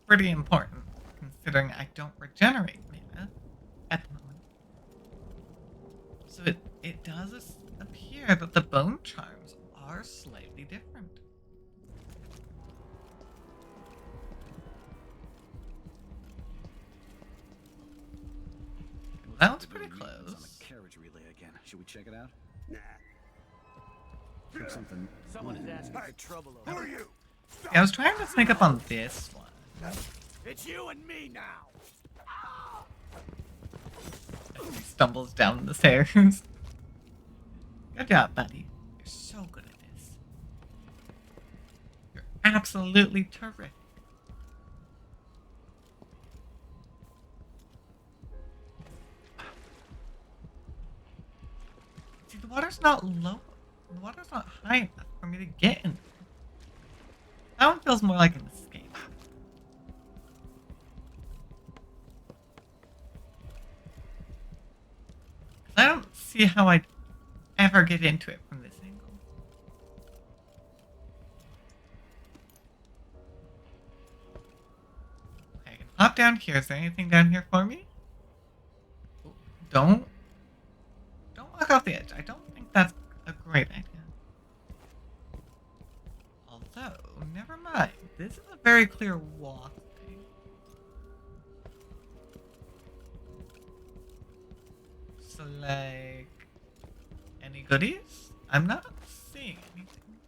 pretty important, considering I don't regenerate mana at the moment. So it does appear that the bone charms are slightly different. Well, that was pretty close. On the carriage relay again. Should we check it out? Nah. Something. Someone is asking for trouble over. Who are you? Yeah, I was trying to sneak up on this one. It's you and me now. He stumbles down the stairs. Good job, buddy. You're so good at this. You're absolutely terrific. See, the water's not low. The water's not high enough for me to get in. That one feels more like an escape. I don't see how I'd ever get into it from this angle. Okay, I can hop down here. Is there anything down here for me? Don't walk off the edge. I don't think that's a great idea. Although, never mind. This is a very clear walk. So, like, any goodies? I'm not seeing anything.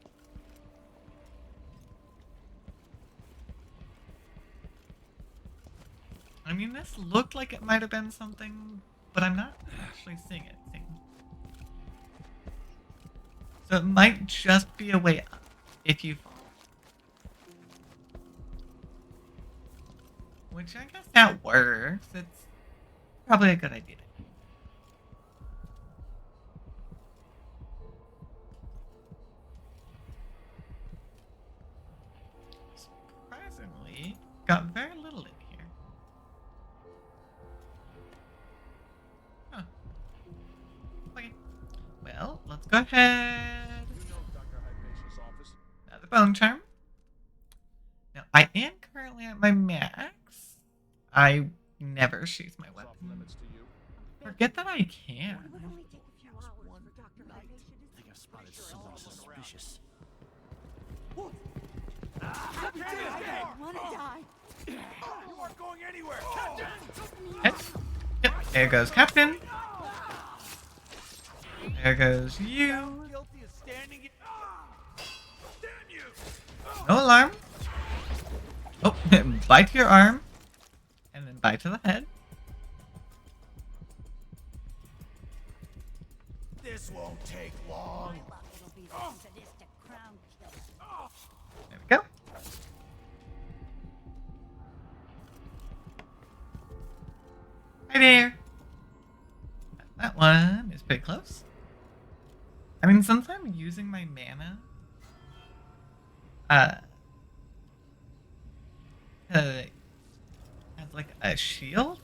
I mean, this looked like it might have been something, but I'm not actually seeing anything. So it might just be a way up if you fall. Which I guess that works. It's probably a good idea. Surprisingly, got very little in here. Huh. Okay. Well, let's go ahead. You know Dr. Hypatia's office. Another bone charm. Now, I am currently at my max. I never sheath my weapon. Forget that I can. I think I've spotted someone suspicious. Wanna die? You aren't going anywhere. Yep. There goes Captain. There goes you. Guilty of standing. Damn you! No alarm. Oh, bite to your arm. And then bite to the head. This won't take long. There we go. Hi there. That one is pretty close. I mean, since I'm using my mana, as like a shield,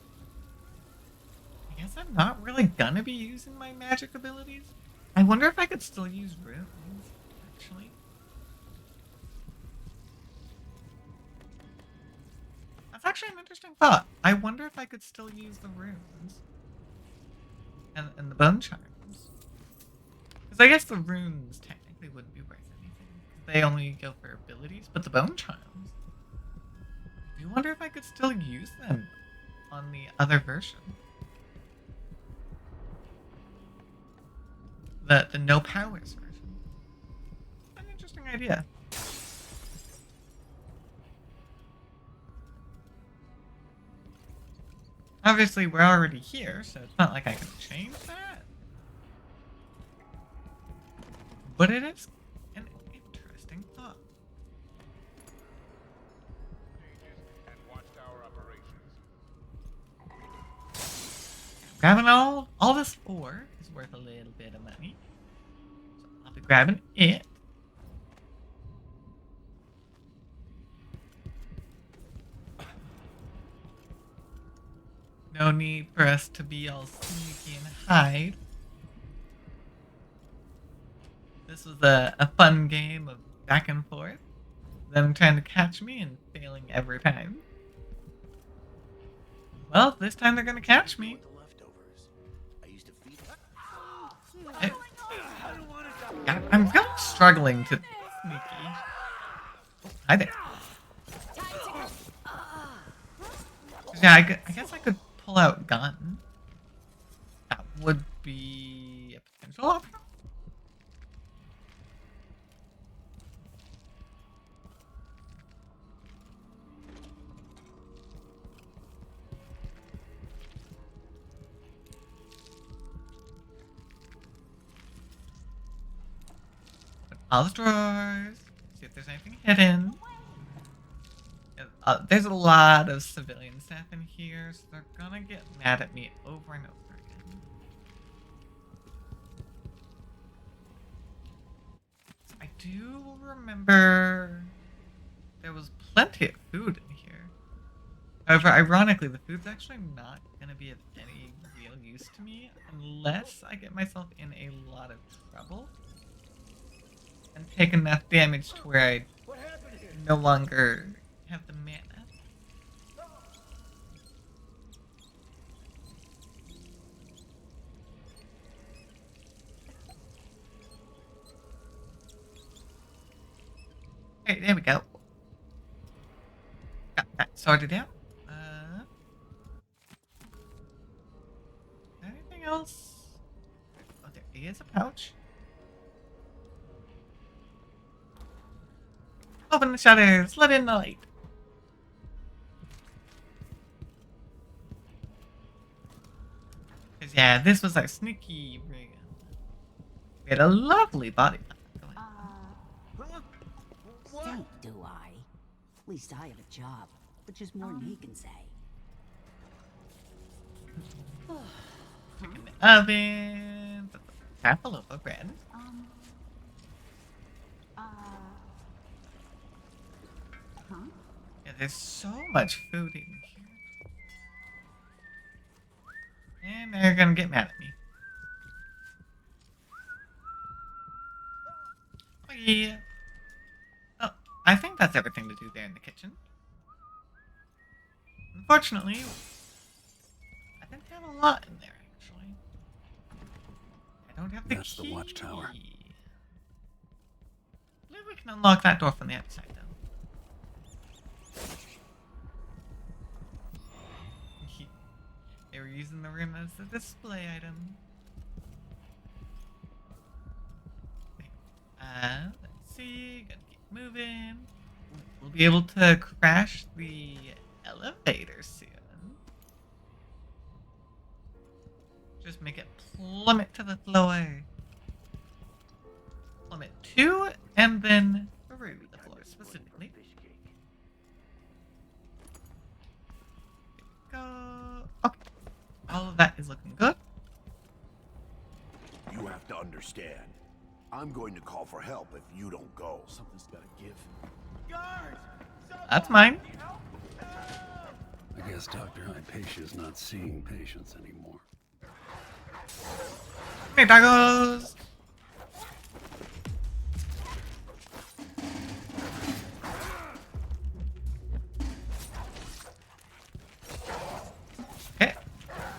I guess I'm not really gonna be using my magic abilities. I wonder if I could still use runes, actually. That's actually an interesting thought. I wonder if I could still use the runes. And the bone charms. Because I guess the runes technically wouldn't be worth anything. They only go for abilities, but the bone charms. I do wonder if I could still use them on the other version. The no powers version. An interesting idea. Obviously, we're already here, so it's not like I can change that. But it is an interesting thought. Grabbing all this ore is worth a little bit of money. So I'll be grabbing it. No need for us to be all sneaky and hide. This was a fun game of back and forth. Them trying to catch me and failing every time. Well, this time they're gonna catch me. I'm really struggling to sneaky. Oh, hi there. Yeah, I guess I could pull out gun. That would be a potential option. All the drawers. See if there's anything hidden. There's a lot of civilian staff in here, so they're gonna get mad at me over and over again. So I do remember there was plenty of food in here. However, ironically, the food's actually not gonna be of any real use to me unless I get myself in a lot of trouble and take enough damage to where I no longer have the mana. Hey, there we go. Got that sorted out. Anything else? Oh, there is a pouch. Open the shutters, let in the light. Cause yeah, this was our sneaky rig. We had a lovely body. Think, do I? At least I have a job, which is more than he can say. Chicken in the oven. Half a loaf of bread. Yeah, there's so much food in here. And they're gonna get mad at me. Oh yeah. Oh, I think that's everything to do there in the kitchen. Unfortunately, I didn't have a lot in there, actually. I don't have the That's key. the watchtower. I believe we can unlock that door from the outside, though. They were using the room as a display item. Let's see. Gotta keep moving. we'll be able to crash the elevator soon. Just make it plummet to the floor. Plummet to, and then through the floor specifically. Go. Okay. All of that is looking good. You have to understand. I'm going to call for help if you don't go. Something's gotta give. That's mine. I guess Dr. Hypatia's not seeing patients anymore. Hey, doggos! Okay.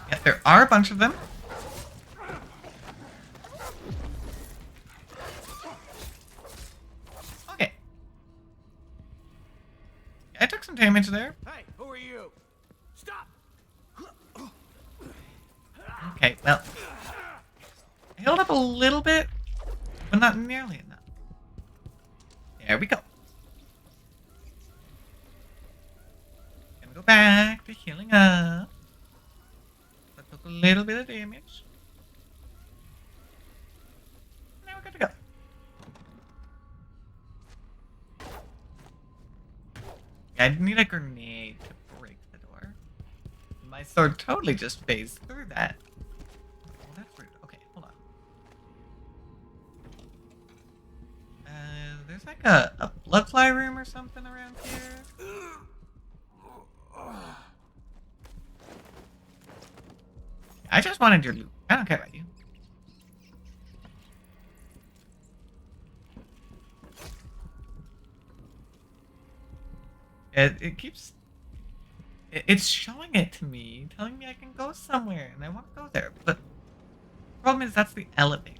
Yeah, there are a bunch of them. Okay. I took some damage there. Hey, who are you? Stop! Okay, well. I healed up a little bit, but not nearly enough. There we go. Gonna go back to healing up. I took a little bit of damage. Now we're good to go. Yeah, I need a grenade to break the door. My sword totally just phased through that. Oh, that's rude. Okay, hold on. There's like a bloodfly room or something around here. I just wanted your loot. I don't care about you. It keeps... It's showing it to me, telling me I can go somewhere, and I want to go there, but the problem is that's the elevator.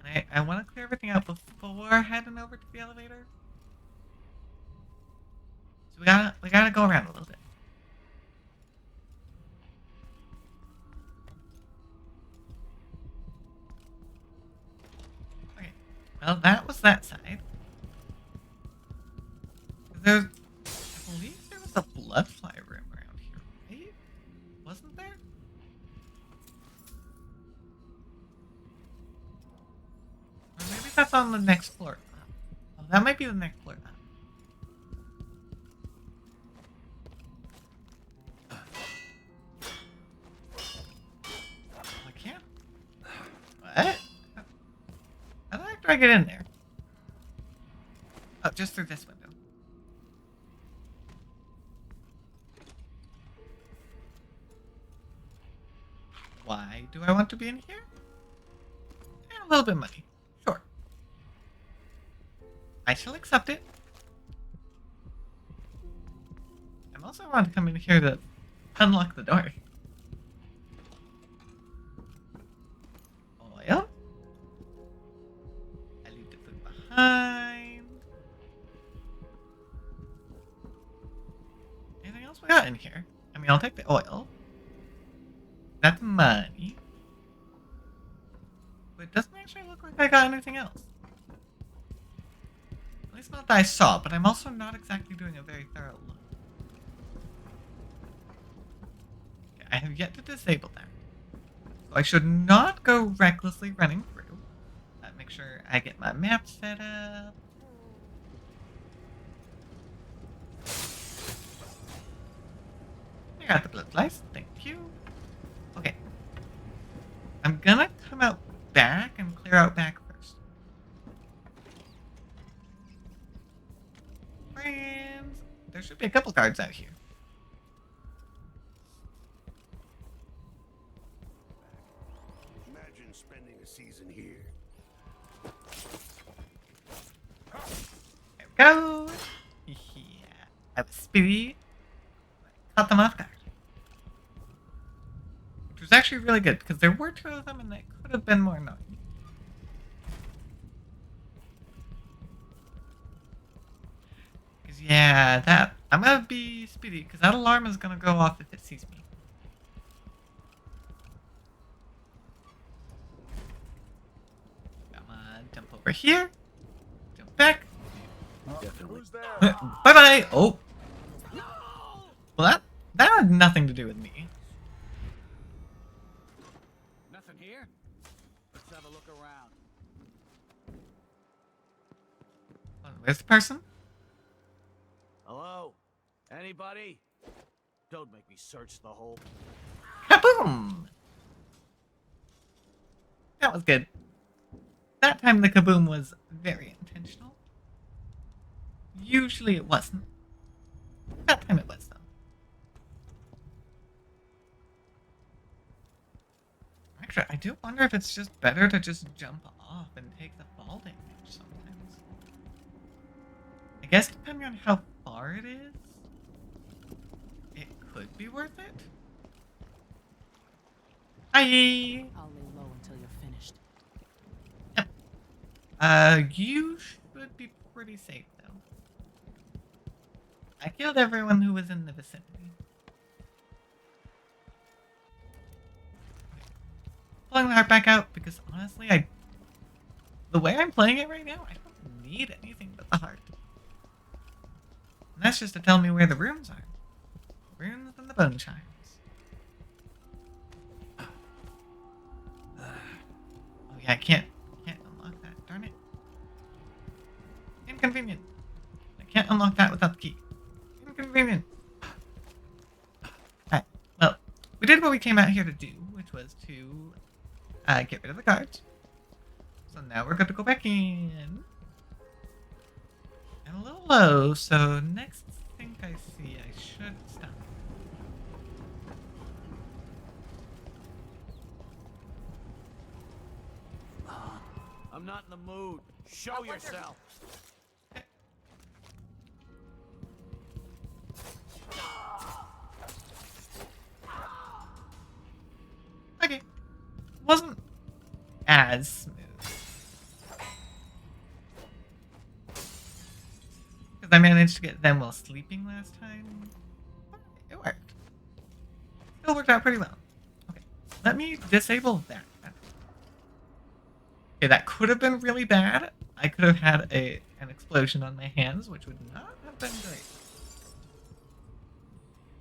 And I want to clear everything out before heading over to the elevator. So we gotta go around a little bit. Okay, well that was that side. I believe there was a bloodfly room around here, right? Wasn't there? Or maybe that's on the next floor. Oh, that might be the next floor. I can't. What? How the heck do I get in there? Oh, just through this window. Why do I want to be in here? And a little bit of money. Sure. I shall accept it. I'm also want to come in here to unlock the door. Oil. I leave the food behind. Anything else we got in here? I mean, I'll take the oil. That's money. But it doesn't actually look like I got anything else. At least not that I saw, but I'm also not exactly doing a very thorough look. Okay, I have yet to disable that. So I should not go recklessly running through. Make sure I get my map set up. I got the blood flies, thank you. Okay. I'm gonna come out back and clear out back first. Friends! There should be a couple guards out here. Imagine spending a season here. There we go! Yeah. I was speedy. Caught them off guard. Which was actually really good, because there were two of them and they could have been more annoying. Because, yeah, that... I'm gonna be speedy, because that alarm is gonna go off if it sees me. Come on, jump over here. Jump back. Definitely. Bye-bye! Oh! Well, that had nothing to do with me. Nothing here? Let's have a look around. Where's the person? Hello? Anybody? Don't make me search the whole... Kaboom! That was good. That time the kaboom was very intentional. Usually it wasn't. That time it was, though. Actually, I do wonder if it's just better to just jump off and take the fall damage sometimes. I guess depending on how far it is, it could be worth it. Hi! I'll lay low until you're finished. You should be pretty safe, though. I killed everyone who was in the vicinity. Pulling the heart back out because honestly, the way I'm playing it right now, I don't need anything but the heart. And that's just to tell me where the runes are. Runes and the bone chimes. Oh yeah, I can't unlock that. Darn it. Inconvenient. I can't unlock that without the key. Inconvenient. Alright, well, we did what we came out here to do, which was to get rid of the cards. So now we're good to go back in. And a little low, so next thing I see, I should stop. I'm not in the mood. Show yourself. Okay. Wasn't as smooth. Because I managed to get them while sleeping last time. It worked. Still worked out pretty well. Okay. Let me disable that. Okay, that could have been really bad. I could have had an explosion on my hands, which would not have been great.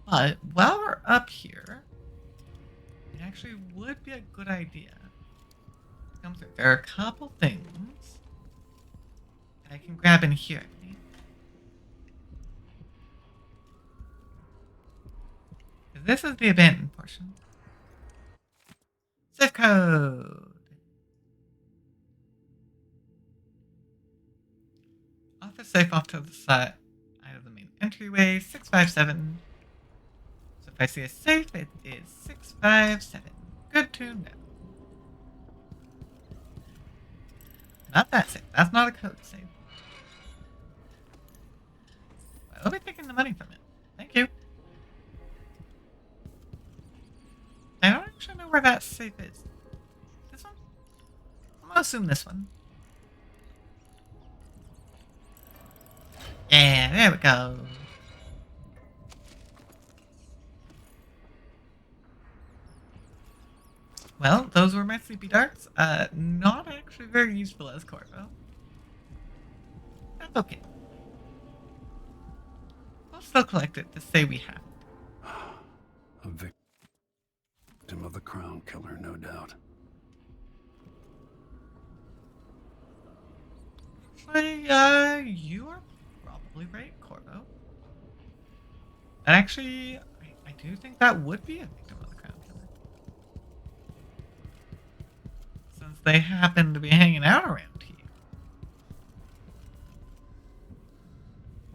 But while we're up here, it actually would be a good idea to come through. There are a couple things that I can grab in here. This is the abandoned portion. Safe code. Office safe off to the side of the main entryway. 657. So if I see a safe, it is 657. Good to know. Not that safe. That's not a code safe. I'll be taking the money from it. Thank you. I don't actually know where that safe is. This one? I'm gonna assume this one. Yeah, there we go. Well, those were my sleepy darts. Not actually very useful as Corvo. That's okay. We'll still collect it to say we have it. A victim of the Crown Killer, no doubt. Actually, you are probably right, Corvo. And actually, I do think that would be a victim of the Crown Killer. Since they happen to be hanging out around here.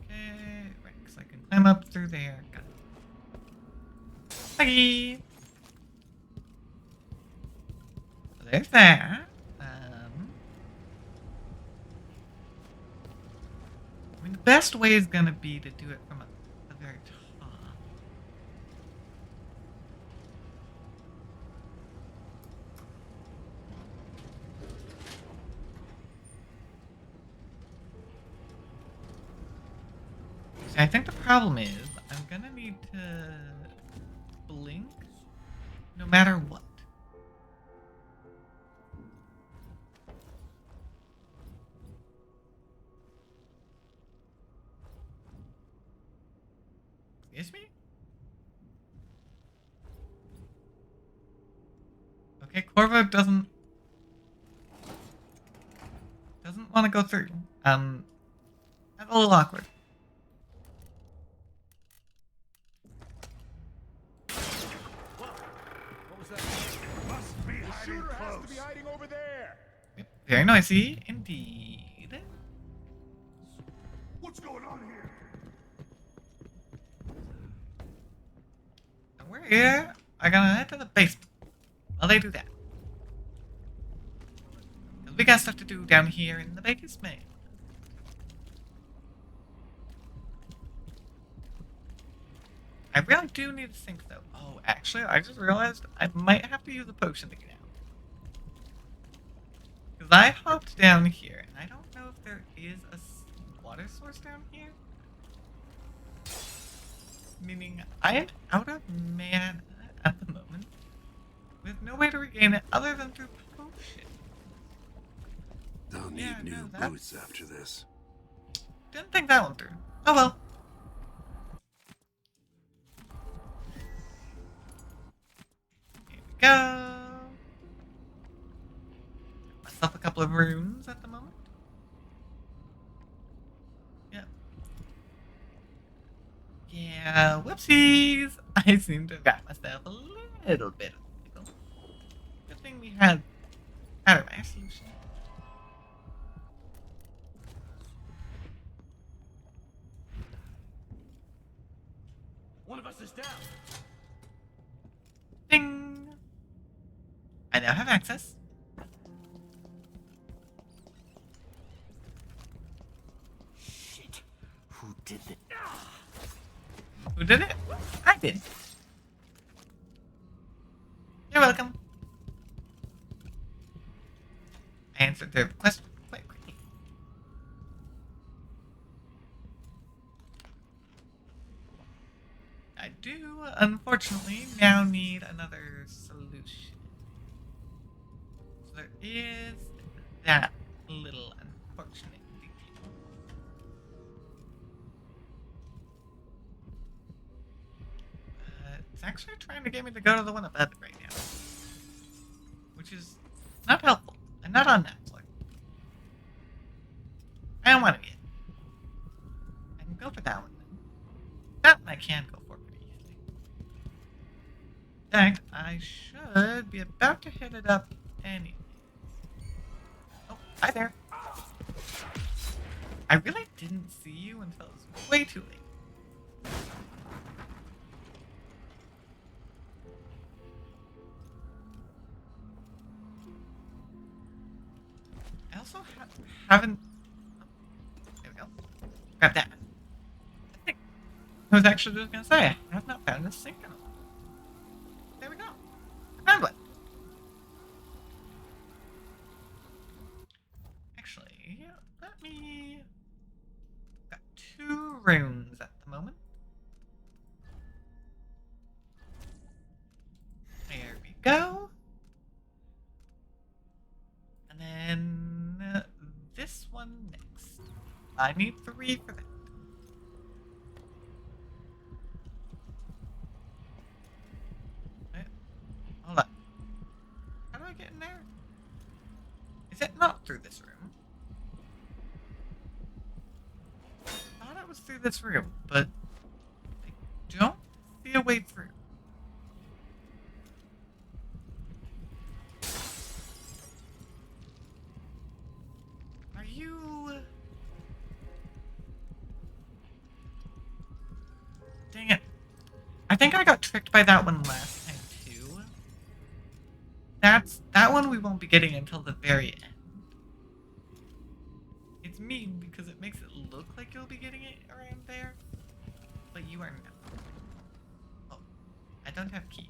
Okay, right, because I can climb up through there. Got it. Hi! So there's that. I mean, the best way is going to be to do it from the very top. See, I think the problem is I'm going to need to blink no matter what. Okay, Corvo doesn't want to go through. That's a little awkward. What was that? Must be the shooter has to be hiding over there. Yep, very noisy indeed. What's going on here? And we're here. I'm gonna head to the basement while they do that. 'Cause we got stuff to do down here in the basement. I really do need to sink though. Oh, actually, I just realized I might have to use a potion to get out. Because I hopped down here, and I don't know if there is a water source down here. Meaning, I am out of mana at the moment, with no way to regain it other than through potion. They'll need new boots after this. Didn't think that one through. Oh well. Here we go. Myself a couple of runes at the moment. Yep. Yeah, whoopsies! I seem to have got myself a little bit of pickle. Good thing we had a solution. One of us is down. Ding! I now have access. Shit. Who did that? Who did it? I did. You're welcome. I answered their request quite quickly. I do, unfortunately, now need another solution. So there is that little unfortunate detail. It's actually trying to get me to go to the one above it right now. Which is not helpful, and not on that floor. I don't want to yet. I can go for that one then. That one I can go for pretty easily. In fact, I should be about to hit it up anyways. Oh, hi there. I really didn't see you until it was way too late. I also haven't... Oh, there we go. Grab that. I was actually just going to say, I have not found a sink in a while. There we go. I found one. Actually, let me... Got 2 runes at the moment. There we go. And then this one next. I need 3 for that. Wait, hold on. How do I get in there? Is it not through this room? I thought it was through this room, but I don't see a way through. Are you... Dang it. I think I got tricked by that one last time too. That one we won't be getting until the very end. It's mean because it makes it look like you'll be getting it around there, but you are not. Oh, I don't have key.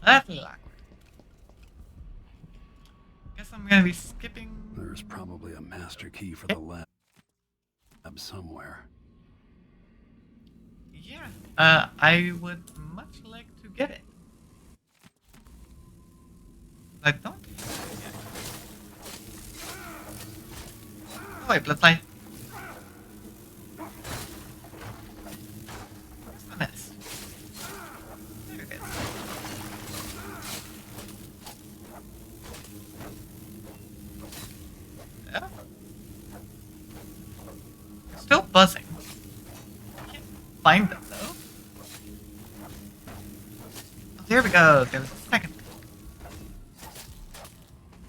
That's a little awkward. Guess I'm gonna be skipping. There's probably a master key for the lab somewhere. Yeah, I would much like to get it. I don't have it yet. Oh wait, bloodline. Where's the nest? There it is. buzzing. Can't find them though. Oh, there we go. There was a second.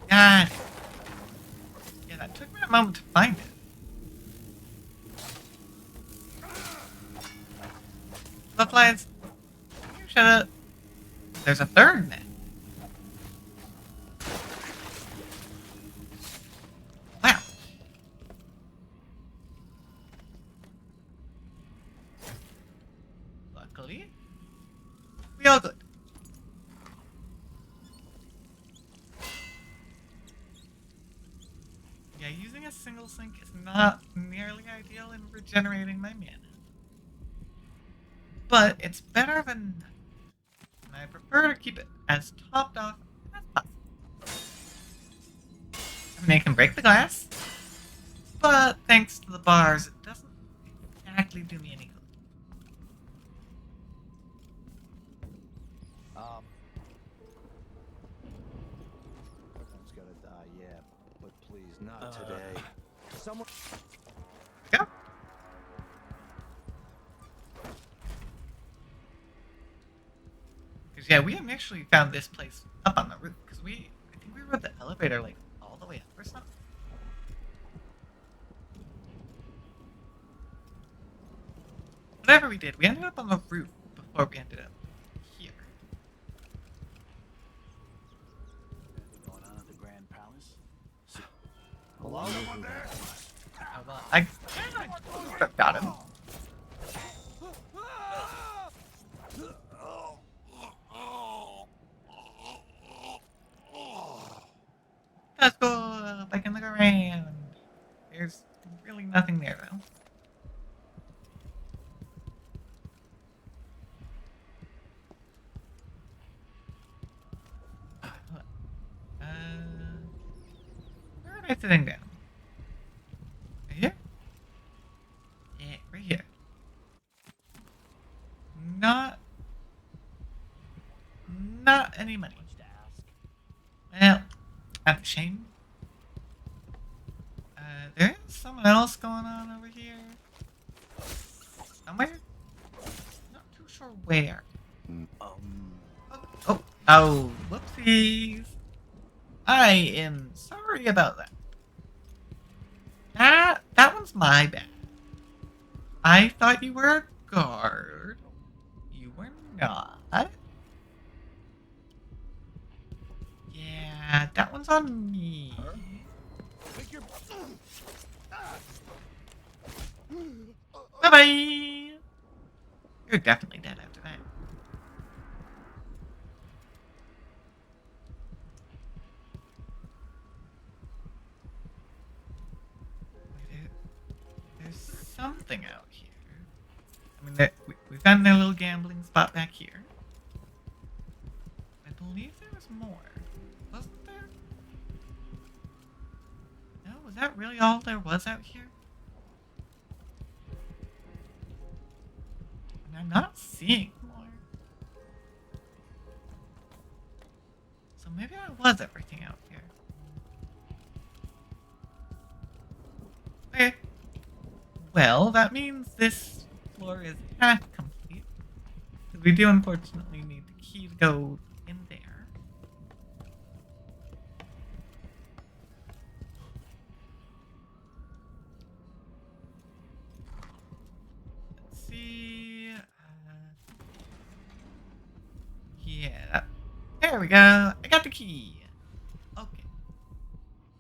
God. Yeah, that took me a moment to find it. Butterflies. You shut up. There's a third net. Wow. Luckily, we all good. Yeah, using a single sink is not nearly ideal in regenerating my mana. But it's better than none. And I prefer to keep it as topped off as possible. I mean, it can break the glass, but thanks to the bars, it doesn't exactly do me any good. Everyone's gotta die, yeah, but please, not today. Someone. Go. Because yeah, we haven't actually found this place up on the roof. Because I think we rode the elevator like all the way up or something. Whatever we did, we ended up on the roof before we ended up here. Anything going on at the Grand Palace? Hello? Someone there? I got him. Let's go back and look around. There's really nothing there though. Where am I sitting down? Right here? Yeah, right here. Not any money. Well, that's a shame. There is someone else going on over here. Somewhere? Not too sure where. Oh, whoopsies. I am sorry about that. That one's my bad. I thought you were a guard. You were not. Yeah, that one's on me. Bye-bye! You're definitely dead after that. There's something out here. I mean, we found their little gambling spot back here. I believe there was more. Wasn't there? No, was that really all there was out here? And I'm not seeing more. So maybe that was everything out here. Okay. Well, that means this floor is half complete. Because we do unfortunately need the key to go in there. Let's see. Yeah. There we go. I got the key. Okay.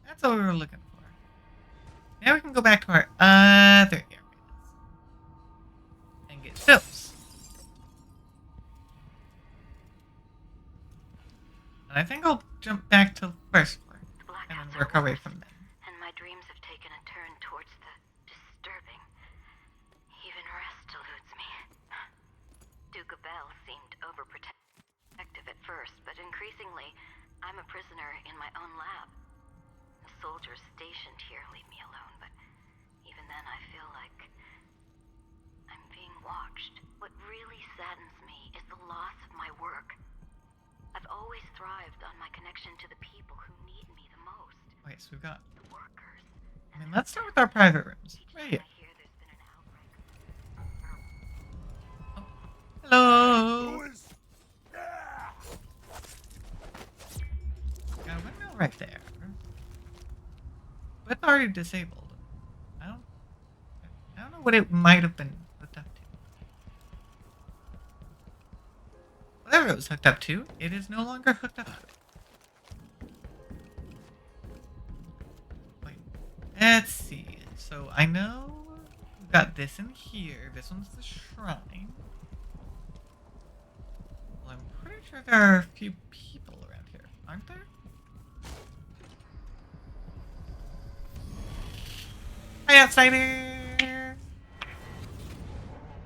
That's what we were looking for. Now we can go back to our other areas. And get those. And I think I'll jump back to the first floor. And then work our way from there. And my dreams have taken a turn towards the disturbing. Even rest eludes me. Duke Bell seemed overprotective at first, but increasingly, I'm a prisoner in my own lab. The soldiers stationed here leave me alone, but even then I feel like I'm being watched. What really saddens me is the loss of my work. I've always thrived on my connection to the people who need me the most. Wait, so we've got... I mean, let's start with our private rooms. Right here. Hello. Got a window right there. But it's already disabled. I don't know what it might have been hooked up to. Whatever it was hooked up to, it is no longer hooked up to it. Wait, let's see. So I know we've got this in here. This one's the shrine. Well, I'm pretty sure there are a few people around here, aren't there? Hi, outsider!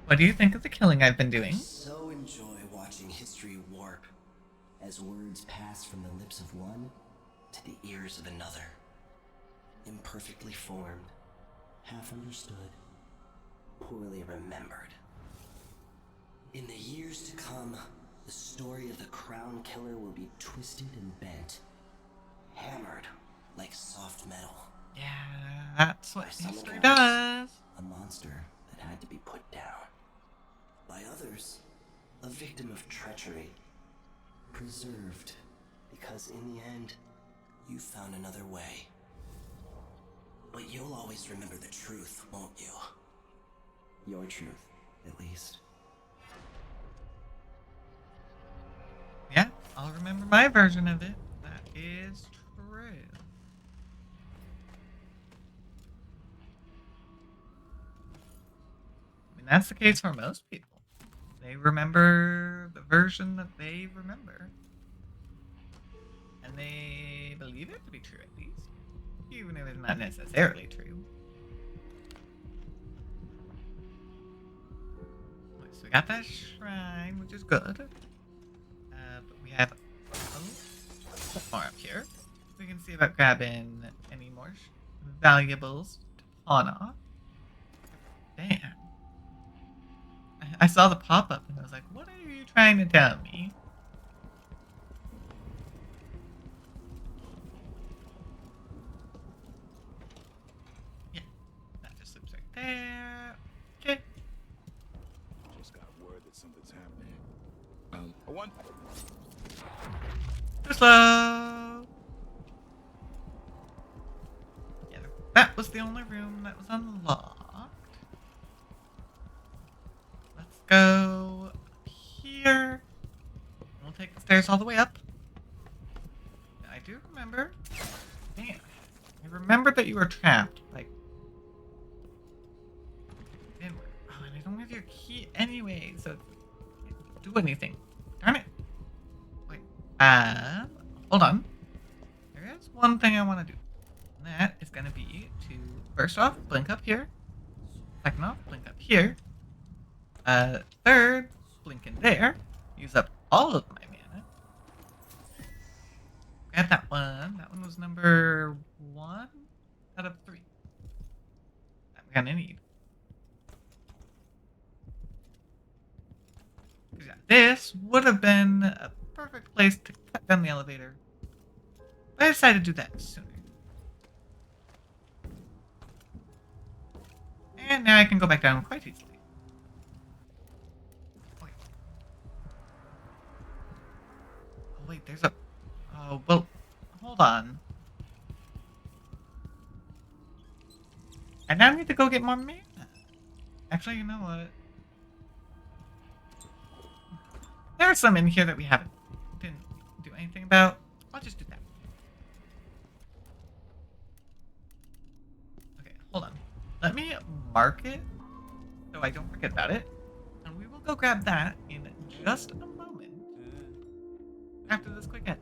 What do you think of the killing I've been doing? I so enjoy watching history warp as words pass from the lips of one to the ears of another. Imperfectly formed, half understood, poorly remembered. In the years to come, the story of the Crown Killer will be twisted and bent, hammered like soft metal. Yeah, that's what By some history accounts, does. a monster that had to be put down. By others, a victim of treachery. Preserved, because in the end, you found another way. But you'll always remember the truth, won't you? Your truth, at least. Yeah, I'll remember my version of it. That is true. I mean, that's the case for most people. They remember the version that they remember. And they believe it to be true, at least. Even if it's not necessarily true. Okay, so we got that shrine, which is good. But we have more up here. We can see about grabbing any more valuables to pawn off. Damn. I saw the pop-up and I was like, what are you trying to tell me? Yeah, that just loops right there. Okay. Just got word that something's happening. One. Too slow. Yeah, that was the only room that was unlocked. Let's go up here. We'll take the stairs all the way up. I do remember. Damn. I remembered that you were trapped. Like. And, oh, and I don't have your key anyway, so I can't do anything. Darn it. Wait. Hold on. There is one thing I want to do. And that is going to be to, first off, blink up here. Second off, blink up here. Third, blink in there. Use up all of my mana. Grab that one. That one was number 1 out of 3. That we're gonna need. Yeah, this would have been a perfect place to cut down the elevator. But I decided to do that sooner. And now I can go back down quite easily. Okay. Oh wait, there's a... Oh, well, hold on. I now need to go get more mana. Actually, you know what? There are some in here that we didn't do anything about. I'll just do that. Okay, hold on. Let me mark it so I don't forget about it. And we will go grab that in just a moment. After this quick edit.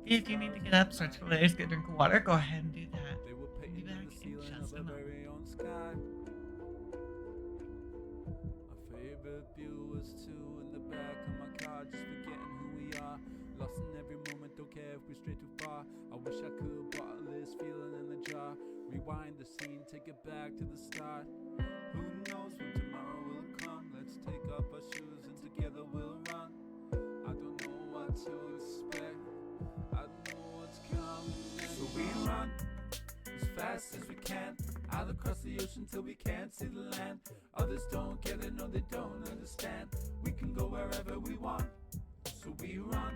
If you need to get up, search for layers, get a drink of water, go ahead and do that. We'll be back in just a moment. Our favorite view was 2 in the back of my car, just forgetting who we are. Lost in every moment, don't care if we stray too far. I wish I could bottle this feeling in the jar. Rewind the scene, take it back to the start. Who knows when tomorrow will come? Let's take off our shoes and together we'll run. I don't know what to expect. I don't know what's coming next. So we run as fast as we can. out across the ocean till we can't see the land. Others don't get it, no, they don't understand. We can go wherever we want, so we run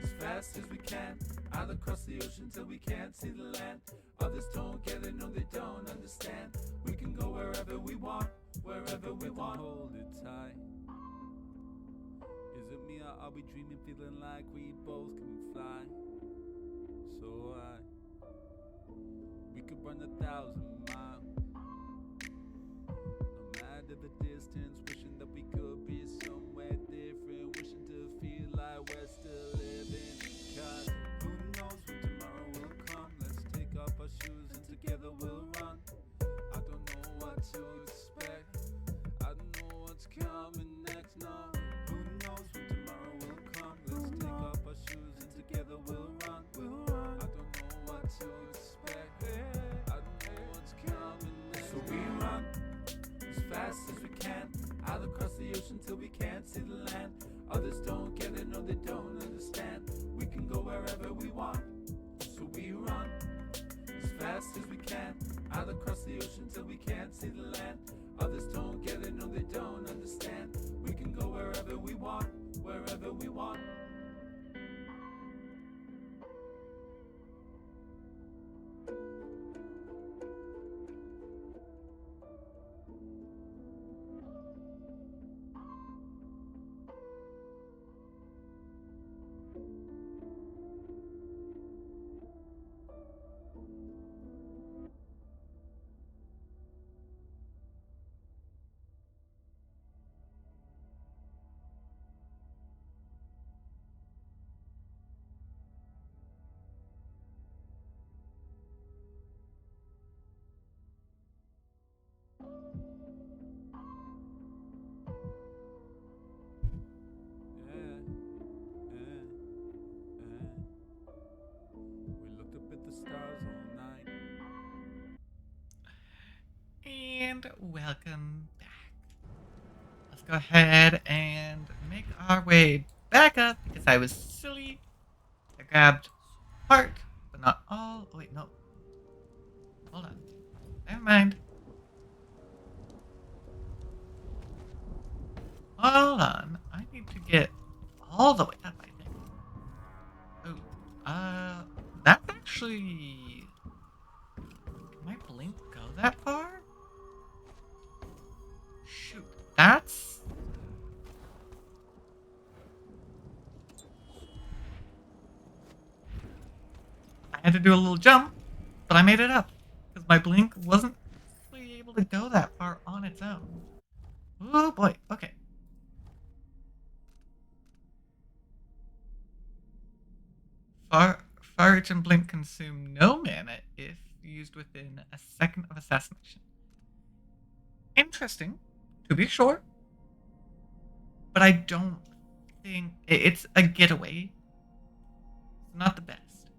as fast as we can, out across the ocean till we can't see the land. Others don't get it, no, they don't understand. We can go wherever we want, wherever we want. Hold it tight. Is it me or are we dreaming, feeling like we both can fly? So we could run 1,000 miles. No matter the distance, wishing that we could be somewhere different, wishing to feel like we're still living. Cause who knows when tomorrow will come? Let's take off our shoes and together we'll run. I don't know what to expect, I don't know what's coming next, no. Who knows when tomorrow will come? Let's take off our shoes and together we'll run. I don't know what to expect, I don't know what's coming next. So we run as fast as we can, out across the ocean till we can't see the land. Others don't get it, no, they don't understand. We can go wherever we want, so we run as fast as we can, out across the ocean till we can't see the land. Others don't get it, no, they don't understand. We can go wherever we want, wherever we want. We looked up at the stars all night. And welcome back. Let's go ahead and make our way back up because I was silly. I grabbed part, but not all. Oh, wait, no. Hold on. Never mind. Hold on. I need to get all the way up, I think. Oh, that's actually... Can my blink go that far? Shoot, that's... I had to do a little jump, but I made it up. Because my blink wasn't really able to go that far on its own. Oh boy, okay. Far Reach and Blink consume no mana if used within a second of assassination. Interesting, to be sure. But I don't think... It's a getaway. It's not the best.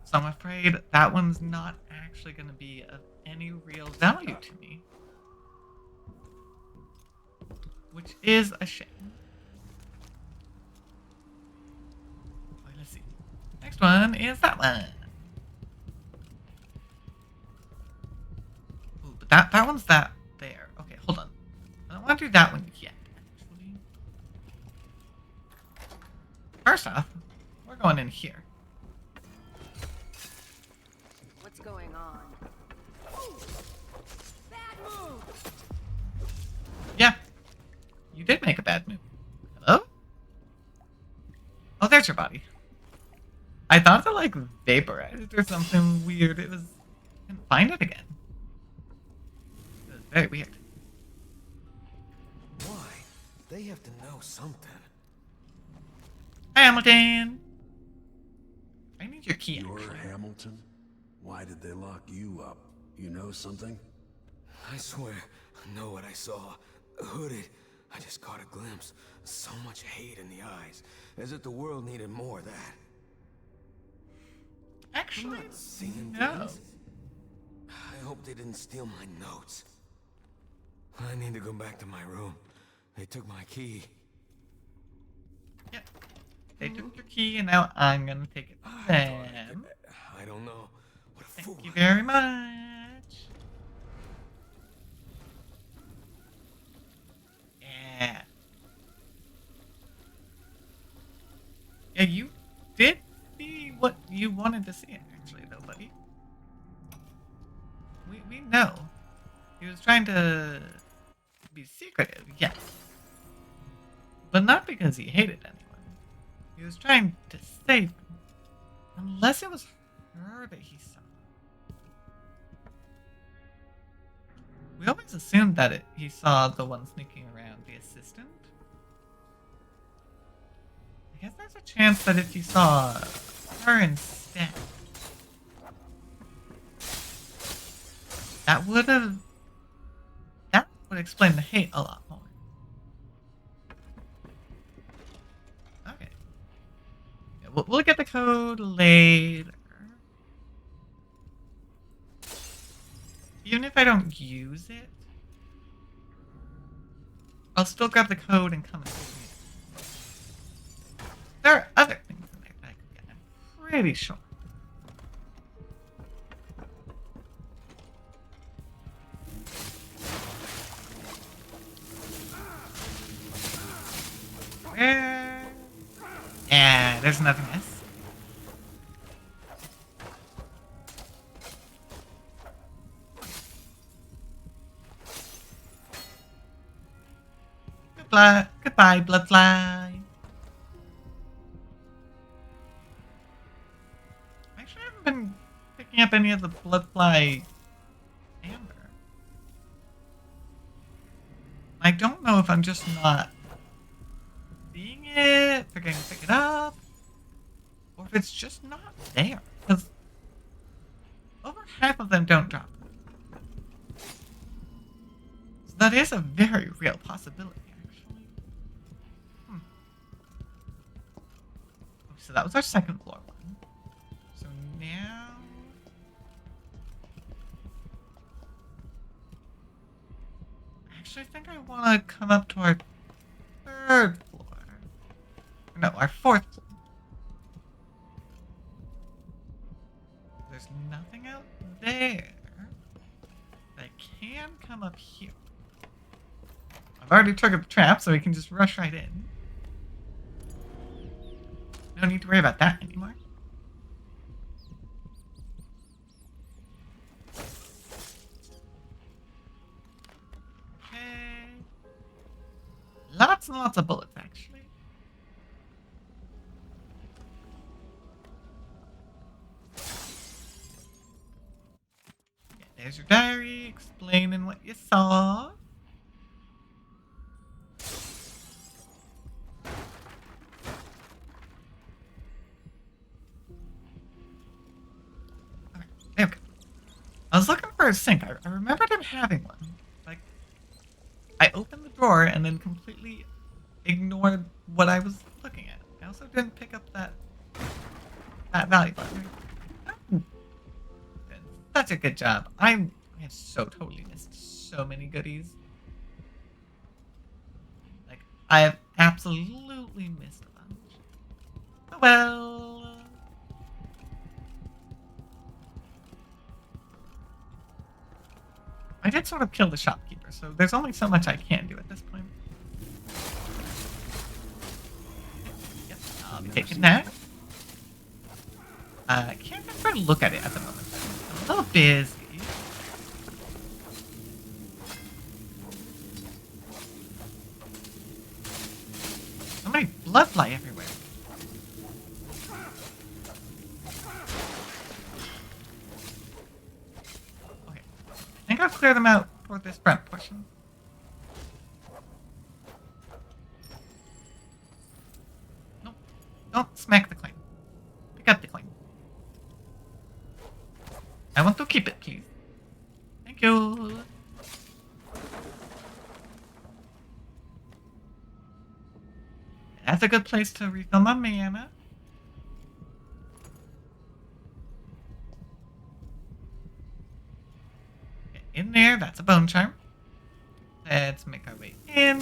So I'm afraid that one's not actually going to be of any real value to me. Which is a shame. Wait, let's see. Next one is that one. Ooh, but that one's that there. Okay, hold on. I don't want to do that one yet, actually. First off, we're going in here. What's going on? Ooh, bad move! Yeah, you did make a bad move. Hello? Oh, there's your body. I thought it like vaporized or something weird. It was... I couldn't find it again. It was very weird. Why? They have to know something. Hamilton! I need your key. You're Hamilton? Why did they lock you up? You know something? I swear, I know what I saw. Hooded. I just caught a glimpse. So much hate in the eyes. As if the world needed more of that. Actually, I'm not seeing no. things. I hope they didn't steal my notes. I need to go back to my room. They took my key. Yep. They took your key and now I'm gonna take it from them. I don't know. Thank you very much. Yeah. Yeah, you did see what you wanted to see, actually, though, buddy. We know. He was trying to be secretive, yes. But not because he hated anyone. He was trying to save them. Unless it was her that he saw. We always assumed that he saw the one sneaking around the assistant. I guess there's a chance that if he saw her instead, that would explain the hate a lot more. Okay. Yeah, we'll get the code later. Even if I don't use it, I'll still grab the code and come and see it. There are other things in there that I could get, I'm pretty sure. Where? Yeah, there's nothing else. Goodbye, Bloodfly. Actually, I haven't been picking up any of the Bloodfly amber. I don't know if I'm just not seeing it, forgetting to pick it up, or if it's just not there. Because over half of them don't drop. So that is a very real possibility. So that was our second floor one. So now... Actually, I think I want to come up to our third floor. No, our fourth floor. There's nothing out there. I can come up here. I've already triggered the trap, so we can just rush right in. No need to worry about that anymore. Okay. Lots and lots of bullets, actually. Yeah, there's your diary explaining what you saw. There we go. I was looking for a sink. I remembered him having one. Like, I opened the drawer and then completely ignored what I was looking at. I also didn't pick up that valuable. Oh, such a good job. I have so totally missed so many goodies. Like, I have absolutely missed a bunch. Oh well. I did sort of kill the shopkeeper, so there's only so much I can do at this point. Yep, I'll be taking that. I can't really look at it at the moment. I'm a little busy. So many bloodfly everywhere. I think I'll clear them out for this front portion. Nope. Don't smack the coin. Pick up the coin. I want to keep it, please. Thank you. That's a good place to refill my mana. In there, that's a bone charm. Let's make our way in.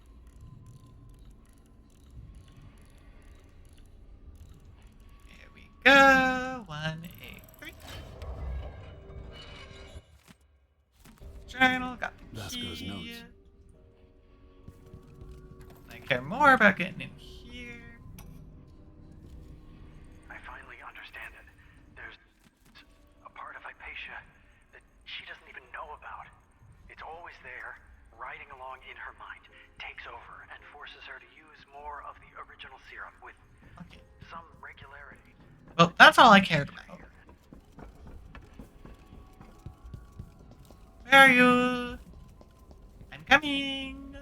go. 183. Journal, got the Vasco's key. notes. I care more about getting in here. I finally understand it. There's a part of Hypatia that she doesn't even know about. It's always there, riding along in her mind, takes over, and forces her to use more of the original serum with some regularity. Well, that's all I cared about. Where are you? I'm coming.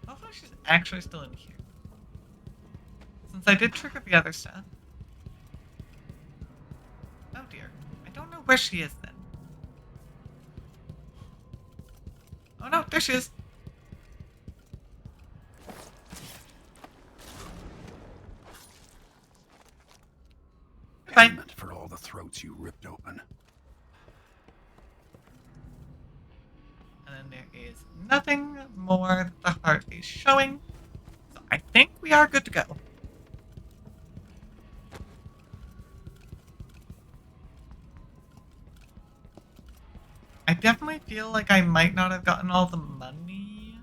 Hopefully she's actually still in here. Since I did trigger the other stuff. Oh dear. I don't know where she is then. Oh no, there she is. Payment for all the throats you ripped open. And then there is nothing more that the heart is showing. So I think we are good to go. I definitely feel like I might not have gotten all the money.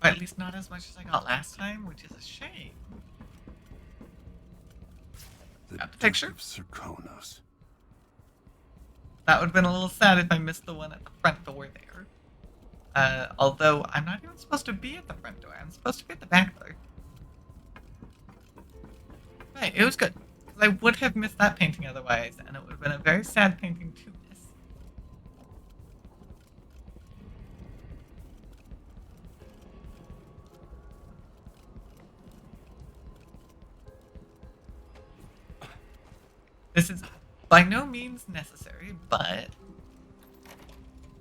Or at least not as much as I got last time, which is a shame. Got the picture. Of Serkonos. That would have been a little sad if I missed the one at the front door there. Although I'm not even supposed to be at the front door. I'm supposed to be at the back door. Right, it was good. Because I would have missed that painting otherwise, and it would have been a very sad painting to miss. This is by no means necessary, but...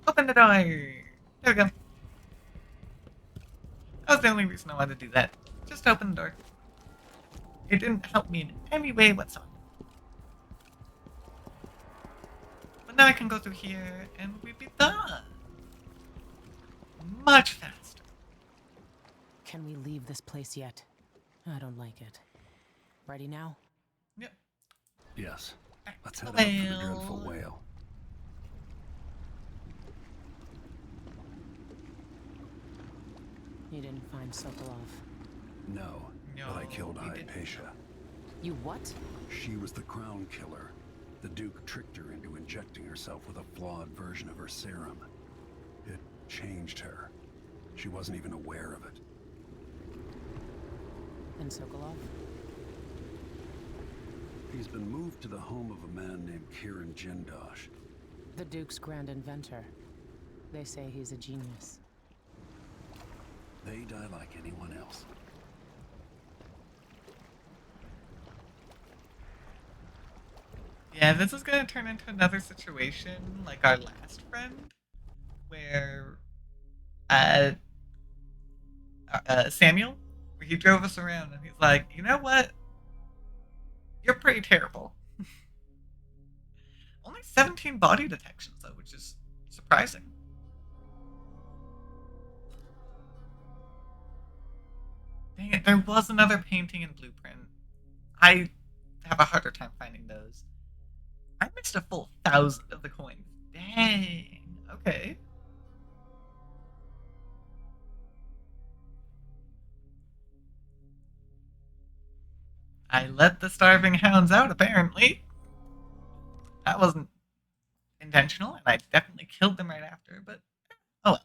Open the door! There we go. That was the only reason I wanted to do that. Just open the door. It didn't help me in any way whatsoever. But now I can go through here, and we'd be done. Much faster. Can we leave this place yet? I don't like it. Ready now? Yep. Yes. Let's head out for the dreadful whale. You didn't find Sokolov? No, but I killed Hypatia. You what? She was the crown killer. The Duke tricked her into injecting herself with a flawed version of her serum. It changed her. She wasn't even aware of it. And Sokolov? He's been moved to the home of a man named Kieran Jindosh. The Duke's grand inventor. They say he's a genius. They die like anyone else. Yeah, this is going to turn into another situation like our last friend, where Samuel, where he drove us around and he's like, you know what? You're pretty terrible. Only 17 body detections, though, which is surprising. Dang it, there was another painting and blueprint. I have a harder time finding those. I missed a full 1,000 of the coins. Dang. Okay. I let the starving hounds out, apparently. That wasn't intentional, and I definitely killed them right after, but oh well.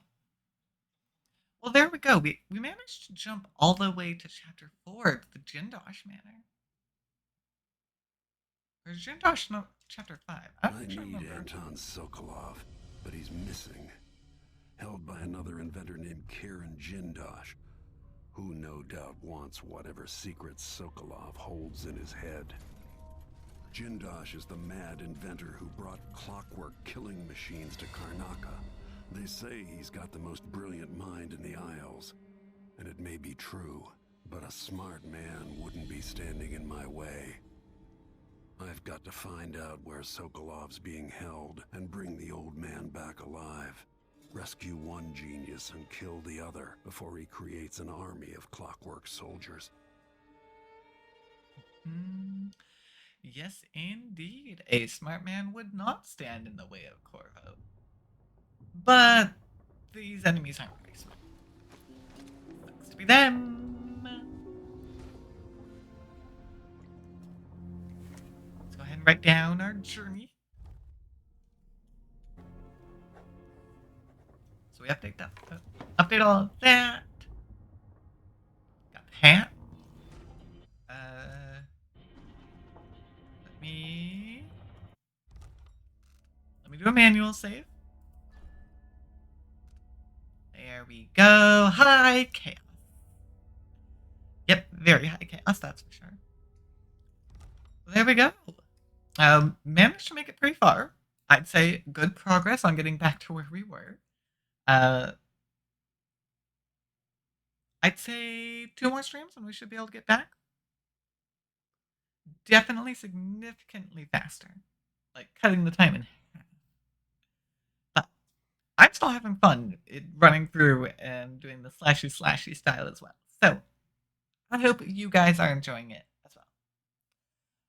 Well, there we go. We managed to jump all the way to Chapter 4, the Jindosh Manor. Or is Jindosh not Chapter 5? I need Anton Sokolov, but he's missing. Held by another inventor named Kieran Jindosh, who no doubt wants whatever secrets Sokolov holds in his head. Jindosh is the mad inventor who brought clockwork killing machines to Karnaca. They say he's got the most brilliant mind in the Isles. And it may be true, but a smart man wouldn't be standing in my way. I've got to find out where Sokolov's being held and bring the old man back alive. Rescue one genius and kill the other before he creates an army of clockwork soldiers. Yes, indeed. A smart man would not stand in the way of Corvo. But these enemies aren't very smart. Sucks to be them. Let's go ahead and write down our journey. So we update that. Update all of that. Got the hat. Let me do a manual save. There we go. High chaos. Yep, very high chaos, that's for sure. There we go. Managed to make it pretty far. I'd say good progress on getting back to where we were. I'd say 2 more streams and we should be able to get back. Definitely significantly faster. Like cutting the time in half. But I'm still having fun running through and doing the slashy style as well. So I hope you guys are enjoying it as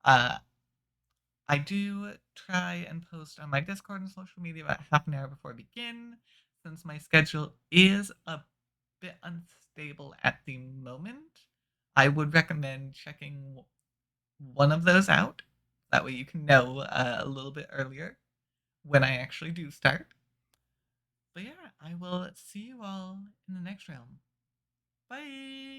well. I do try and post on my Discord and social media about half an hour before I begin, since my schedule is a bit unstable at the moment. I would recommend checking one of those out. That way you can know a little bit earlier when I actually do start. But yeah, I will see you all in the next realm. Bye!